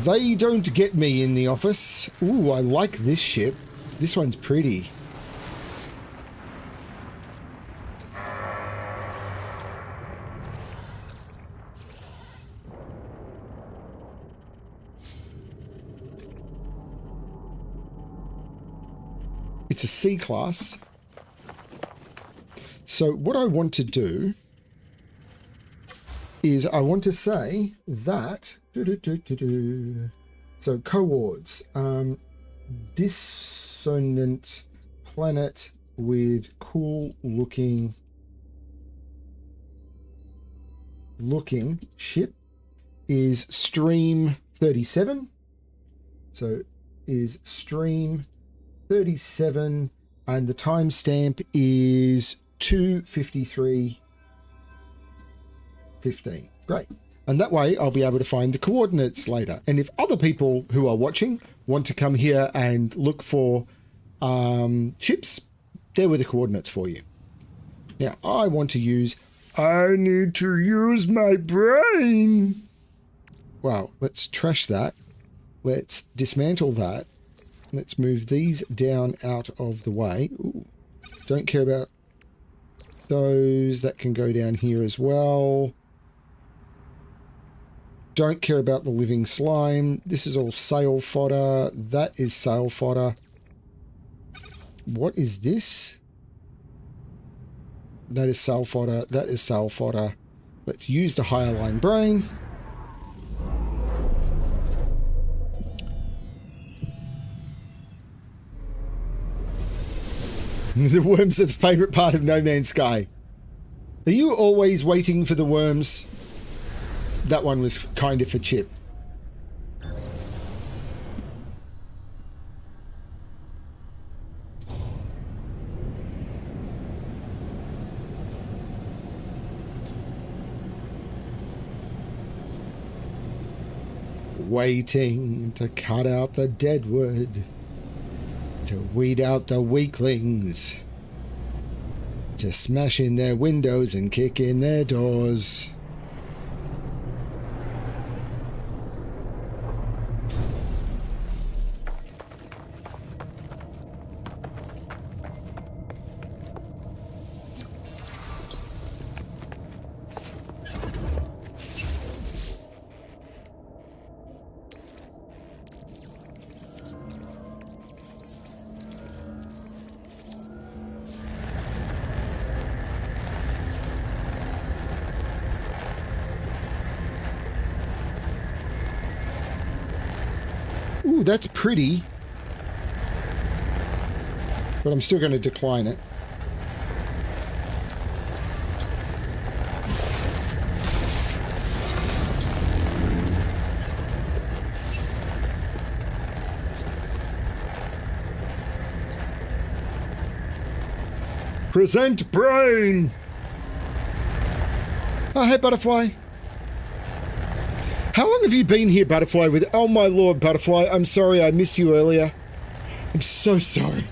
They don't get me in the office. Ooh, I like this ship. This one's pretty. It's a C-class. So what I want to do is I want to say that... So coords. Dissonant planet with cool looking ship is Stream 37. So is Stream 37 and the timestamp is 2:53:15. Great. And that way I'll be able to find the coordinates later. And if other people who are watching want to come here and look for ships, there were the coordinates for you. Now I need to use my brain. Well, let's trash that. Let's dismantle that. Let's move these down out of the way. Ooh, don't care about those. That can go down here as well. Don't care about the living slime. This is all sail fodder. That is sail fodder. What is this? That is sail fodder. That is sail fodder. Let's use the higher line brain. The worms are the favourite part of No Man's Sky. Are you always waiting for the worms? That one was kind of for Chip. Waiting to cut out the dead wood, to weed out the weaklings, to smash in their windows and kick in their doors. Ooh, that's pretty. But I'm still going to decline it. Present brain! Oh, hey, Butterfly. How long have you been here, Butterfly? Oh, my lord, Butterfly. I'm sorry I missed you earlier. I'm so sorry.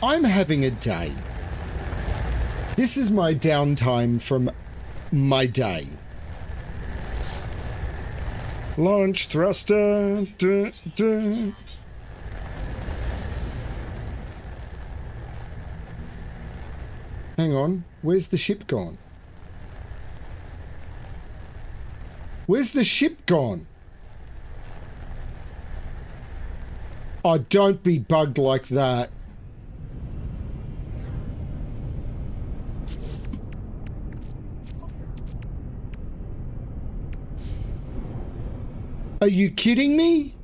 I'm having a day. This is my downtime from my day. Launch thruster. Duh, duh. Hang on. Where's the ship gone? Where's the ship gone? Oh, don't be bugged like that. Are you kidding me?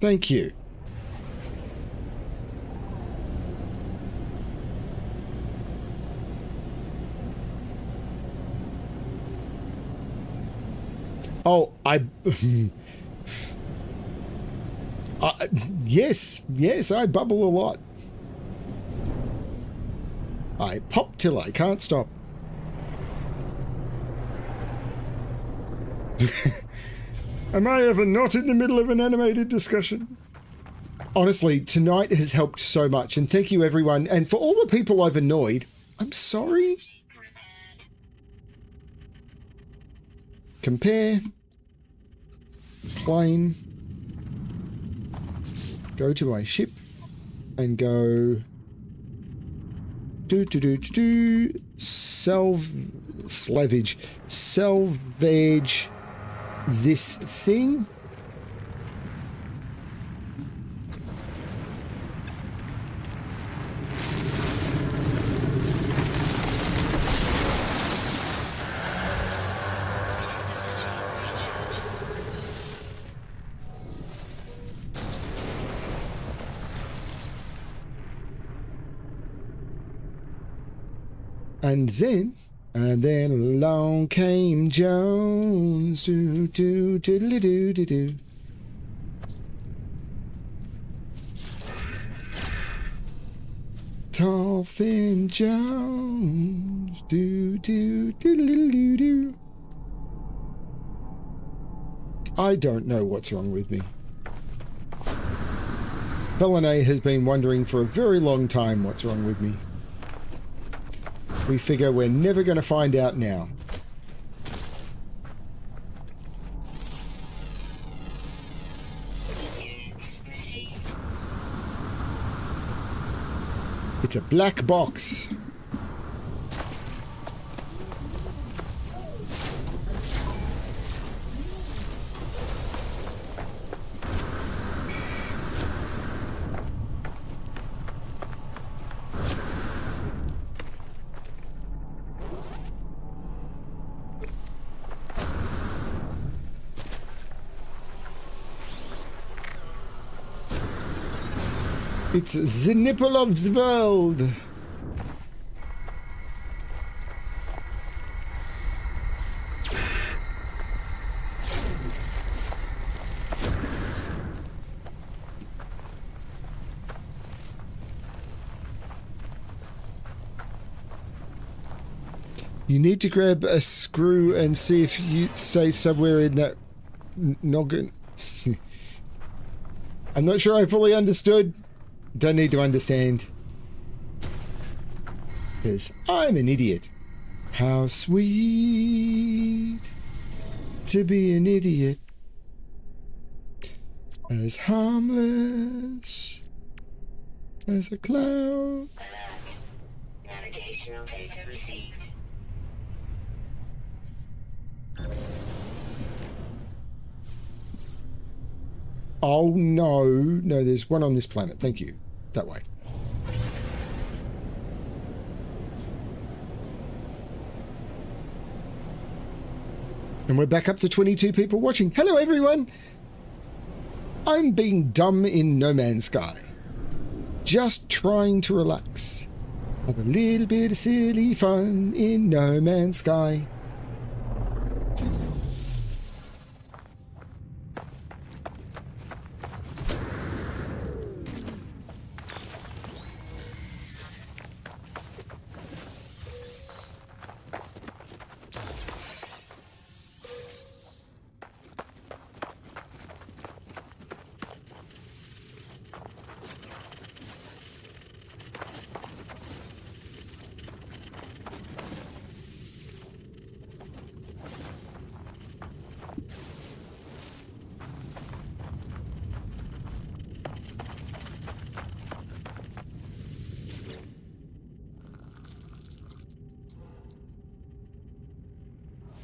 Thank you. Oh, yes, I bubble a lot. I pop till I can't stop. Am I ever not in the middle of an animated discussion? Honestly, tonight has helped so much, and thank you everyone. And for all the people I've annoyed, I'm sorry. Compare. Plane. Go to my ship and go. Salvage this thing. And then along came Jones. Do do do do do do do. Tall, thin Jones. Do do do do do do. I don't know what's wrong with me. Pelene has been wondering for a very long time what's wrong with me. We figure we're never going to find out now. It's a black box. It's the nipple of the world. You need to grab a screw and see if you stay somewhere in that noggin. I'm not sure I fully understood. Don't need to understand. Because I'm an idiot. How sweet to be an idiot. As harmless as a cloud. Alert. Navigational data received. Oh no. No, there's one on this planet. Thank you. That way. And we're back up to 22 people watching. Hello everyone! I'm being dumb in No Man's Sky. just trying to relax. Have a little bit of silly fun in No Man's Sky.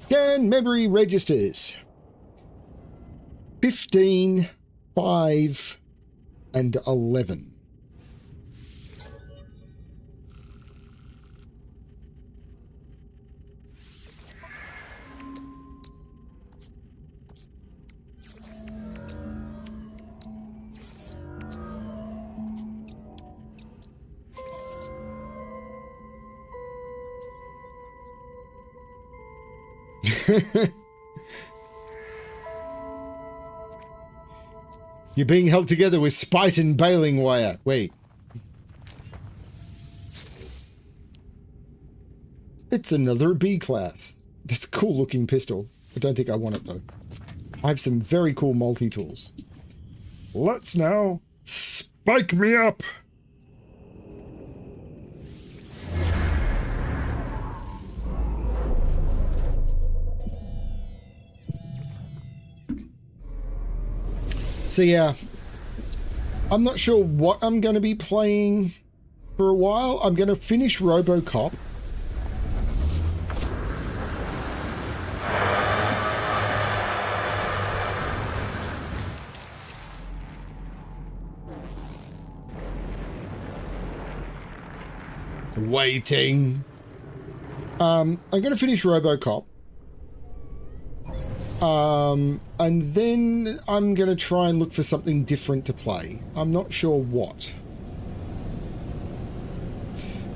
Scan memory registers. 15, 5, and 11. You're being held together with spite and baling wire. Wait. It's another B class. That's a cool looking pistol. I don't think I want it though. I have some very cool multi-tools. Let's now spike me up. So yeah, I'm not sure what I'm going to be playing for a while. I'm going to finish RoboCop. Waiting. I'm going to finish RoboCop. And then I'm going to try and look for something different to play. I'm not sure what.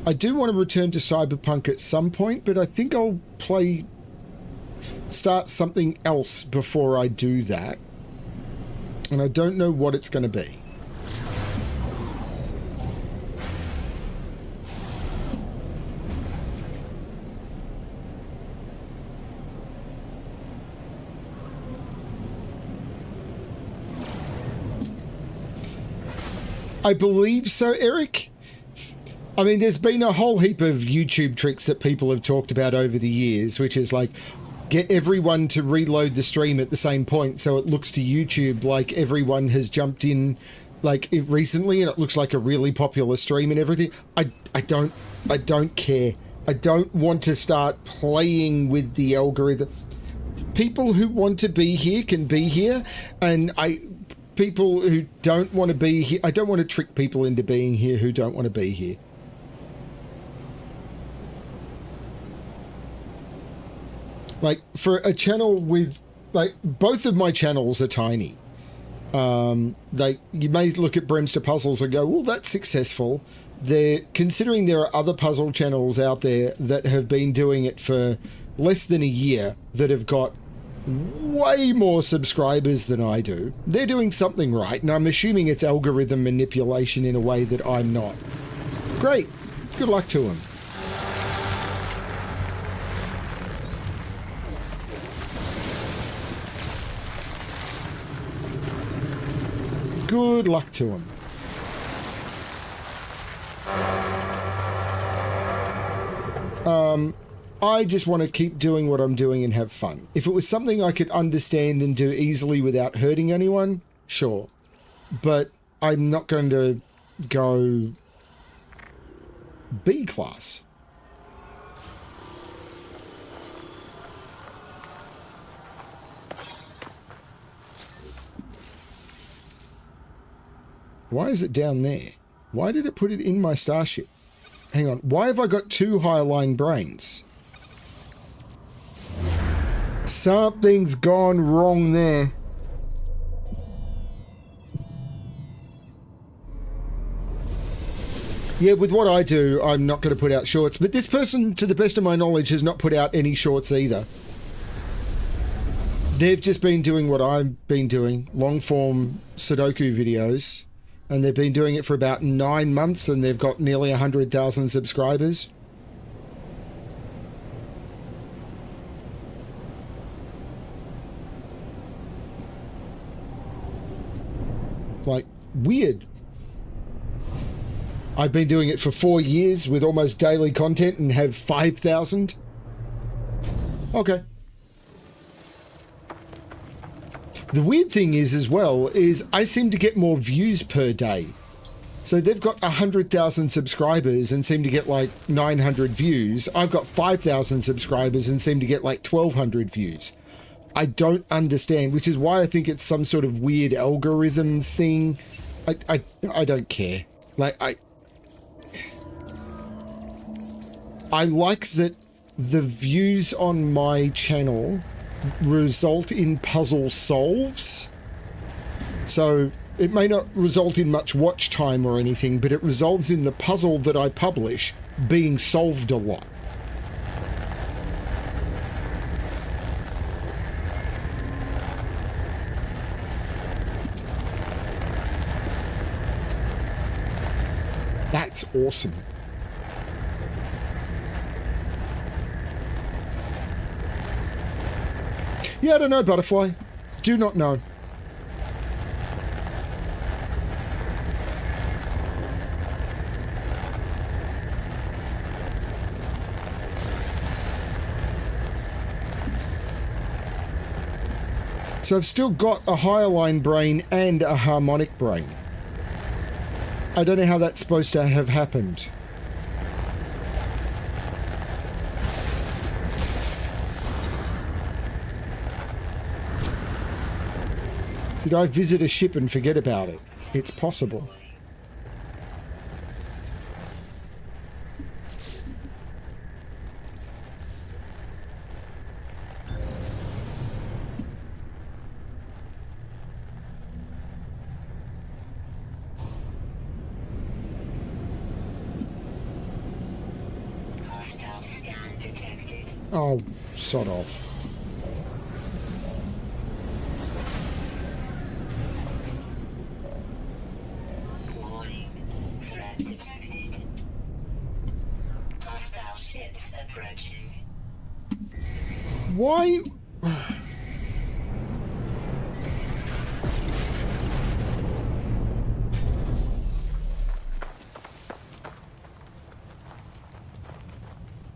I do want to return to Cyberpunk at some point, but I think I'll start something else before I do that. And I don't know what it's going to be. I believe so, Eric. I mean, there's been a whole heap of YouTube tricks that people have talked about over the years, which is like, get everyone to reload the stream at the same point so it looks to YouTube like everyone has jumped in like recently and it looks like a really popular stream and everything. I don't care. I don't want to start playing with the algorithm. People who want to be here can be here, and people who don't want to be here, I don't want to trick people into being here who don't want to be here. Like, for a channel with, like, both of my channels are tiny. Like, you may look at Bremster Puzzles and go, well, that's successful. Considering there are other puzzle channels out there that have been doing it for less than a year that have got way more subscribers than I do. They're doing something right, and I'm assuming it's algorithm manipulation in a way that I'm not. Great. Good luck to them. Good luck to them. I just want to keep doing what I'm doing and have fun. If it was something I could understand and do easily without hurting anyone, sure. But I'm not going to go B class. Why is it down there? Why did it put it in my starship? Hang on. Why have I got two high-line brains? Something's gone wrong there. Yeah, with what I do, I'm not going to put out shorts. But this person, to the best of my knowledge, has not put out any shorts either. They've just been doing what I've been doing, long-form Sudoku videos. And they've been doing it for about 9 months, and they've got nearly 100,000 subscribers. Like, weird. I've been doing it for 4 years with almost daily content and have 5,000. Okay. The weird thing is, as well, is I seem to get more views per day. So they've got 100,000 subscribers and seem to get like 900 views. I've got 5,000 subscribers and seem to get like 1,200 views. I don't understand, which is why I think it's some sort of weird algorithm thing. I don't care. Like, I like that the views on my channel result in puzzle solves. So it may not result in much watch time or anything, but it results in the puzzle that I publish being solved a lot. That's awesome. Yeah, I don't know, Butterfly. Do not know. So I've still got a higher line brain and a harmonic brain. I don't know how that's supposed to have happened. Did I visit a ship and forget about it? It's possible. Hostile scan detected. Oh, sod off. Warning. Threat detected. Hostile ships approaching. Why?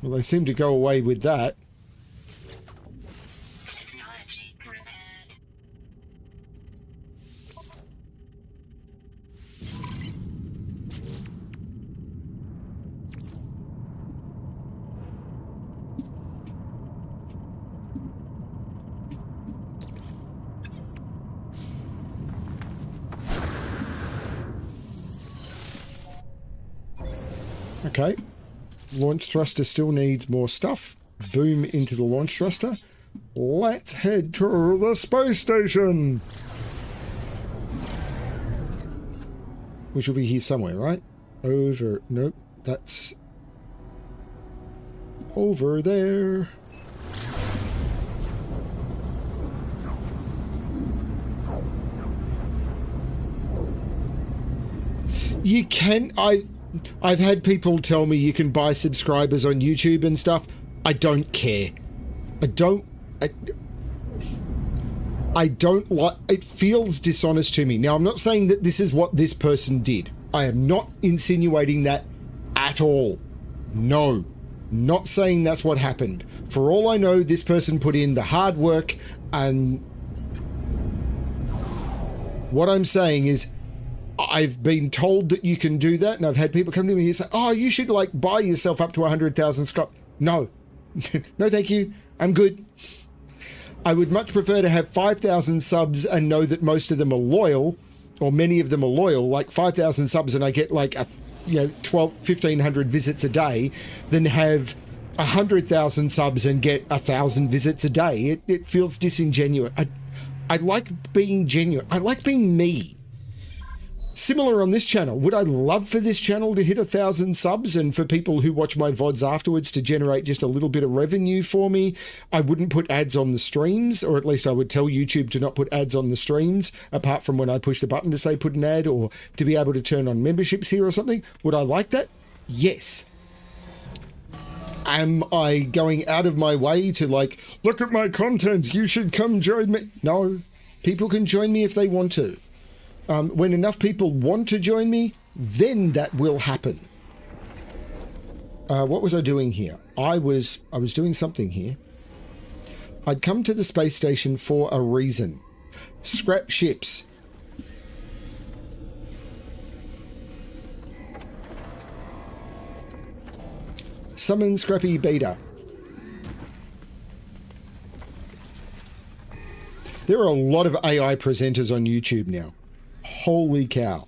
Well, they seem to go away with that. Technology prepared. Okay. Launch thruster still needs more stuff. Boom into the launch thruster. Let's head to the space station. Which will be here somewhere, right? Over. Nope. That's over there. You can... I've had people tell me you can buy subscribers on YouTube and stuff. I don't care. I don't like... It feels dishonest to me. Now, I'm not saying that this is what this person did. I am not insinuating that at all. No. Not saying that's what happened. For all I know, this person put in the hard work, and what I'm saying is I've been told that you can do that, and I've had people come to me and say, oh, you should like buy yourself up to 100,000 Scott. No. No, thank you. I'm good. I would much prefer to have 5,000 subs and know that most of them are loyal, or many of them are loyal, like 5,000 subs and I get like 1,500 visits a day, than have 100,000 subs and get 1,000 visits a day. It feels disingenuous. I like being genuine. I like being me. Similar on this channel. Would I love for this channel to hit 1,000 subs and for people who watch my VODs afterwards to generate just a little bit of revenue for me? I wouldn't put ads on the streams, or at least I would tell YouTube to not put ads on the streams, apart from when I push the button to say put an ad, or to be able to turn on memberships here or something. Would I like that? Yes. Am I going out of my way to like, look at my content, you should come join me? No. People can join me if they want to. When enough people want to join me, then that will happen. What was I doing here? I was doing something here. I'd come to the space station for a reason. Scrap ships. Summon Scrappy Beta. There are a lot of AI presenters on YouTube now. Holy cow.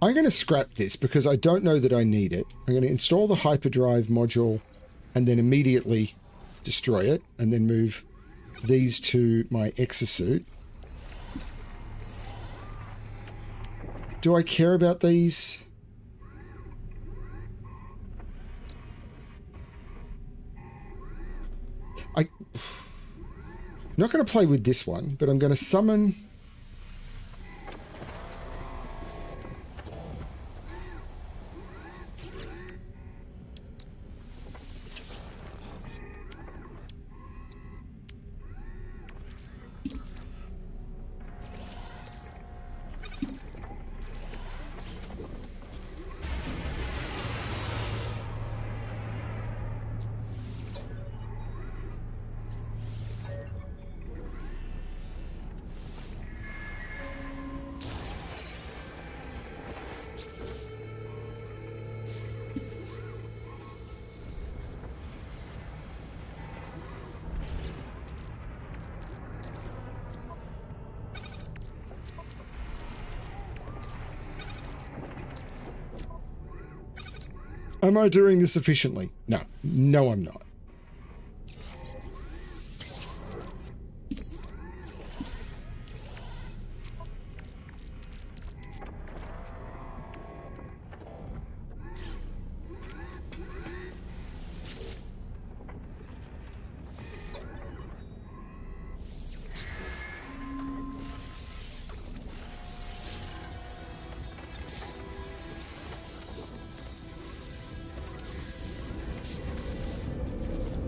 I'm going to scrap this because I don't know that I need it. I'm going to install the hyperdrive module and then immediately destroy it and then move these to my exosuit. Do I care about these? I'm not going to play with this one, but I'm going to summon... Am I doing this efficiently? No. No, I'm not.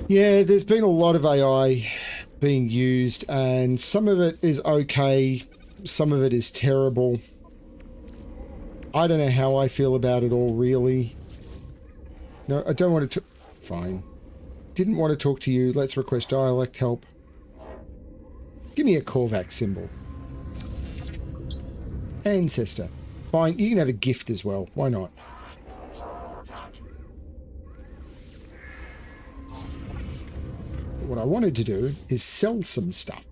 Yeah, there's been a lot of AI being used, and some of it is okay, some of it is terrible. I don't know how I feel about it all, really. No, I don't want to... Fine. Didn't want to talk to you. Let's request dialect help. Give me a Korvac symbol. Ancestor. Fine, you can have a gift as well. Why not? What I wanted to do is sell some stuff.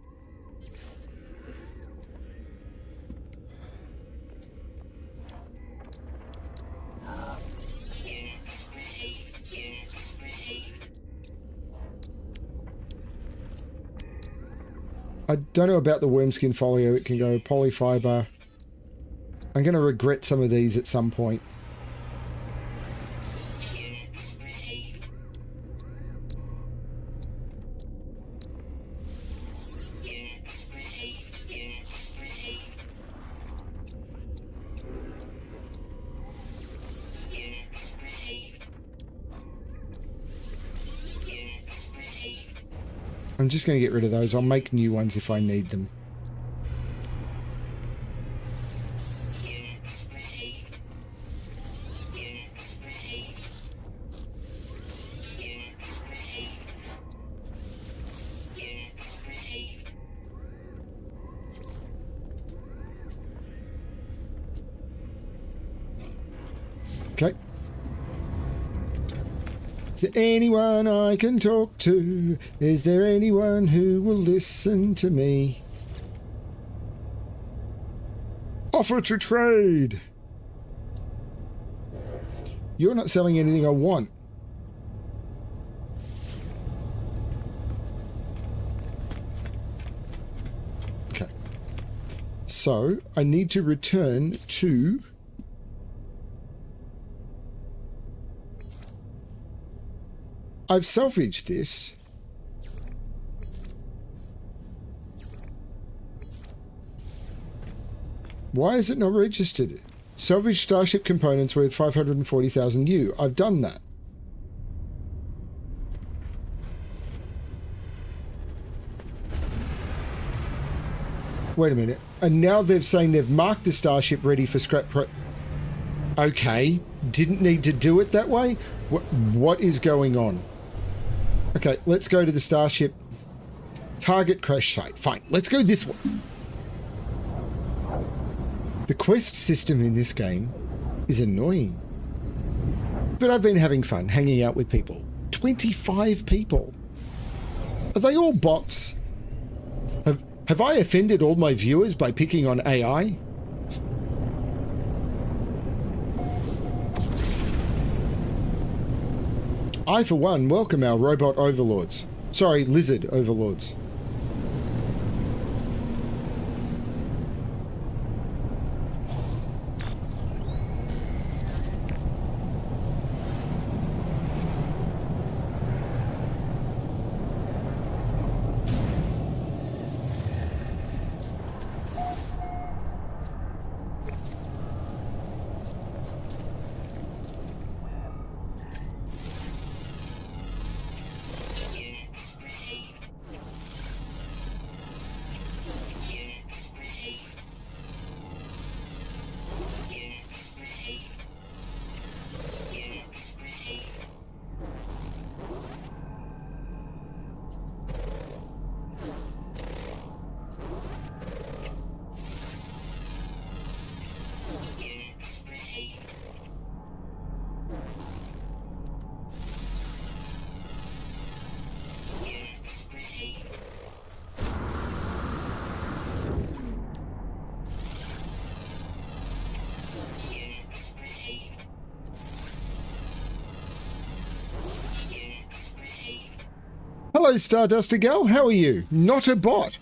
Units received. Units received. I don't know about the wormskin folio. It can go polyfiber. I'm going to regret some of these at some point. Units received. Units received. Units received. Units received. Units received. I'm just going to get rid of those. I'll make new ones if I need them. Units received. Units received. Units received. Units received. Okay. Is there anyone I can talk to? Is there anyone who will listen to me? Offer to trade. You're not selling anything I want. Okay. So, I need to return to... I've salvaged this. Why is it not registered? Salvage Starship components worth 540,000 U. I've done that. Wait a minute. And now they're saying they've marked the Starship ready for scrap pro... Okay. Didn't need to do it that way? What is going on? Okay, let's go to the Starship. Target crash site. Fine, let's go this way. The quest system in this game is annoying. But I've been having fun hanging out with people. 25 people. Are they all bots? Have I offended all my viewers by picking on AI? I, for one, welcome our robot overlords. Sorry, lizard overlords. Hello, Starduster Gal. How are you? Not a bot.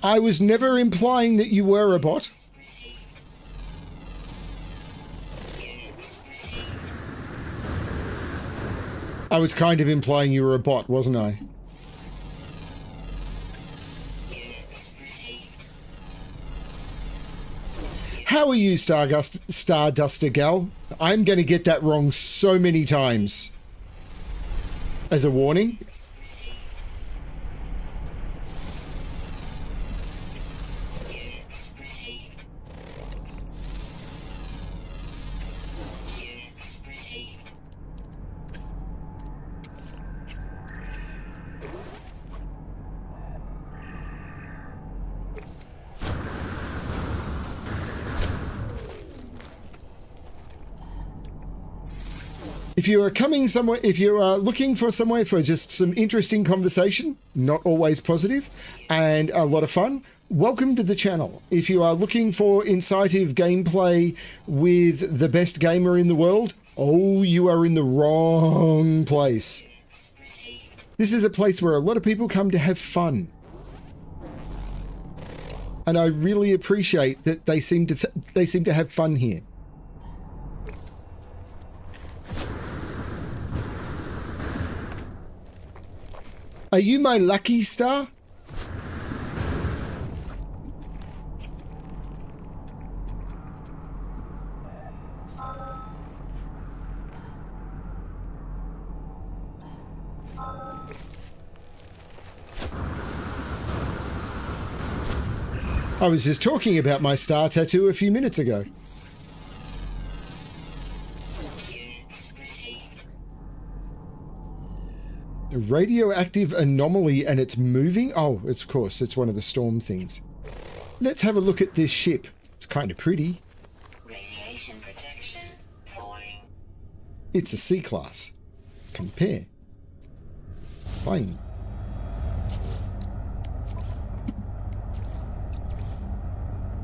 I was never implying that you were a bot. I was kind of implying you were a bot, wasn't I? How are you, Starduster Gal? I'm going to get that wrong so many times. As a warning. If you are coming somewhere, if you are looking for somewhere for just some interesting conversation, not always positive, and a lot of fun, welcome to the channel. If you are looking for incisive gameplay with the best gamer in the world, oh, you are in the wrong place. This is a place where a lot of people come to have fun. And I really appreciate that they seem to have fun here. Are you my lucky star? I was just talking about my star tattoo a few minutes ago. A radioactive anomaly and it's moving? Oh, of course, it's one of the storm things. Let's have a look at this ship. It's kind of pretty. Radiation protection 4%. It's a C class. Compare. Fine.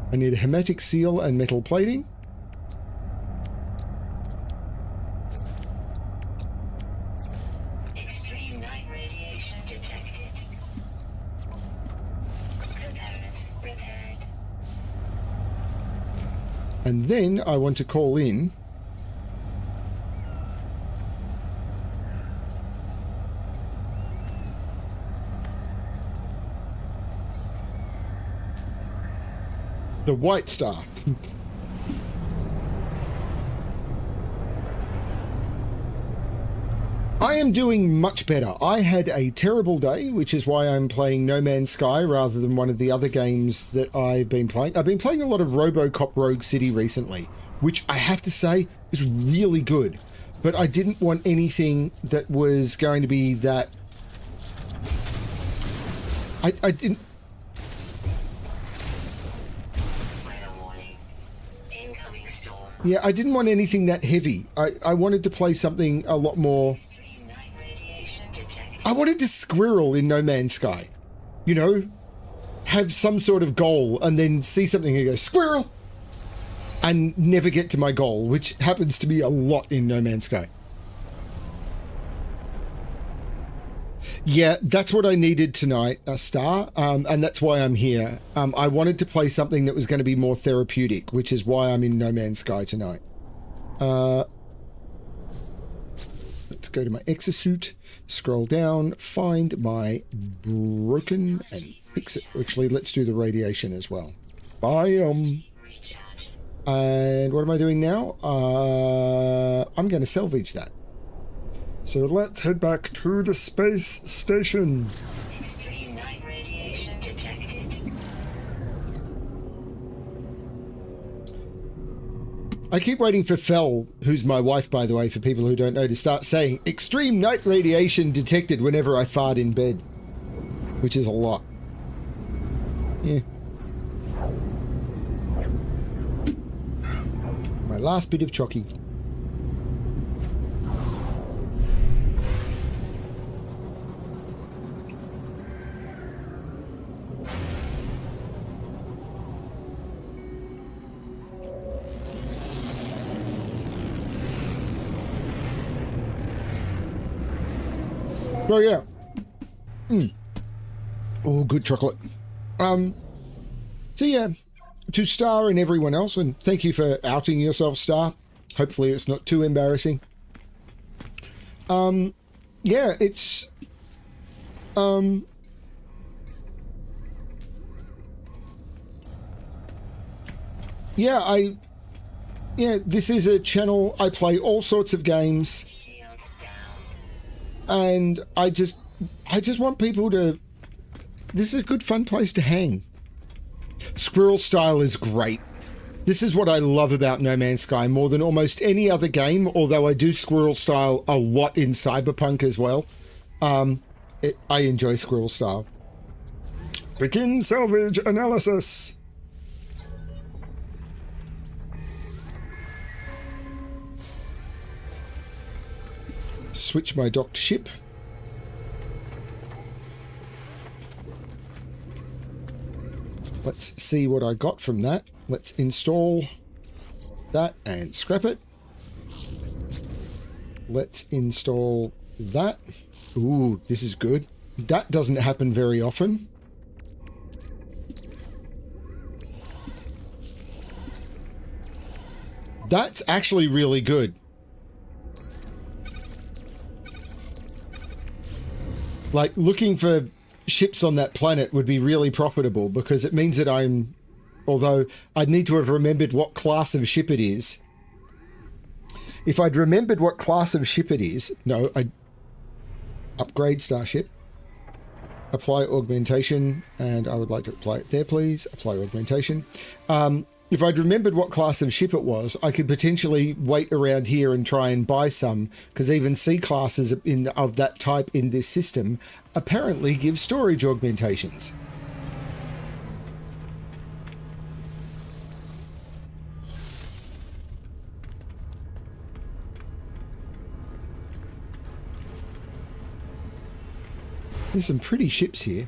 I need a hermetic seal and metal plating. Extreme night radiation detected. Component repaired. And then I want to call in the White Star. I am doing much better. I had a terrible day, which is why I'm playing No Man's Sky rather than one of the other games that I've been playing. I've been playing a lot of RoboCop Rogue City recently, which I have to say is really good. But I didn't want anything that was going to be that... I didn't... Weather warning. Incoming storm. Yeah, I didn't want anything that heavy. I wanted to play something a lot more... Extreme night radiation detected. I wanted to squirrel in No Man's Sky. You know? Have some sort of goal and then see something and go, squirrel! And never get to my goal, which happens to be a lot in No Man's Sky. Yeah, that's what I needed tonight, Star, and that's why I'm here. I wanted to play something that was going to be more therapeutic, which is why I'm in No Man's Sky tonight. Let's go to my exosuit, scroll down, find my broken, and fix it. Actually, let's do the radiation as well. Recharge. And what am I doing now? I'm going to salvage that. So let's head back to the space station. Extreme night radiation detected. I keep waiting for Fel, who's my wife, by the way, for people who don't know, to start saying extreme night radiation detected whenever I fart in bed, which is a lot. Yeah. My last bit of chocky. Oh yeah. Oh, good chocolate. So yeah, to Star and everyone else, and thank you for outing yourself, Star. Hopefully it's not too embarrassing. Yeah, it's yeah, this is a channel. I play all sorts of games. Shields down. And I just want people to... This is a good, fun place to hang. Squirrel style is great. This is what I love about No Man's Sky more than almost any other game, although I do squirrel style a lot in Cyberpunk as well. I enjoy squirrel style. Begin salvage analysis. Switch my docked ship. Let's see what I got from that. Let's install that and scrap it. Let's install that. Ooh, this is good. That doesn't happen very often. That's actually really good. Like, looking for ships on that planet would be really profitable because it means that I'm... Although, I'd need to have remembered what class of ship it is. If I'd remembered what class of ship it is... No, I'd... Upgrade Starship. Apply augmentation. And I would like to apply it there, please. Apply augmentation. If I'd remembered what class of ship it was, I could potentially wait around here and try and buy some, because even C classes of that type in this system apparently give storage augmentations. There's some pretty ships here.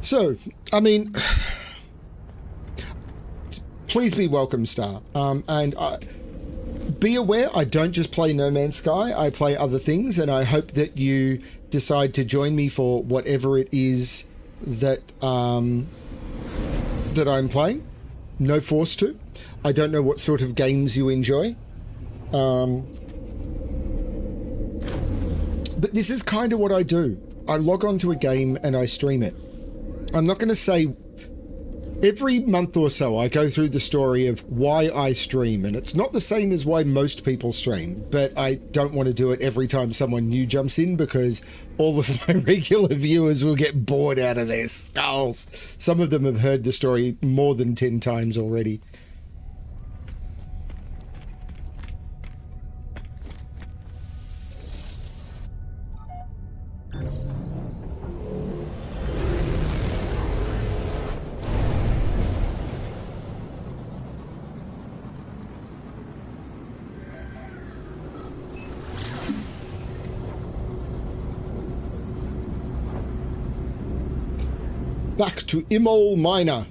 So, I mean, please be welcome, Star. Be aware, I don't just play No Man's Sky, I play other things, and I hope that you decide to join me for whatever it is that that I'm playing. No force to. I don't know what sort of games you enjoy. But this is kind of what I do. I log on to a game and I stream it. I'm not going to say every month or so I go through the story of why I stream, and it's not the same as why most people stream, but I don't want to do it every time someone new jumps in because all of my regular viewers will get bored out of their skulls. Some of them have heard the story more than 10 times already. Back to Immol Minor.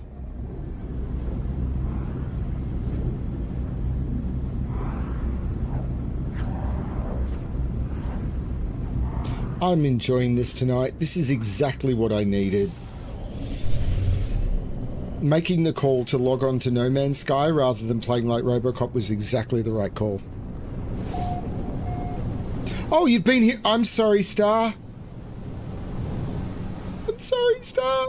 I'm enjoying this tonight. This is exactly what I needed. Making the call to log on to No Man's Sky rather than playing like Robocop was exactly the right call. Oh, you've been here. I'm sorry, Star. I'm sorry, Star.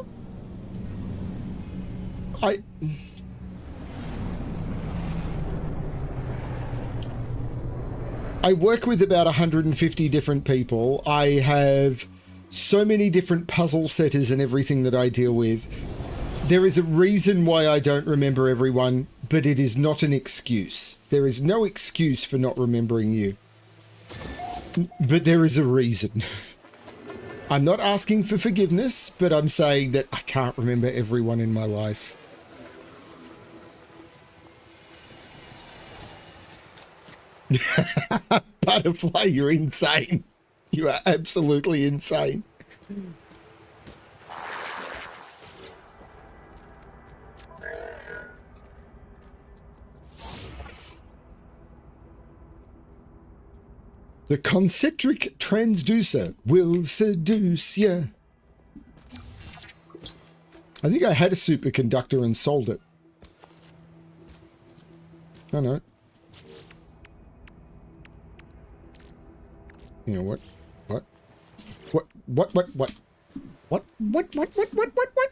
I work with about 150 different people. I have so many different puzzle setters and everything that I deal with. There is a reason why I don't remember everyone, but it is not an excuse. There is no excuse for not remembering you. But there is a reason. I'm not asking for forgiveness, but I'm saying that I can't remember everyone in my life. Butterfly, you're insane. You are absolutely insane. The concentric transducer will seduce ya. I think I had a superconductor and sold it. Oh no. You know what? What? What? What? What? What? What? What? What? What? What? What? What?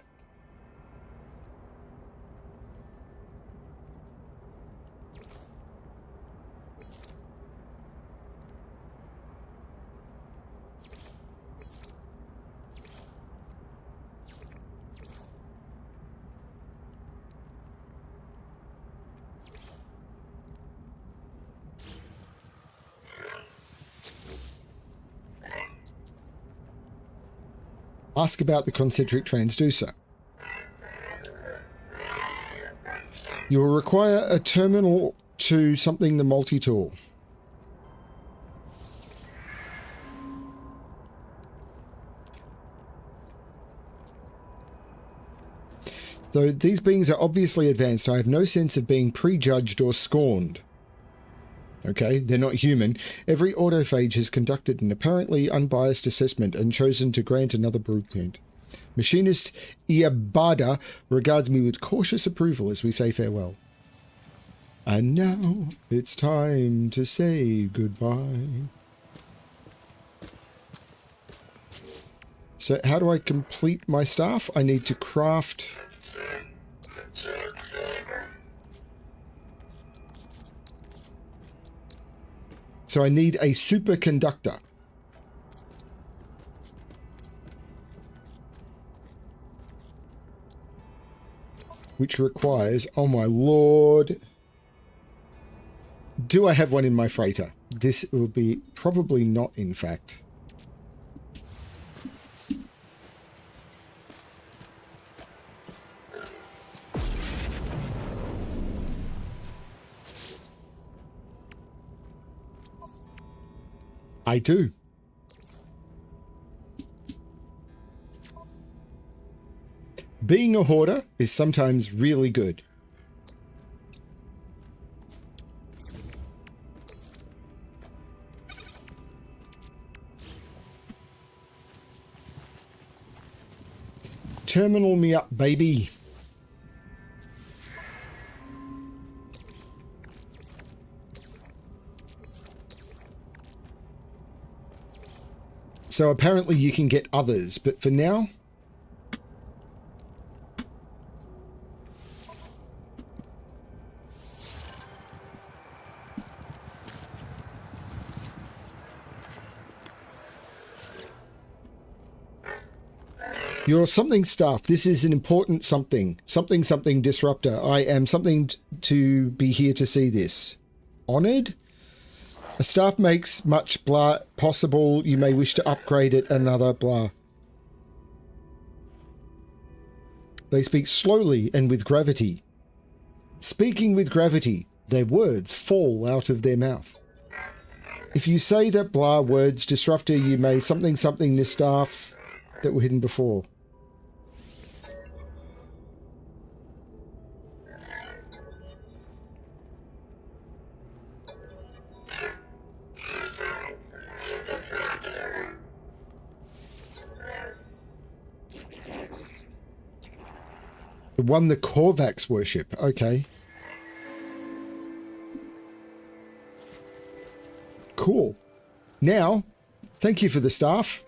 Ask about the concentric transducer. You will require a terminal to something the multi-tool. Though these beings are obviously advanced, I have no sense of being prejudged or scorned. Okay, they're not human. Every autophage has conducted an apparently unbiased assessment and chosen to grant another blueprint. Machinist Iabada regards me with cautious approval as we say farewell. And now it's time to say goodbye. So how do I complete my staff? I need to craft... So I need a superconductor. Which requires, oh my lord. Do I have one in my freighter? This will be probably not, in fact. I do. Being a hoarder is sometimes really good. Terminal me up, baby. So apparently you can get others, but for now... You're something staff. This is an important something. Something disruptor. I am something to be here to see this. Honored? A staff makes much blah possible. You may wish to upgrade it. Another blah. They speak slowly and with gravity. Speaking with gravity, their words fall out of their mouth. If you say that blah words disruptor, you may something this staff that were hidden before. The one the Korvax worship. Okay. Cool. Now, thank you for the staff.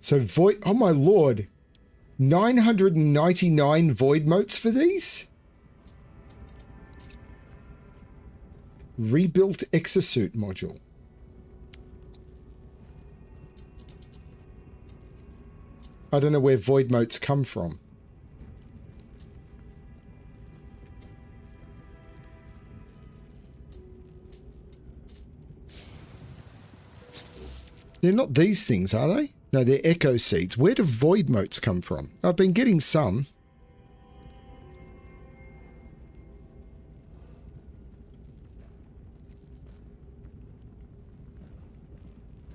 So void, oh my lord, 999 void motes for these? Rebuilt exosuit module. I don't know where void motes come from. They're not these things, are they? No, they're echo seeds. Where do void motes come from? I've been getting some.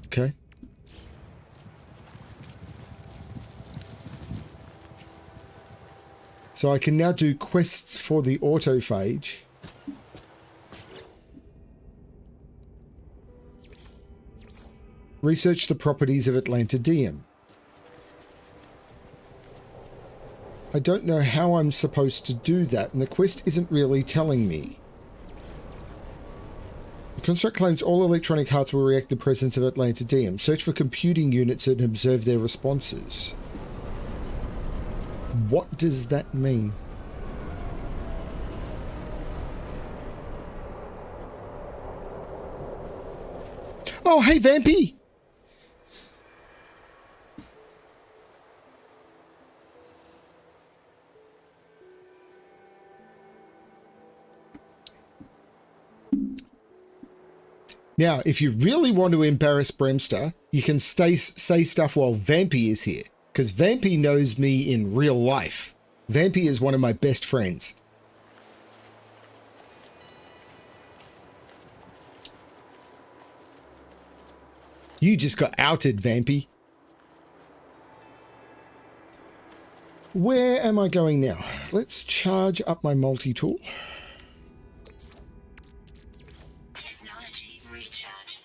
Okay. So I can now do quests for the autophage. Research the properties of Atlantidium. I don't know how I'm supposed to do that, and the quest isn't really telling me. The construct claims all electronic hearts will react to the presence of Atlantidium. Search for computing units and observe their responses. What does that mean? Oh, hey, Vampy! Now, if you really want to embarrass Bremster, you can say stuff while Vampy is here. Because Vampy knows me in real life. Vampy is one of my best friends. You just got outed, Vampy. Where am I going now? Let's charge up my multi-tool. Technology recharge.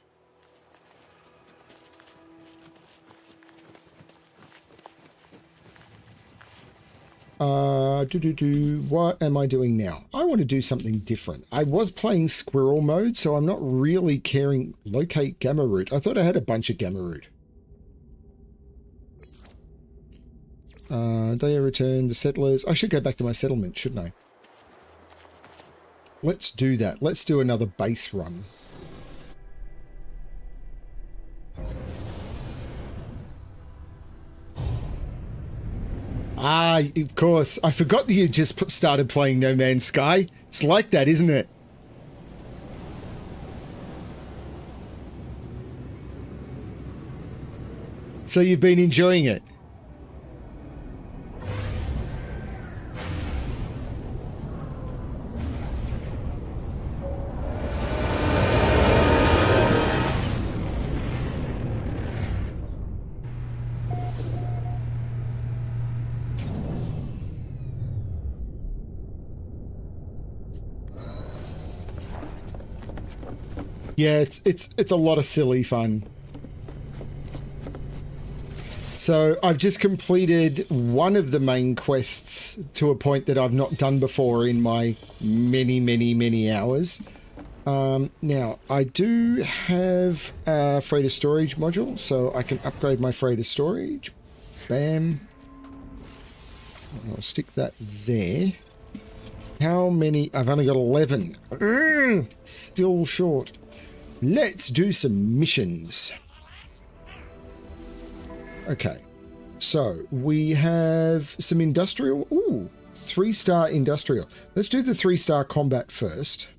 What am I doing now? I want to do something different. I was playing squirrel mode, so I'm not really caring. Locate gamma root. I thought I had a bunch of gamma root. Day of return, the settlers. I should go back to my settlement, shouldn't I? Let's do that. Let's do another base run. Ah, of course. I forgot that you just started playing No Man's Sky. It's like that, isn't it? So you've been enjoying it. Yeah, it's a lot of silly fun. So I've just completed one of the main quests to a point that I've not done before in my many hours. Now, I do have a freighter storage module, so I can upgrade my freighter storage. Bam. I'll stick that there. How many? I've only got 11. Still short. Let's do some missions. Okay, so we have some industrial. Ooh, 3-star industrial. Let's do the 3-star combat first.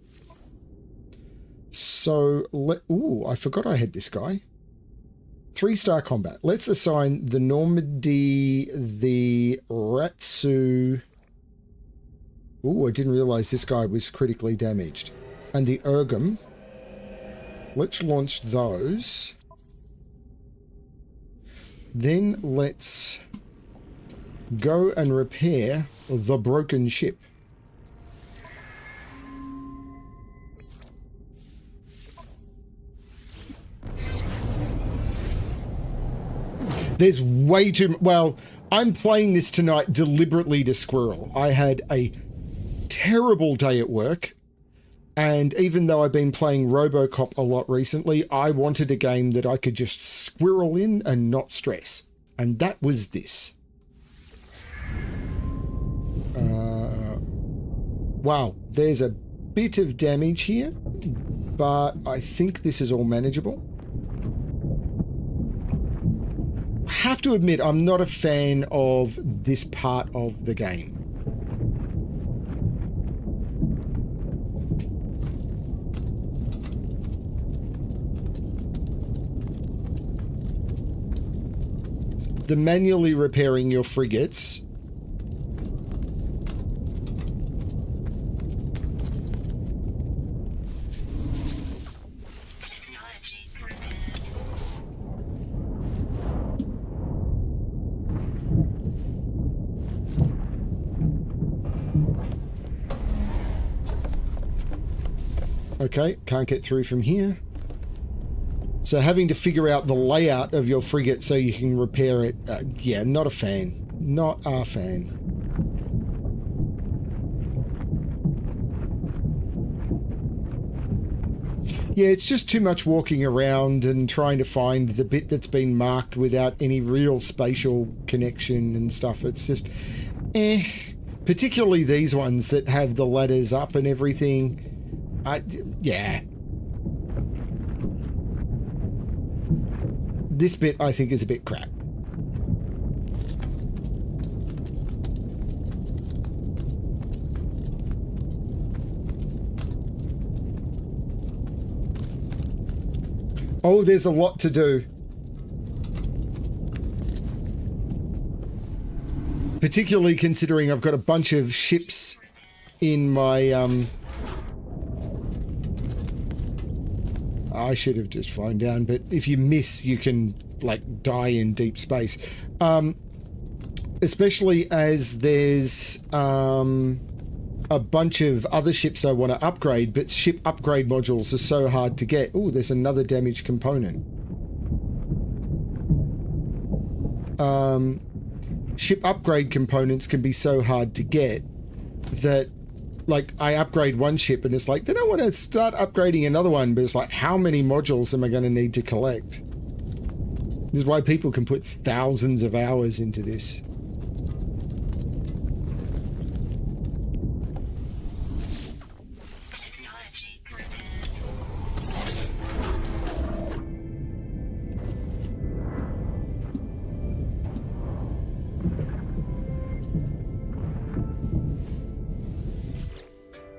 So, ooh, I forgot I had this guy. 3-star combat. Let's assign the Normandy, the Ratsu. Ooh, I didn't realize this guy was critically damaged. And the Urgum. Let's launch those. Then let's go and repair the broken ship. There's way too... Well, I'm playing this tonight deliberately to squirrel. I had a terrible day at work. And even though I've been playing RoboCop a lot recently, I wanted a game that I could just squirrel in and not stress. And that was this. Wow, there's a bit of damage here, but I think this is all manageable. I have to admit, I'm not a fan of this part of the game. The manually repairing your frigates. Technology prepared. Okay, can't get through from here. So having to figure out the layout of your frigate so you can repair it, yeah, not a fan. Not a fan. Yeah, it's just too much walking around and trying to find the bit that's been marked without any real spatial connection and stuff. It's just, particularly these ones that have the ladders up and everything. Yeah. This bit, I think, is a bit crap. Oh, there's a lot to do. Particularly considering I've got a bunch of ships in my... I should have just flown down, but if you miss, you can, like, die in deep space. Especially as there's a bunch of other ships I want to upgrade, but ship upgrade modules are so hard to get. Oh, there's another damaged component. Ship upgrade components can be so hard to get that, like, I upgrade one ship and it's like, then I want to start upgrading another one, but it's like, how many modules am I going to need to collect? This is why people can put thousands of hours into this. Technology prepared.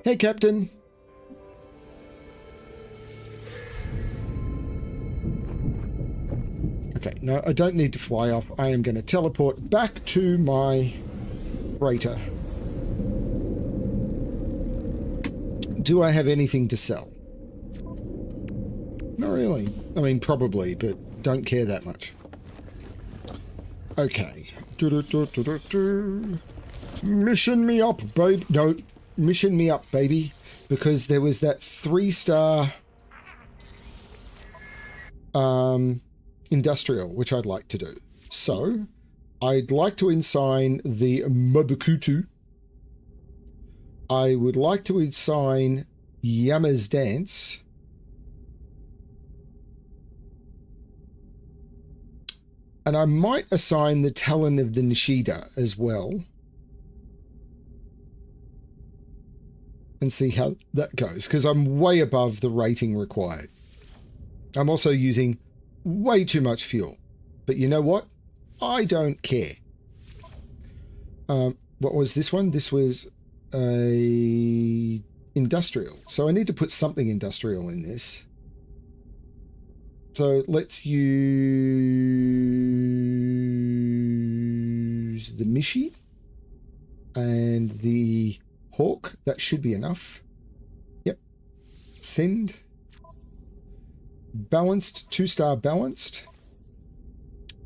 Hey, Captain. Okay, no, I don't need to fly off. I am going to teleport back to my freighter. Do I have anything to sell? Not really. I mean, probably, but don't care that much. Okay. Mission me up, babe. No, mission me up, baby. Because there was that 3-star industrial, which I'd like to do. So, I'd like to assign the Mobukutu. I would like to assign Yama's Dance. And I might assign the Talon of the Nishida as well. And see how that goes, because I'm way above the rating required. I'm also using way too much fuel. But you know what? I don't care. What was this one? This was a industrial. So I need to put something industrial in this. So let's use the Mishi and the Hawk. That should be enough. Yep. Send. Balanced, 2-star balanced.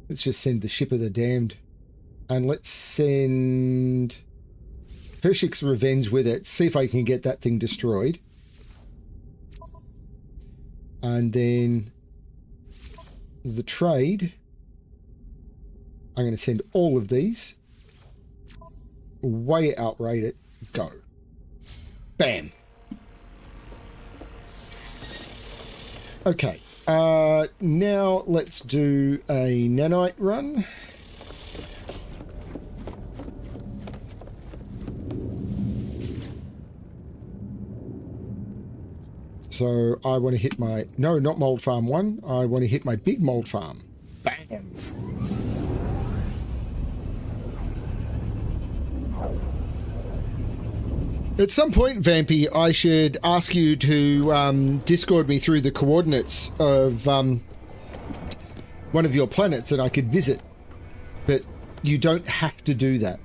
Let's just send the Ship of the Damned. And let's send Hershik's Revenge with it. See if I can get that thing destroyed. And then the trade. I'm going to send all of these. Way outrate it. Go. Bam. Okay. Now let's do a nanite run. So I want to hit my... No, not mold farm 1. I want to hit my big mold farm. Bam. At some point, Vampy, I should ask you to Discord me through the coordinates of one of your planets and I could visit. But you don't have to do that.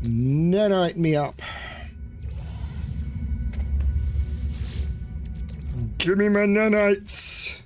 Nanite me up. Give me my nanites.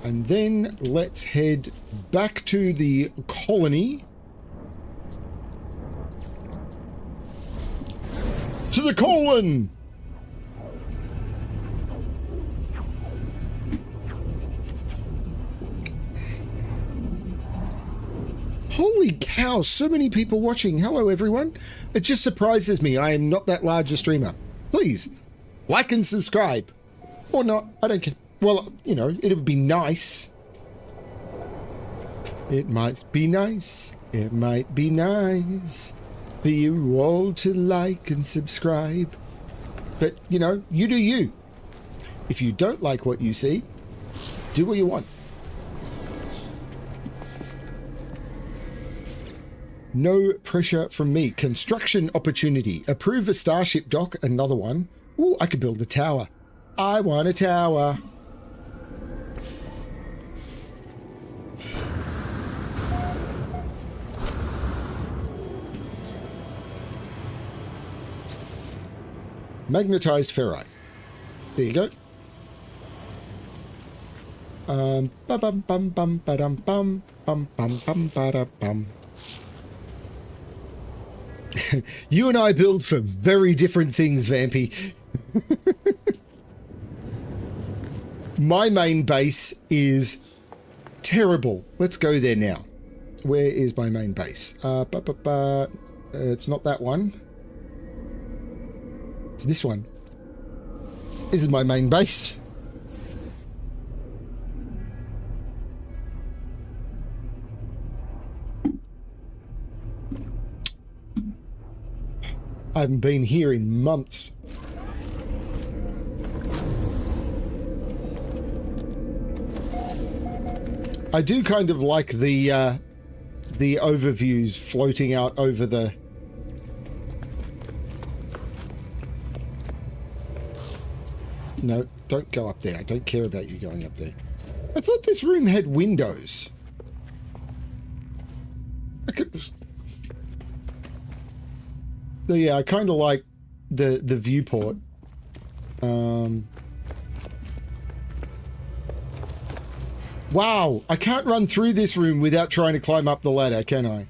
And then let's head back to the colony. To the colon! Holy cow, so many people watching. Hello, everyone. It just surprises me. I am not that large a streamer. Please, like and subscribe. Or not, I don't care. Well, you know, it would be nice. It might be nice. It might be nice for you all to like and subscribe. But, you know, you do you. If you don't like what you see, do what you want. No pressure from me. Construction opportunity. Approve a Starship dock. Another one. Ooh, I could build a tower. I want a tower. Magnetized ferrite. There you go. Bum bum bum bum ba-dum bum bum bum bum ba bum. You and I build for very different things, Vampy. My main base is terrible. Let's go there now. Where is my main base? It's not that one. It's this one. This is my main base. I haven't been here in months. I do kind of like the overviews floating out over the... No, don't go up there. I don't care about you going up there. I thought this room had windows. I could... Yeah, I kind of like the viewport. Wow, I can't run through this room without trying to climb up the ladder, can I?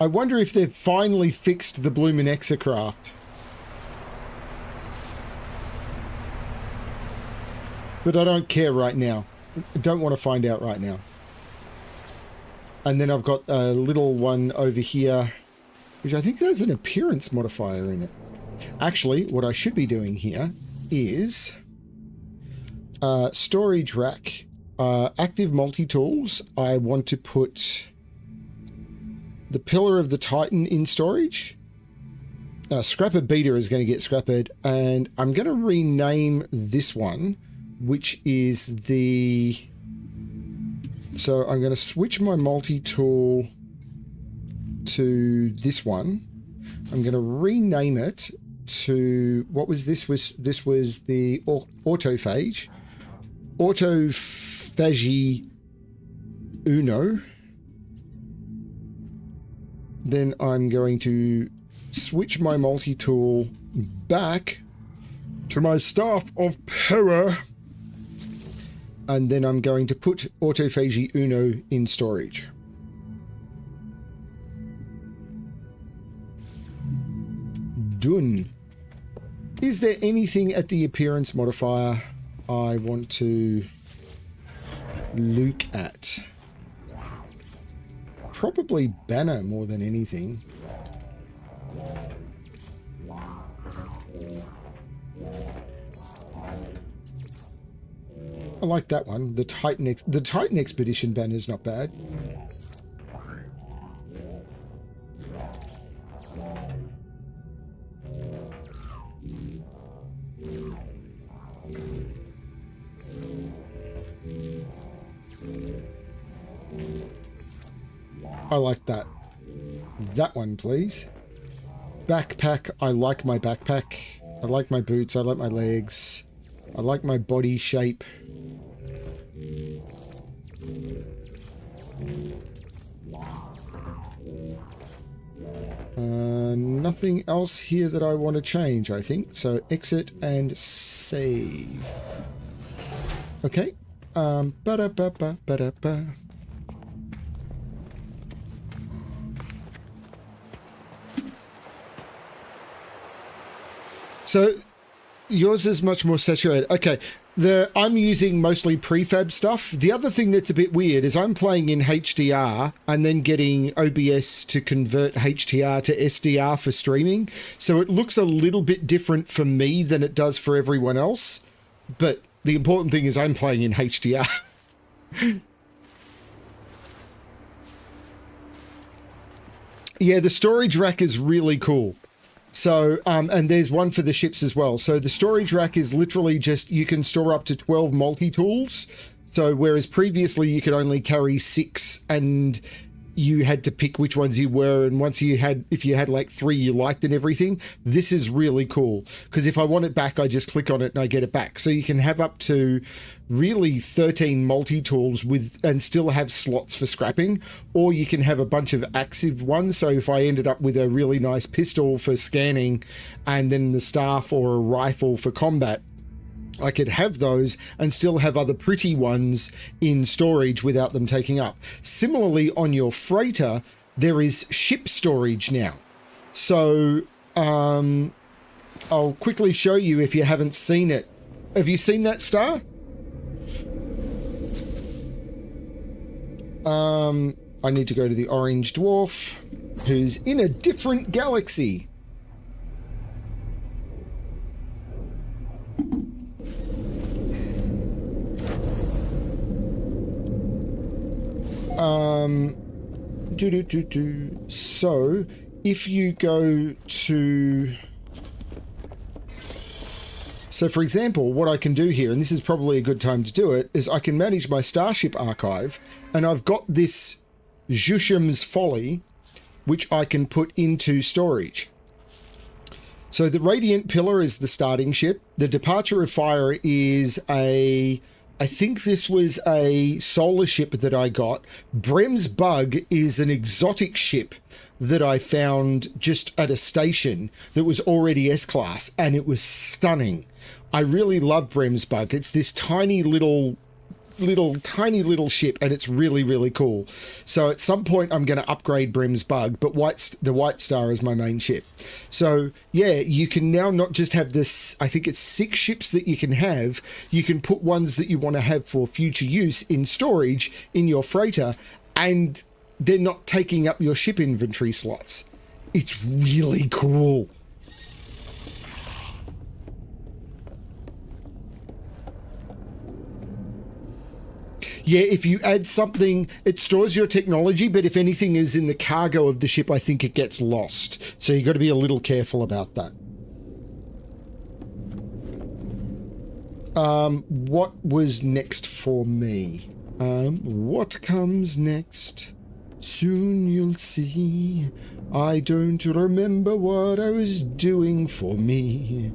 I wonder if they've finally fixed the Bloomin' Exocraft. But I don't care right now. I don't want to find out right now. And then I've got a little one over here, which I think has an appearance modifier in it. Actually, what I should be doing here is storage rack, active multi-tools. I want to put the Pillar of the Titan in storage. Scrapper Beater is going to get scrappered, and I'm going to rename this one, which is the... So I'm going to switch my multi-tool to this one. I'm going to rename it to... What was this? This was the Autophage. Autophagy Uno. Then I'm going to switch my multi-tool back to my Staff of Power. And then I'm going to put Autophagy Uno in storage. Done. Is there anything at the appearance modifier I want to look at? Probably banner more than anything. I like that one. The Titan Expedition banner is not bad. I like that. That one, please. Backpack. I like my backpack. I like my boots. I like my legs. I like my body shape. Nothing else here that I want to change, I think. So exit and save. Okay. Ba-da-ba-ba-ba-da-ba. So yours is much more saturated. Okay. I'm using mostly prefab stuff. The other thing that's a bit weird is I'm playing in HDR and then getting OBS to convert HDR to SDR for streaming. So it looks a little bit different for me than it does for everyone else. But the important thing is I'm playing in HDR. Yeah, the storage rack is really cool. So, and there's one for the ships as well. So the storage rack is literally just, you can store up to 12 multi-tools. So whereas previously you could only carry 6, and you had to pick which ones you were, and if you had like 3 you liked and everything. This is really cool because if I want it back, I just click on it and I get it back. So you can have up to really 13 multi-tools and still have slots for scrapping, or you can have a bunch of active ones. So if I ended up with a really nice pistol for scanning and then the staff or a rifle for combat, I could have those and still have other pretty ones in storage without them taking up. Similarly, on your freighter, there is ship storage now. So I'll quickly show you if you haven't seen it. Have you seen that, Star? I need to go to the orange dwarf, who's in a different galaxy. So if you go to, so for example, what I can do here, and this is probably a good time to do it, is I can manage my Starship archive, and I've got this Jusham's Folly, which I can put into storage. So the Radiant Pillar is the starting ship. The Departure of Fire is I think this was a solar ship that I got. Brem's Bug is an exotic ship that I found just at a station that was already S-Class, and it was stunning. I really love Brem's Bug. It's this tiny little ship, and it's really, really cool. So at some point I'm going to upgrade Brem's Bug, but the White Star is my main ship. So yeah, you can now not just have this, I think it's 6 ships that you can have. You can put ones that you want to have for future use in storage in your freighter, and they're not taking up your ship inventory slots. It's really cool. Yeah, if you add something, it stores your technology, but if anything is in the cargo of the ship, I think it gets lost. So you've got to be a little careful about that. What was next for me? What comes next? Soon you'll see. I don't remember what I was doing for me.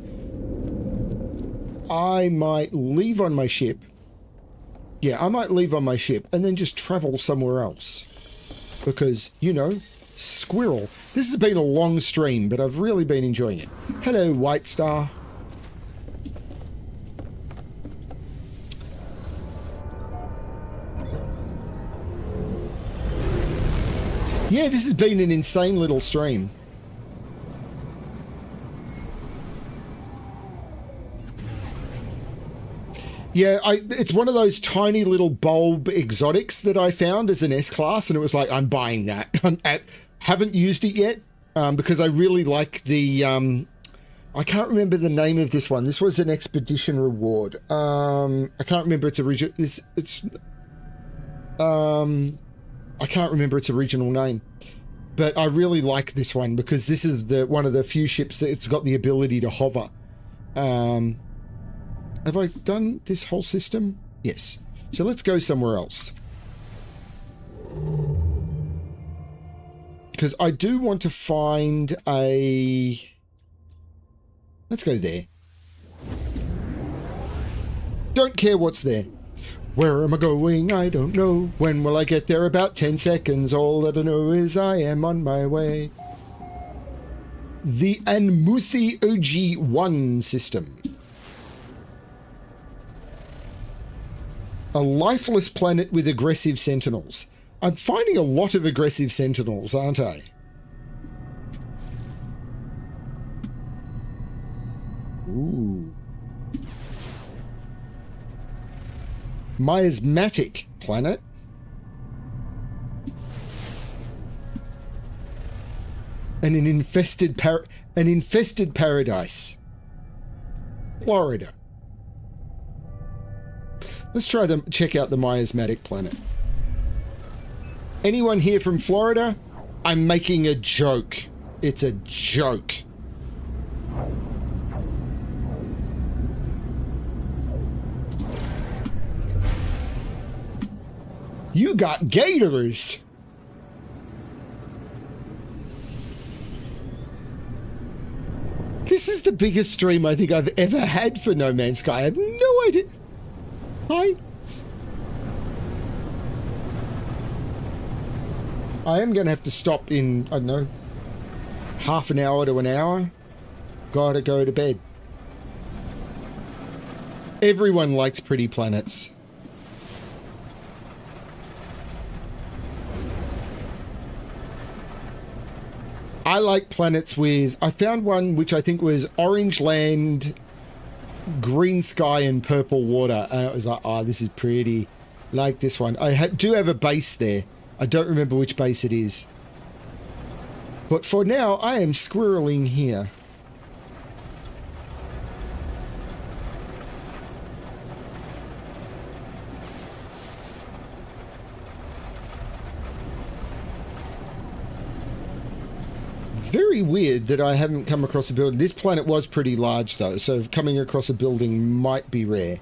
I might leave on my ship. Yeah, I might leave on my ship and then just travel somewhere else. Because, you know, squirrel. This has been a long stream, but I've really been enjoying it. Hello, White Star. Yeah, this has been an insane little stream. Yeah, it's one of those tiny little bulb exotics that I found as an S-Class, and it was like, I'm buying that. Haven't used it yet, because I really like the, I can't remember the name of this one. This was an expedition reward. I can't remember its original, I can't remember its original name. But I really like this one, because this is one of the few ships that it's got the ability to hover. Have I done this whole system? Yes. So let's go somewhere else. Because I do want to find a... Let's go there. Don't care what's there. Where am I going? I don't know. When will I get there? About 10 seconds. All that I know is I am on my way. The Anmuthi OG-1 system. A lifeless planet with aggressive sentinels. I'm finding a lot of aggressive sentinels, aren't I? Ooh. Miasmatic planet. And an infested paradise. Florida. Let's try check out the miasmatic planet. Anyone here from Florida? I'm making a joke. It's a joke. You got gators. the biggest stream I think I've ever had for No Man's Sky. I have no idea. Hi. I am going to have to stop in, I don't know, half an hour to an hour. Gotta go to bed. Everyone likes pretty planets. I like planets with... I found one which I think was orange land, green sky, and purple water. And it was like, oh, this is pretty. Like this one. I do have a base there. I don't remember which base it is. But for now, I am squirreling here. Very weird that I haven't come across a building. This planet was pretty large though, so coming across a building might be rare.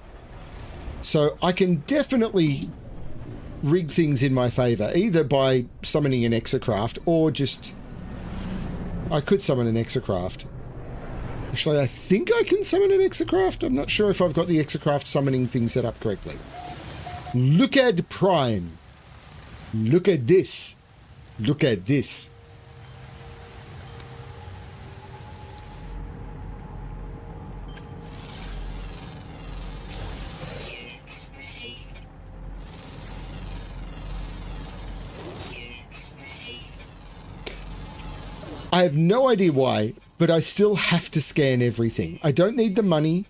So I can definitely rig things in my favor, either by summoning an exocraft or just... I could summon an exocraft. Actually, I think I can summon an exocraft. I'm not sure if I've got the exocraft summoning thing set up correctly. Look at Prime. Look at this. Look at this. I have no idea why, but I still have to scan everything. I don't need the money.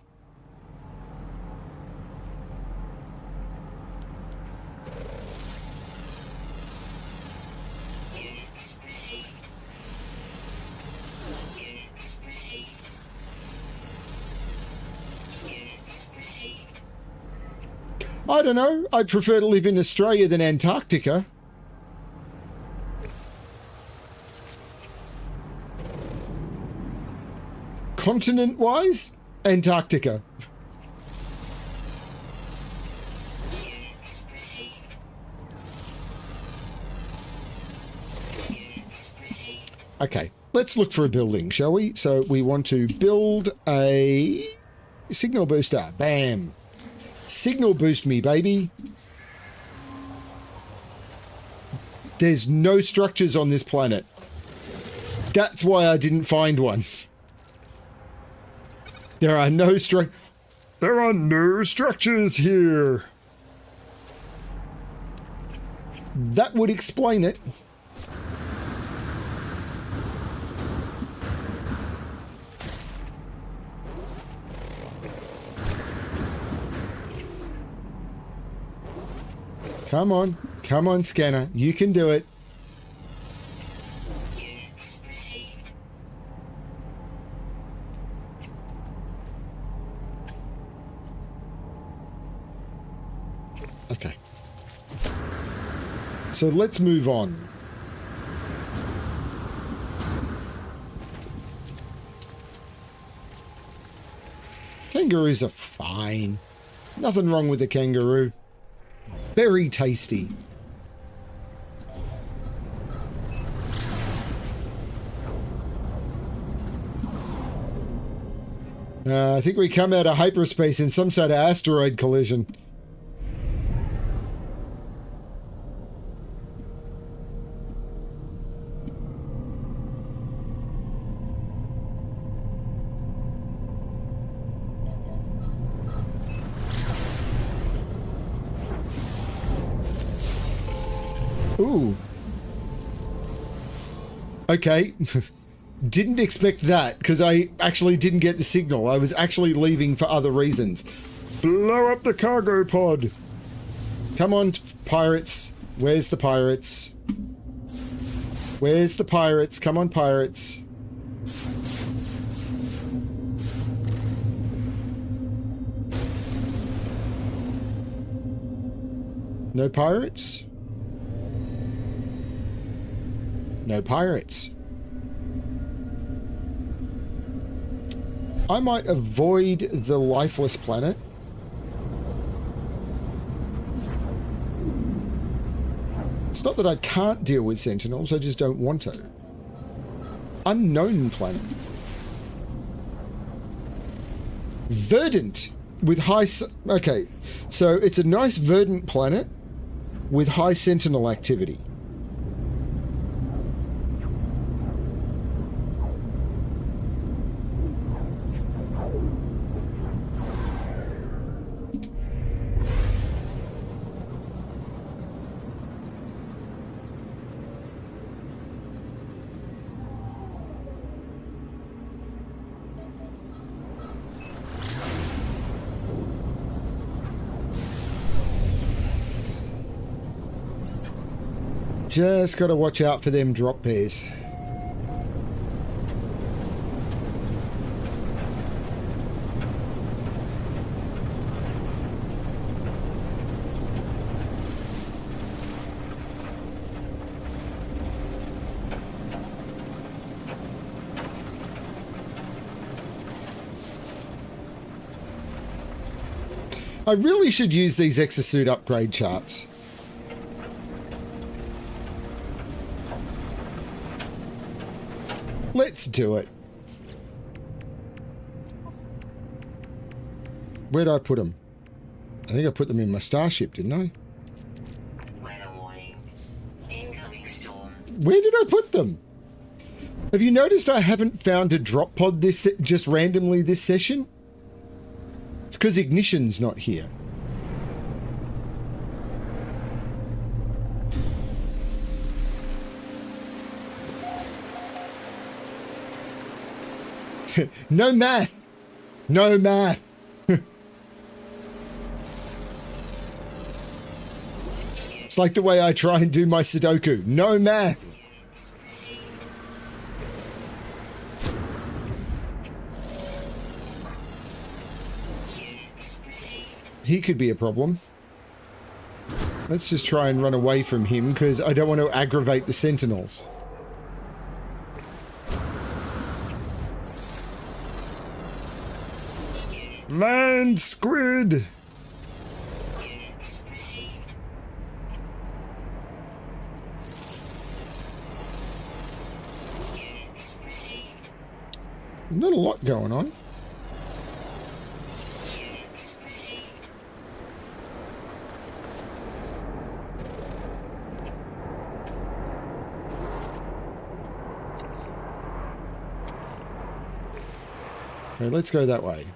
I don't know. I'd prefer to live in Australia than Antarctica. Continent-wise, Antarctica. Okay, let's look for a building, shall we? So we want to build a signal booster. Bam. Signal boost me, baby. There's no structures on this planet. That's why I didn't find one. There are no structures here. That would explain it. Come on, scanner. You can do it. Okay. So let's move on. Kangaroos are fine. Nothing wrong with a kangaroo. Very tasty. I think we come out of hyperspace in some sort of asteroid collision. Ooh. Okay. Didn't expect that, because I actually didn't get the signal. I was actually leaving for other reasons. Blow up the cargo pod! Come on, pirates. Where's the pirates? Where's the pirates? Come on, pirates. No pirates? No pirates. I might avoid the lifeless planet. It's not that I can't deal with Sentinels, I just don't want to. Unknown planet. Verdant with okay, so it's a nice verdant planet with high sentinel activity. Just got to watch out for them drop bears. I really should use these exosuit upgrade charts. Let's do it. Where'd I put them? I think I put them in my starship, didn't I? Weather warning. Incoming storm. Where did I put them? Have you noticed I haven't found a drop pod just randomly this session? It's because Ignition's not here. No math. No math. It's like the way I try and do my Sudoku. No math. He could be a problem. Let's just try and run away from him because I don't want to aggravate the Sentinels. Land squid! Units received. Units received. Not a lot going on. Units received. Okay, let's go that way.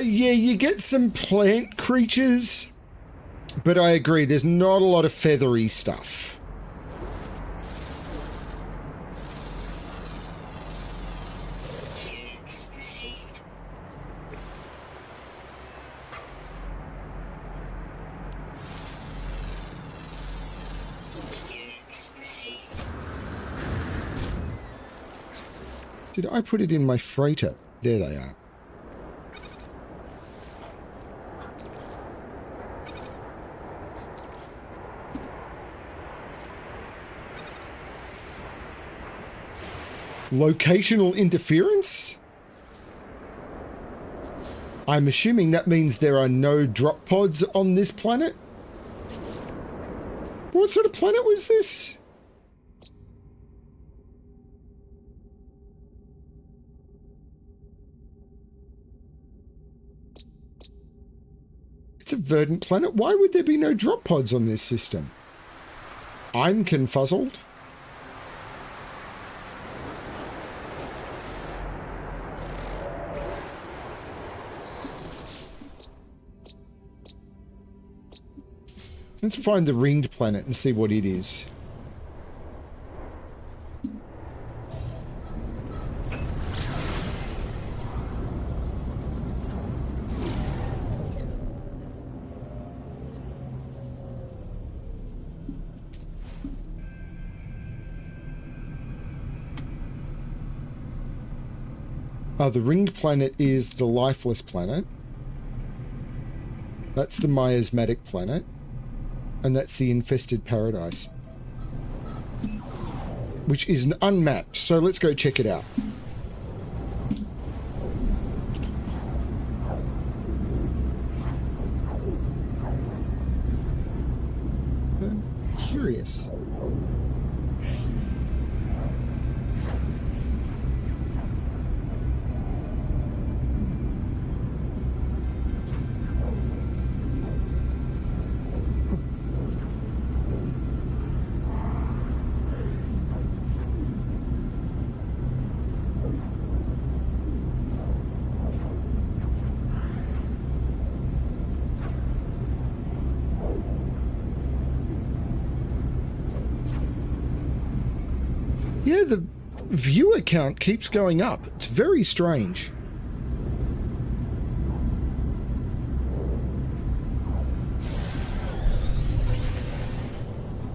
Yeah, you get some plant creatures, but I agree, there's not a lot of feathery stuff. Did I put it in my freighter? There they are. Locational interference? I'm assuming that means there are no drop pods on this planet? What sort of planet was this? It's a verdant planet. Why would there be no drop pods on this system? I'm confuzzled. Let's find the ringed planet and see what it is. The ringed planet is the lifeless planet. That's the miasmatic planet. And that's the infested paradise. which is unmapped. So let's go check it out. Curious. Yeah, the viewer count keeps going up. It's very strange.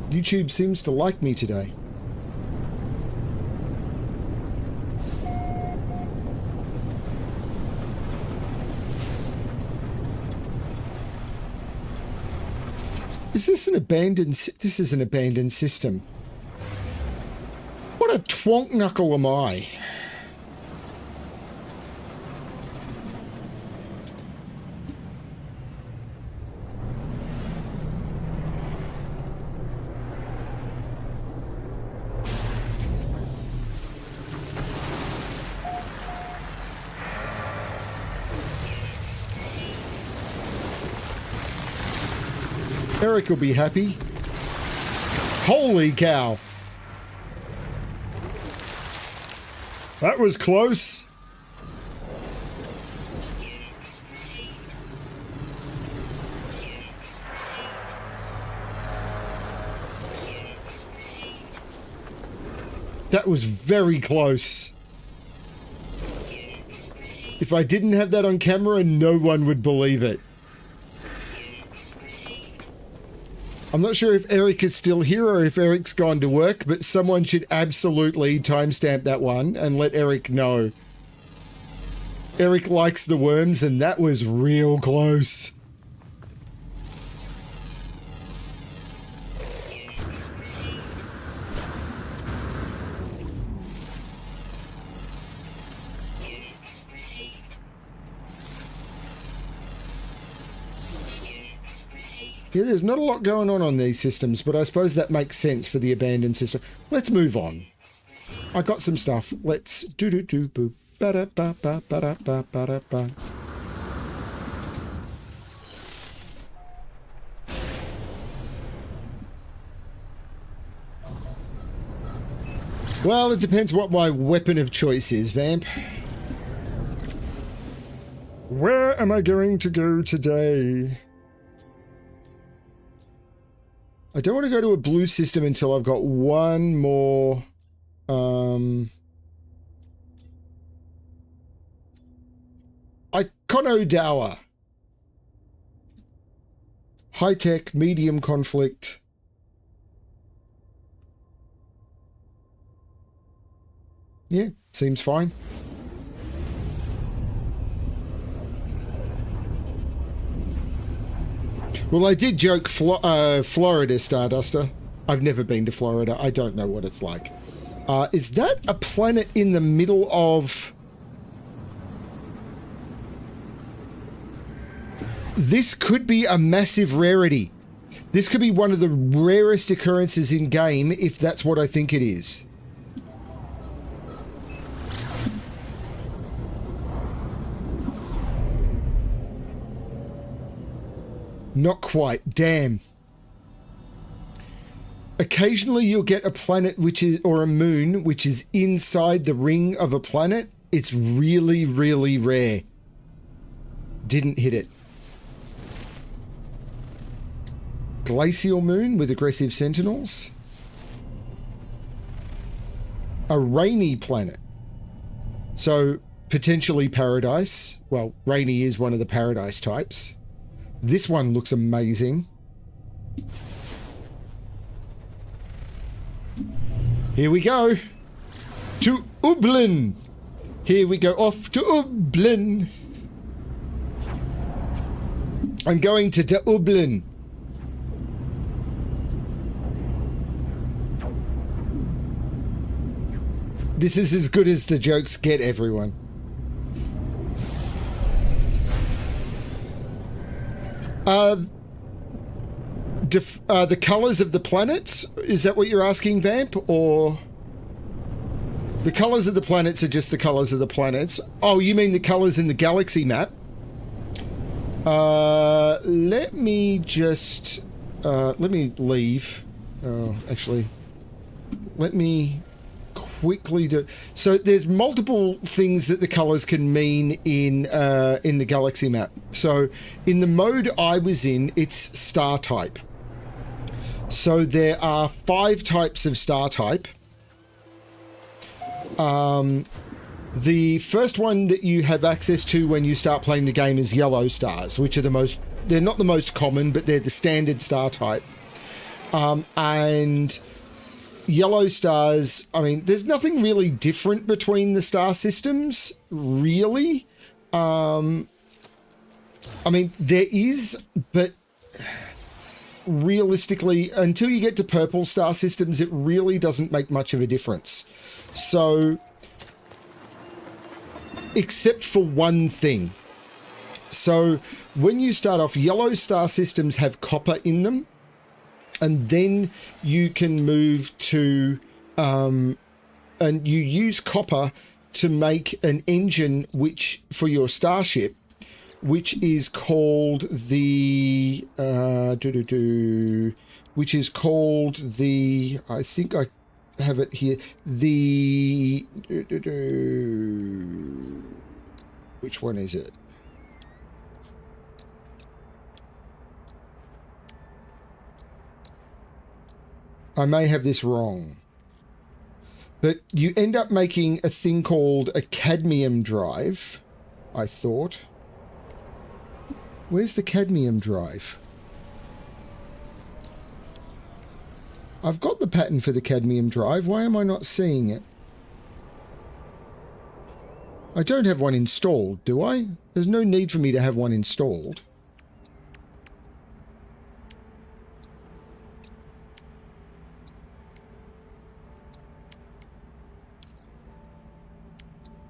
YouTube seems to like me today. Is this an abandoned... This is an abandoned system. What a twonk knuckle am I? Eric will be happy. Holy cow. That was close. That was very close. If I didn't have that on camera, no one would believe it. I'm not sure if Eric is still here or if Eric's gone to work, but someone should absolutely timestamp that one and let Eric know. Eric likes the worms, and that was real close. Yeah, there's not a lot going on these systems, but I suppose that makes sense for the abandoned system. Let's move on. I got some stuff. Let's do-do-do-boo. Ba-da-ba-ba-ba-da-ba-ba-da-ba. Well, it depends what my weapon of choice is, Vamp. Where am I going to go today? I don't want to go to a blue system until I've got one more... Iconodower. High-tech, medium conflict. Yeah, seems fine. Well, I did joke Florida, Starduster. I've never been to Florida. I don't know what it's like. Is that a planet in the middle of... This could be a massive rarity. This could be one of the rarest occurrences in game, if that's what I think it is. Not quite. Damn. Occasionally you'll get a planet which is, or a moon, which is inside the ring of a planet. It's really, really rare. Didn't hit it. Glacial moon with aggressive sentinels. A rainy planet. So potentially paradise. Well, rainy is one of the paradise types. This one looks amazing. Here we go. To Ublin. Here we go off to Ublin. I'm going to Ublin. This is as good as the jokes get, everyone. The colors of the planets, is that what you're asking, Vamp? Or the colors of the planets are just the colors of the planets? Oh, you mean the colors in the galaxy map? Let me just let me leave. Oh, actually, let me quickly do. So there's multiple things that the colors can mean in the galaxy map. So in the mode I was in, it's star type. So there are 5 types of star type. The first one that you have access to when you start playing the game is yellow stars, which are they're not the most common, but they're the standard star type. And yellow stars, I mean, there's nothing really different between the star systems, really. I mean, there is, but realistically, until you get to purple star systems, it really doesn't make much of a difference. So, except for one thing. So, when you start off, yellow star systems have copper in them, and then you can move to, and you use copper to make an engine for your starship, which is called the which is called the, I think I have it here, the which one is it? I may have this wrong, but you end up making a thing called a cadmium drive, I thought. Where's the cadmium drive? I've got the pattern for the cadmium drive. Why am I not seeing it? I don't have one installed, do I? There's no need for me to have one installed.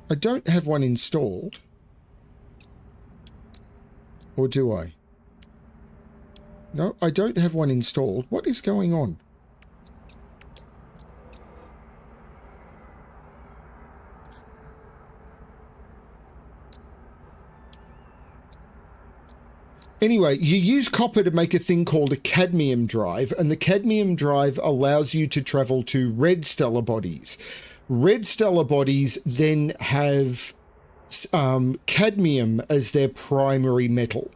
I don't have one installed. Or do I? No, I don't have one installed. What is going on? Anyway, you use copper to make a thing called a cadmium drive, and the cadmium drive allows you to travel to red stellar bodies. Red stellar bodies then have cadmium as their primary metal.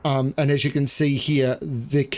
And as you can see here,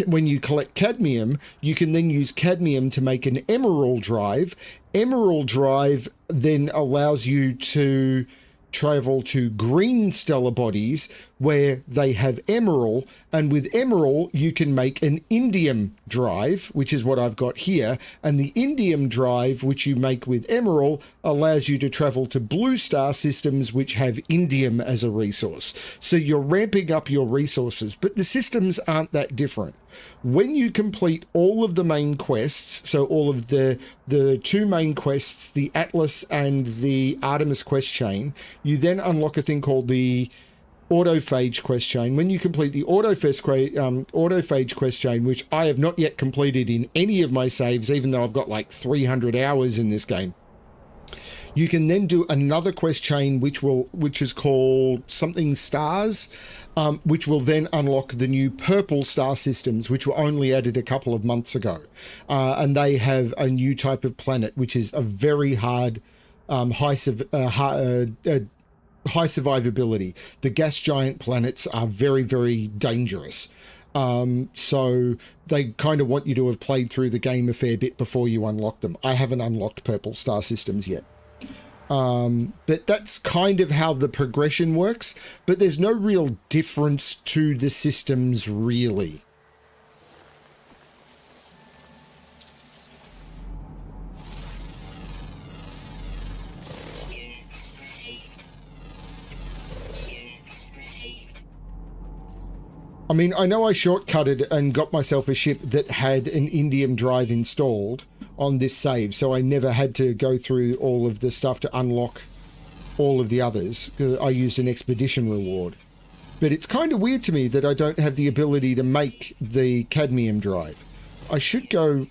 when you collect cadmium, you can then use cadmium to make an emerald drive. Emerald drive then allows you to travel to green stellar bodies where they have emerald, and with emerald you can make an indium drive, which is what I've got here, and the indium drive, which you make with emerald, allows you to travel to blue star systems which have indium as a resource. So you're ramping up your resources, but the systems aren't that different. When you complete all of the main quests, so all of the 2 main quests, the Atlas and the Artemis quest chain, you then unlock a thing called the autophage quest chain. When you complete the autophage quest chain, which I have not yet completed in any of my saves, even though I've got like 300 hours in this game, you can then do another quest chain which is called something stars, which will then unlock the new purple star systems, which were only added a couple of months ago, and they have a new type of planet which is a very hard high survivability. The gas giant planets are very, very dangerous. So they kind of want you to have played through the game a fair bit before you unlock them. I haven't unlocked purple star systems yet. But that's kind of how the progression works, but there's no real difference to the systems, really. I mean, I know I shortcutted and got myself a ship that had an indium drive installed, on this save, so I never had to go through all of the stuff to unlock all of the others. I used an expedition reward. But it's kind of weird to me that I don't have the ability to make the cadmium drive. I should go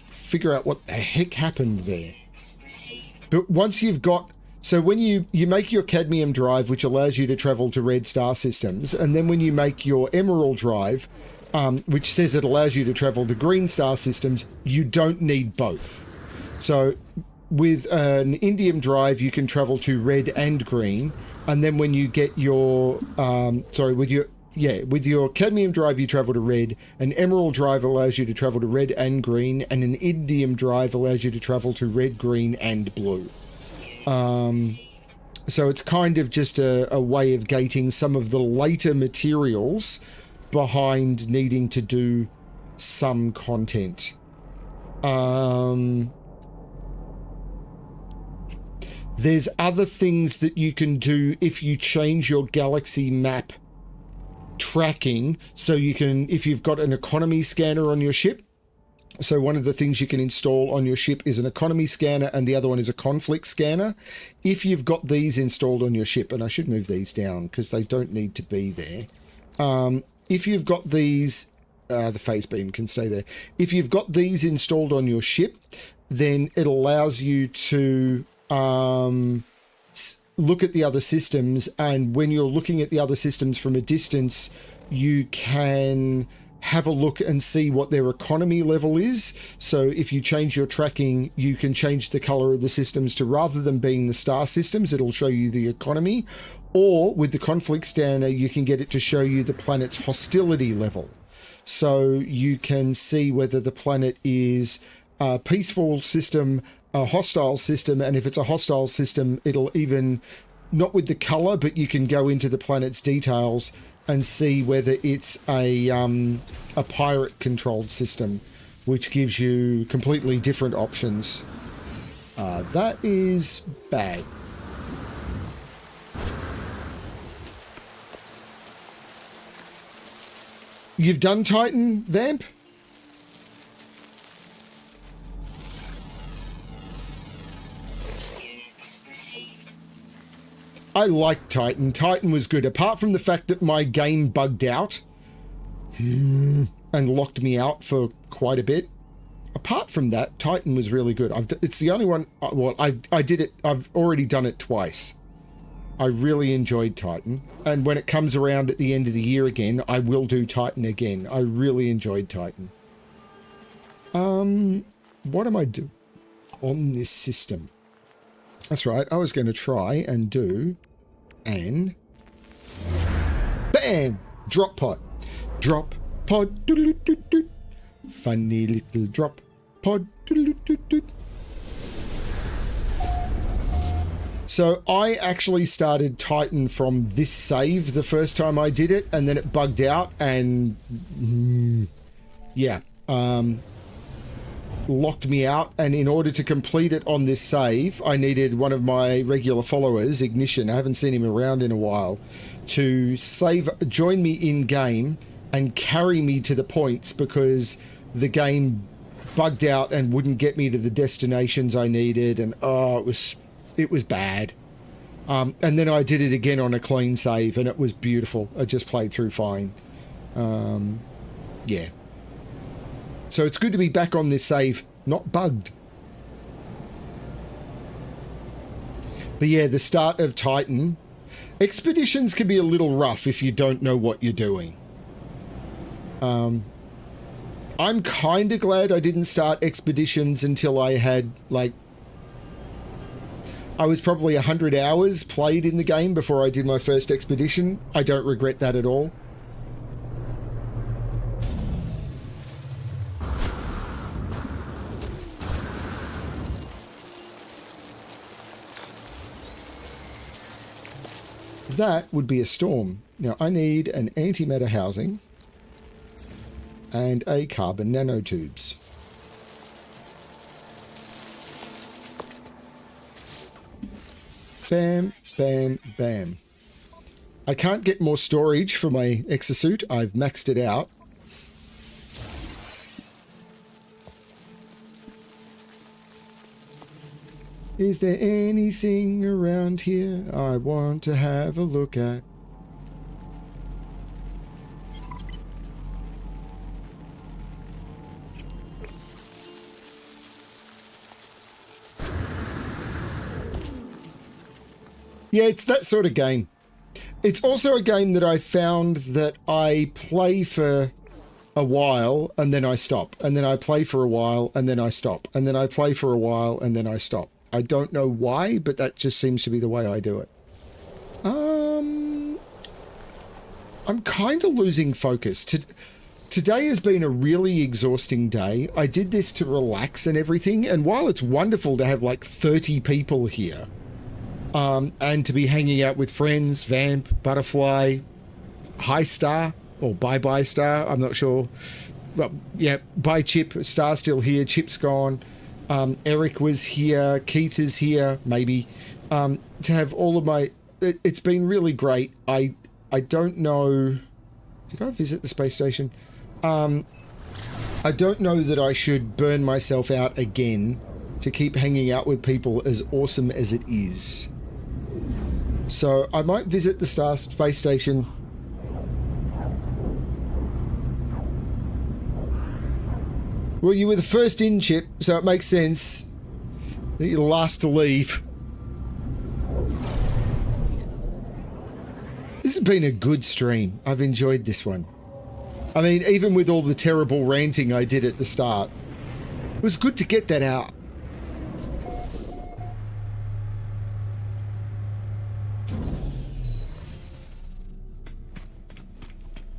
figure out what the heck happened there. But once you've got... So when you make your cadmium drive, which allows you to travel to red star systems, and then when you make your emerald drive, which says it allows you to travel to green star systems, you don't need both. So with an indium drive, you can travel to red and green, and then when you get your... with your cadmium drive, you travel to red. An emerald drive allows you to travel to red and green, and an indium drive allows you to travel to red, green, and blue. So it's kind of just a way of gating some of the later materials behind needing to do some content. There's other things that you can do if you change your galaxy map tracking, so you can, if you've got an economy scanner on your ship. So one of the things you can install on your ship is an economy scanner, and the other one is a conflict scanner. If you've got these installed on your ship, and I should move these down because they don't need to be there. If you've got these, the phase beam can stay there. If you've got these installed on your ship, then it allows you to look at the other systems, and when you're looking at the other systems from a distance, you can have a look and see what their economy level is. So if you change your tracking, you can change the color of the systems to, rather than being the star systems, it'll show you the economy. Or with the conflict scanner, you can get it to show you the planet's hostility level. So you can see whether the planet is a peaceful system, a hostile system, and if it's a hostile system, it'll even, not with the color, but you can go into the planet's details and see whether it's a pirate controlled system, which gives you completely different options. That is bad. You've done Titan, Vamp? I liked Titan. Titan was good, apart from the fact that my game bugged out and locked me out for quite a bit. Apart from that, Titan was really good. It's the only one... Well, I did it... I've already done it twice. I really enjoyed Titan. And when it comes around at the end of the year again, I will do Titan again. I really enjoyed Titan. What am I doing on this system? That's right, I was going to try and do an... Bam! Drop pod. Drop pod. Doo-doo-doo-doo-doo. Funny little drop pod. Doo-doo-doo-doo-doo. So I actually started Titan from this save the first time I did it, and then it bugged out, and yeah, locked me out. And in order to complete it on this save, I needed one of my regular followers, Ignition, I haven't seen him around in a while, to join me in game and carry me to the points, because the game bugged out and wouldn't get me to the destinations I needed, and it was bad. And then I did it again on a clean save, and it was beautiful. I just played through fine. Yeah. So it's good to be back on this save, not bugged. But yeah, the start of Titan. Expeditions can be a little rough if you don't know what you're doing. I'm kind of glad I didn't start Expeditions until I had, like... I was probably 100 hours played in the game before I did my first Expedition. I don't regret that at all. That would be a storm. Now, I need an antimatter housing and a carbon nanotubes. Bam, bam, bam. I can't get more storage for my exosuit. I've maxed it out. Is there anything around here I want to have a look at? Yeah, it's that sort of game. It's also a game that I found that I play for a while and then I stop. And then I play for a while and then I stop. And then I play for a while and then I stop. I don't know why, but that just seems to be the way I do it. I'm kind of losing focus. Today has been a really exhausting day. I did this to relax and everything. And while it's wonderful to have like 30 people here, and to be hanging out with friends, Vamp, Butterfly, Hi Star, or Bye Star, I'm not sure. Well, yeah, bye Chip, Star's still here, Chip's gone. Eric was here, Keith is here, maybe. To have all of my... It's been really great. I don't know... Did I visit the space station? I don't know that I should burn myself out again to keep hanging out with people as awesome as it is. So I might visit the space station. Well, you were the first in, Chip, so it makes sense that you're the last to leave. This has been a good stream. I've enjoyed this one. I mean, even with all the terrible ranting I did at the start, it was good to get that out.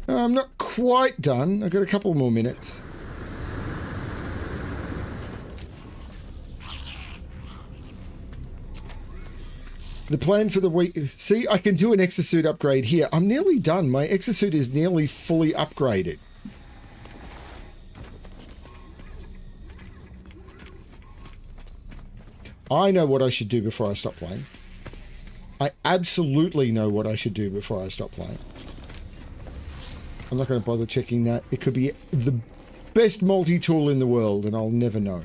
I'm not quite done. I've got a couple more minutes. The plan for the week... See, I can do an exosuit upgrade here. I'm nearly done. My exosuit is nearly fully upgraded. I know what I should do before I stop playing. I absolutely know what I should do before I stop playing. I'm not going to bother checking that. It could be the best multi-tool in the world, and I'll never know.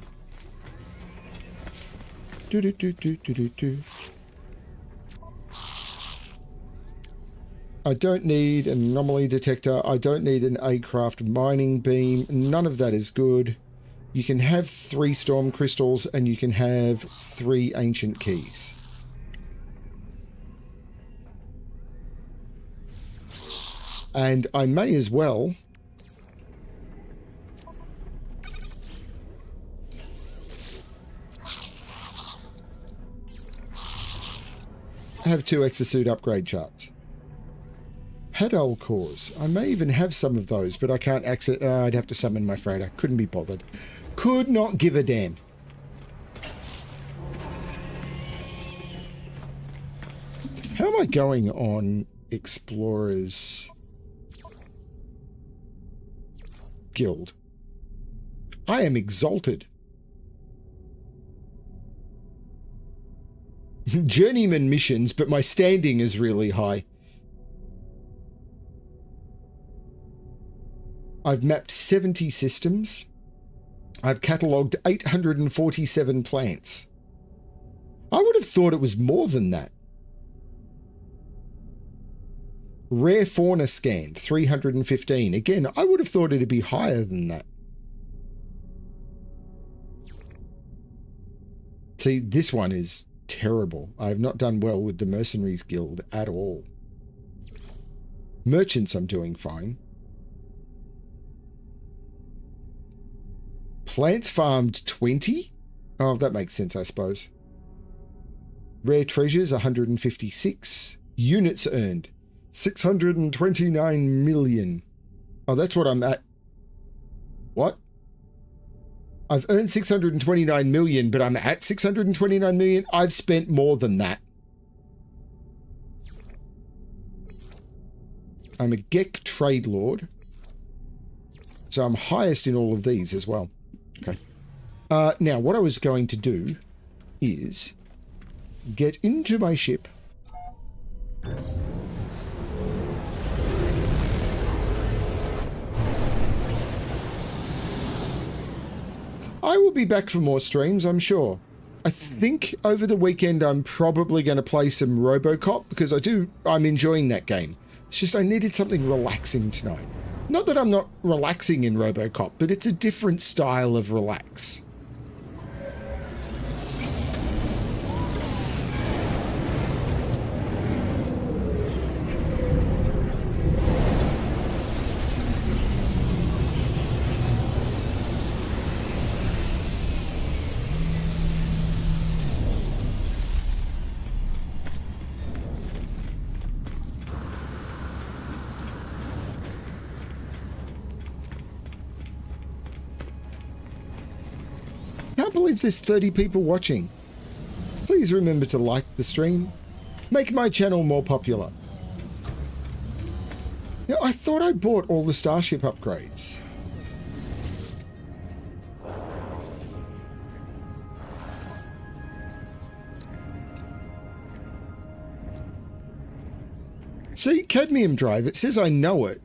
I don't need an anomaly detector. I don't need an A-craft mining beam. None of that is good. You can have 3 storm crystals, and you can have 3 ancient keys. And I may as well have 2 exosuit upgrade charts. Hadal cores. I may even have some of those, but I can't access... I'd have to summon my freighter. Couldn't be bothered. Could not give a damn. How am I going on Explorers Guild? I am exalted. Journeyman missions, but my standing is really high. I've mapped 70 systems. I've catalogued 847 plants. I would have thought it was more than that. Rare fauna scanned, 315. Again, I would have thought it'd be higher than that. See, this one is terrible. I have not done well with the Mercenaries Guild at all. Merchants, I'm doing fine. Plants farmed 20? Oh, that makes sense, I suppose. Rare treasures, 156. Units earned, 629 million. Oh, that's what I'm at. What? I've earned 629 million, but I'm at 629 million? I've spent more than that. I'm a Gek trade lord. So I'm highest in all of these as well. Okay. Now, what I was going to do is get into my ship. I will be back for more streams, I'm sure. I think over the weekend I'm probably going to play some RoboCop because I'm enjoying that game. It's just I needed something relaxing tonight. Not that I'm not relaxing in RoboCop, but it's a different style of relax. Can't believe there's 30 people watching. Please remember to like the stream. Make my channel more popular. Yeah, I thought I bought all the Starship upgrades. See, cadmium drive, it says I know it.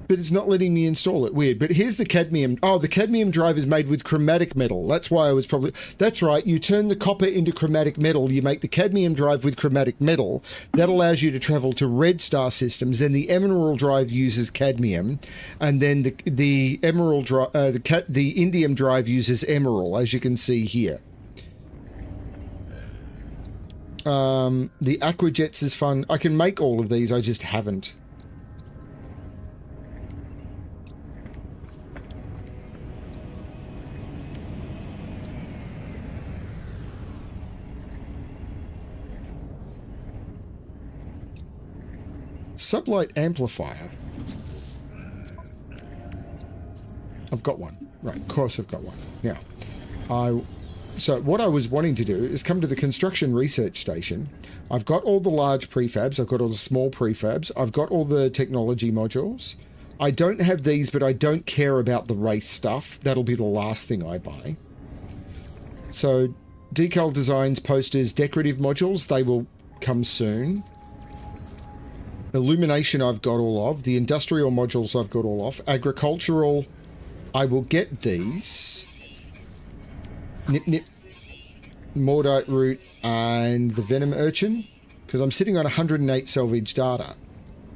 But it's not letting me install it. Weird. But here's the cadmium. Oh, the cadmium drive is made with chromatic metal. That's why I was probably... That's right. You turn the copper into chromatic metal. You make the cadmium drive with chromatic metal. That allows you to travel to red star systems. Then the emerald drive uses cadmium. And then the emerald drive... the indium drive uses emerald, as you can see here. The Aquajets is fun. I can make all of these. I just haven't. Sublight amplifier. I've got one. Right, of course I've got one. Now, so what I was wanting to do is come to the construction research station. I've got all the large prefabs. I've got all the small prefabs. I've got all the technology modules. I don't have these, but I don't care about the race stuff. That'll be the last thing I buy. So, decal designs, posters, decorative modules, they will come soon. Illumination I've got all of. The industrial modules I've got all off. Agricultural, I will get these. Nip Nip, Mordite Root, and the Venom Urchin. Because I'm sitting on 108 salvage data.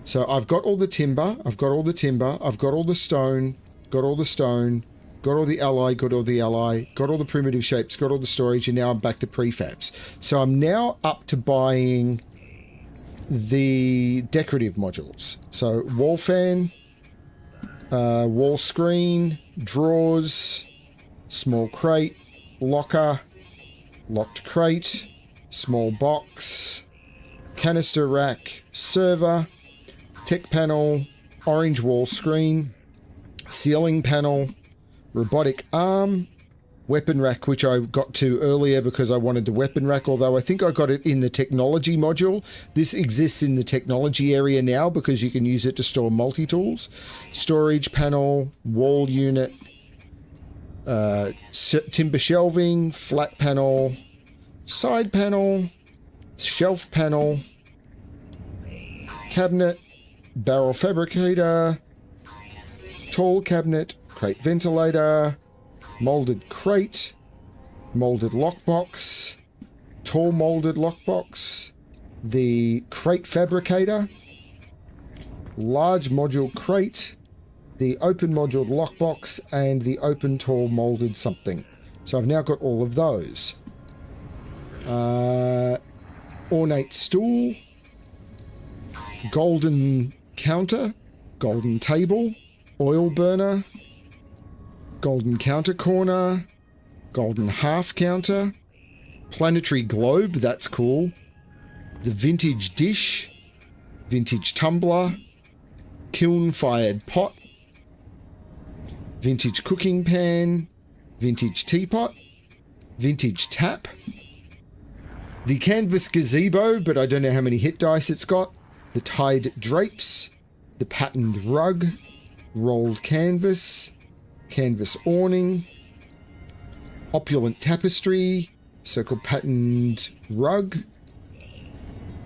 So I've got all the timber. I've got all the timber. I've got all the stone. Got all the stone. Got all the ally. Got all the ally. Got all the primitive shapes. Got all the storage. And now I'm back to prefabs. So I'm now up to buying the decorative modules. So wall fan, wall screen, drawers, small crate, locker, locked crate, small box, canister rack, server, tech panel, orange wall screen, ceiling panel, robotic arm, weapon rack, which I got to earlier because I wanted the weapon rack, although I think I got it in the technology module. This exists in the technology area now because you can use it to store multi-tools. Storage panel, wall unit, timber shelving, flat panel, side panel, shelf panel, cabinet, barrel fabricator, tall cabinet, crate ventilator, molded crate, molded lockbox, tall molded lockbox, the crate fabricator, large module crate, the open module lockbox, and the open tall molded something. So I've now got all of those. Ornate stool, golden counter, golden table, oil burner, golden counter corner, golden half counter, planetary globe, that's cool, the vintage dish, vintage tumbler, kiln fired pot, vintage cooking pan, vintage teapot, vintage tap, the canvas gazebo, but I don't know how many hit dice it's got, the tied drapes, the patterned rug, rolled canvas, canvas awning, opulent tapestry, circle patterned rug,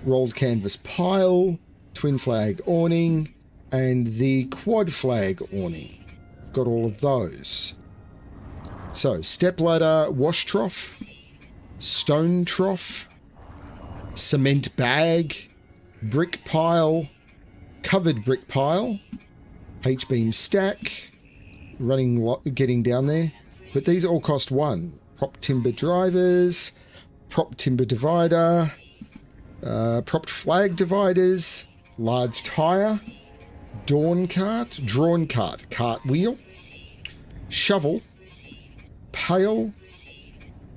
rolled canvas pile, twin flag awning, and the quad flag awning. I've got all of those. So, step ladder, wash trough, stone trough, cement bag, brick pile, covered brick pile, H-beam stack, getting down there. But these all cost 1. Prop timber drivers, prop timber divider, propped flag dividers, large tire, drawn cart, cart wheel, shovel, pail,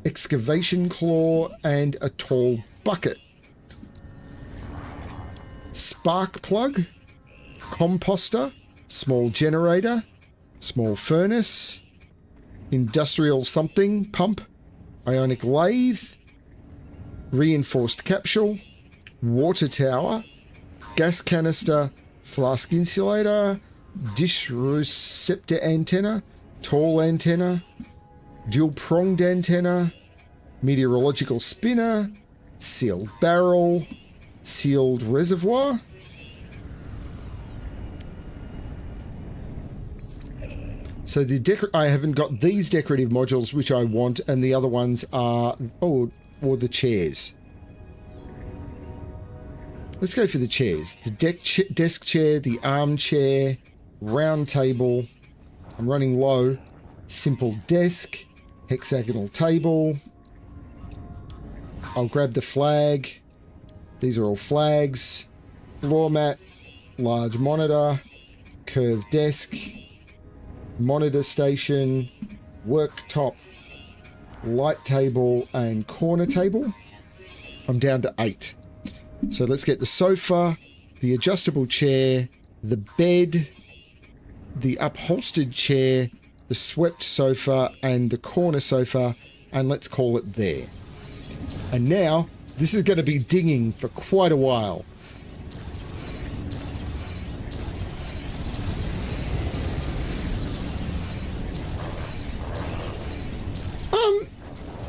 excavation claw, and a tall bucket. Spark plug, composter, small generator, small furnace, industrial something, pump, ionic lathe, reinforced capsule, water tower, gas canister, flask insulator, dish receptor antenna, tall antenna, dual pronged antenna, meteorological spinner, sealed barrel, sealed reservoir. So I haven't got these decorative modules which I want, and the other ones are or the chairs. Let's go for the chairs. The desk chair, the armchair, round table. I'm running low. Simple desk, hexagonal table. I'll grab the flag. These are all flags. Floor mat, large monitor, curved desk, monitor station, worktop, light table, and corner table. I'm down to 8. So let's get the sofa, the adjustable chair, the bed, the upholstered chair, the swept sofa, and the corner sofa, and let's call it there. And now, this is going to be dinging for quite a while.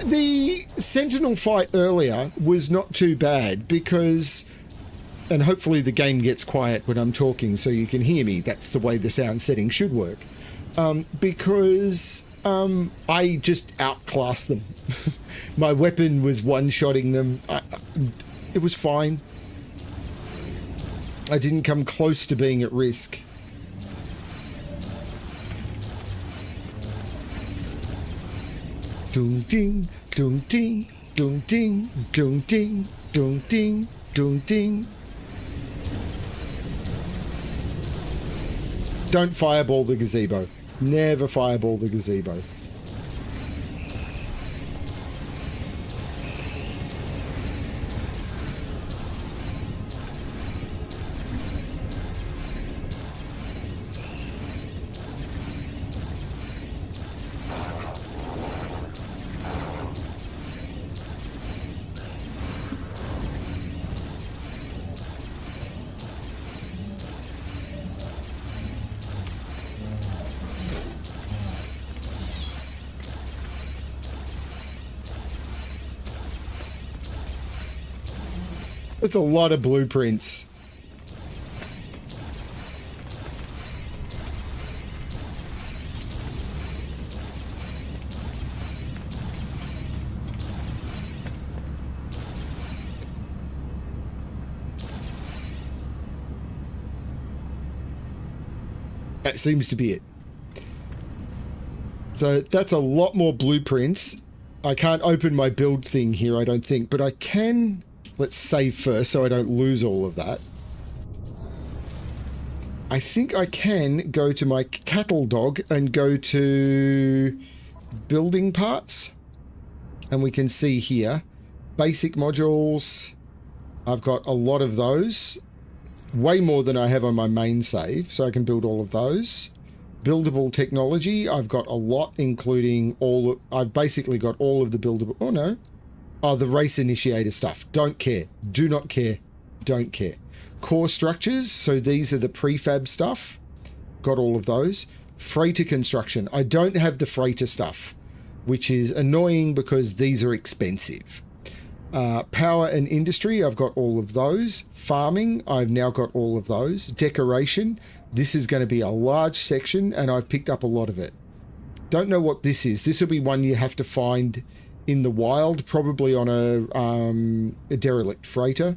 The Sentinel fight earlier was not too bad because, and hopefully the game gets quiet when I'm talking so you can hear me. That's the way the sound setting should work. Because I just outclassed them. My weapon was one-shotting them. It was fine. I didn't come close to being at risk. Doom ding, doom ding, doom ding, doom ding, doom ding, doom ding. Don't fireball the gazebo. Never fireball the gazebo. It's a lot of blueprints. That seems to be it. So that's a lot more blueprints. I can't open my build thing here, I don't think, but I can... Let's save first so I don't lose all of that. I think I can go to my cattle dog and go to building parts. And we can see here, basic modules. I've got a lot of those. Way more than I have on my main save, so I can build all of those. Buildable technology, I've got a lot, including I've basically got all of the buildable... Oh, no. Oh, the race initiator stuff. Don't care. Do not care. Don't care. Core structures. So these are the prefab stuff. Got all of those. Freighter construction. I don't have the freighter stuff, which is annoying because these are expensive. Power and industry. I've got all of those. Farming. I've now got all of those. Decoration. This is going to be a large section and I've picked up a lot of it. Don't know what this is. This will be one you have to find in the wild, probably on a derelict freighter.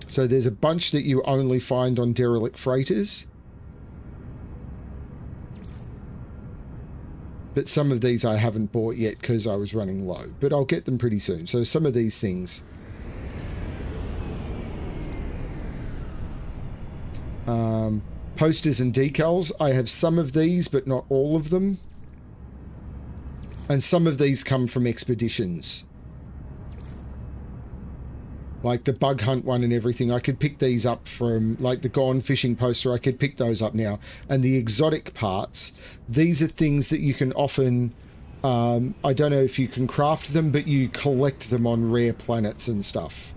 So there's a bunch that you only find on derelict freighters. But some of these I haven't bought yet because I was running low. But I'll get them pretty soon. So some of these things. Posters and decals. I have some of these, but not all of them. And some of these come from expeditions. Like the bug hunt one and everything. I could pick these up from, like the Gone Fishing poster, I could pick those up now. And the exotic parts, these are things that you can often, I don't know if you can craft them, but you collect them on rare planets and stuff.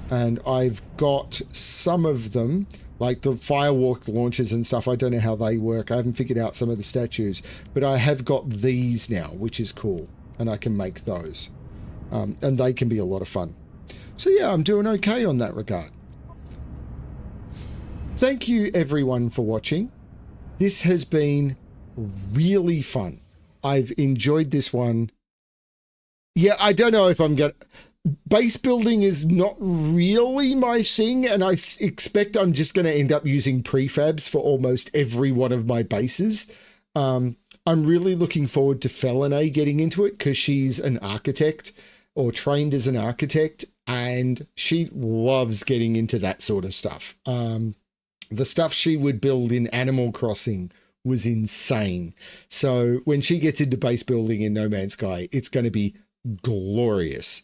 And I've got some of them, like the firewalk launchers and stuff. I don't know how they work. I haven't figured out some of the statues, but I have got these now, which is cool. And I can make those. And they can be a lot of fun. So yeah, I'm doing okay on that regard. Thank you everyone for watching. This has been really fun. I've enjoyed this one. Yeah, I don't know if I'm going to... Base building is not really my thing, and I expect I'm just going to end up using prefabs for almost every one of my bases. I'm really looking forward to Felinae getting into it because she's an architect or trained as an architect, and she loves getting into that sort of stuff. The stuff she would build in Animal Crossing was insane. So when she gets into base building in No Man's Sky, it's going to be glorious.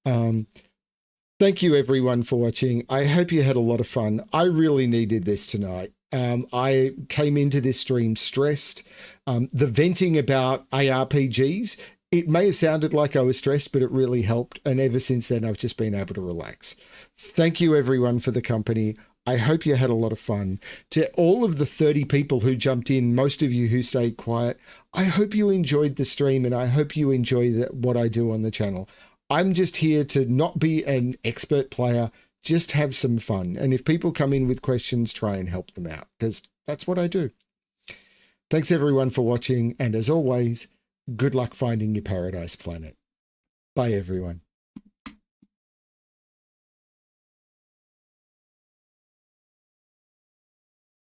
Thank you everyone for watching. I hope you had a lot of fun. I really needed this tonight. I came into this stream stressed. The venting about ARPGs, it may have sounded like I was stressed, but it really helped. And ever since then, I've just been able to relax. Thank you everyone for the company. I hope you had a lot of fun. To all of the 30 people who jumped in, most of you who stayed quiet, I hope you enjoyed the stream and I hope you enjoy what I do on the channel. I'm just here to not be an expert player, just have some fun. And if people come in with questions, try and help them out because that's what I do. Thanks everyone for watching. And as always, good luck finding your paradise planet. Bye everyone.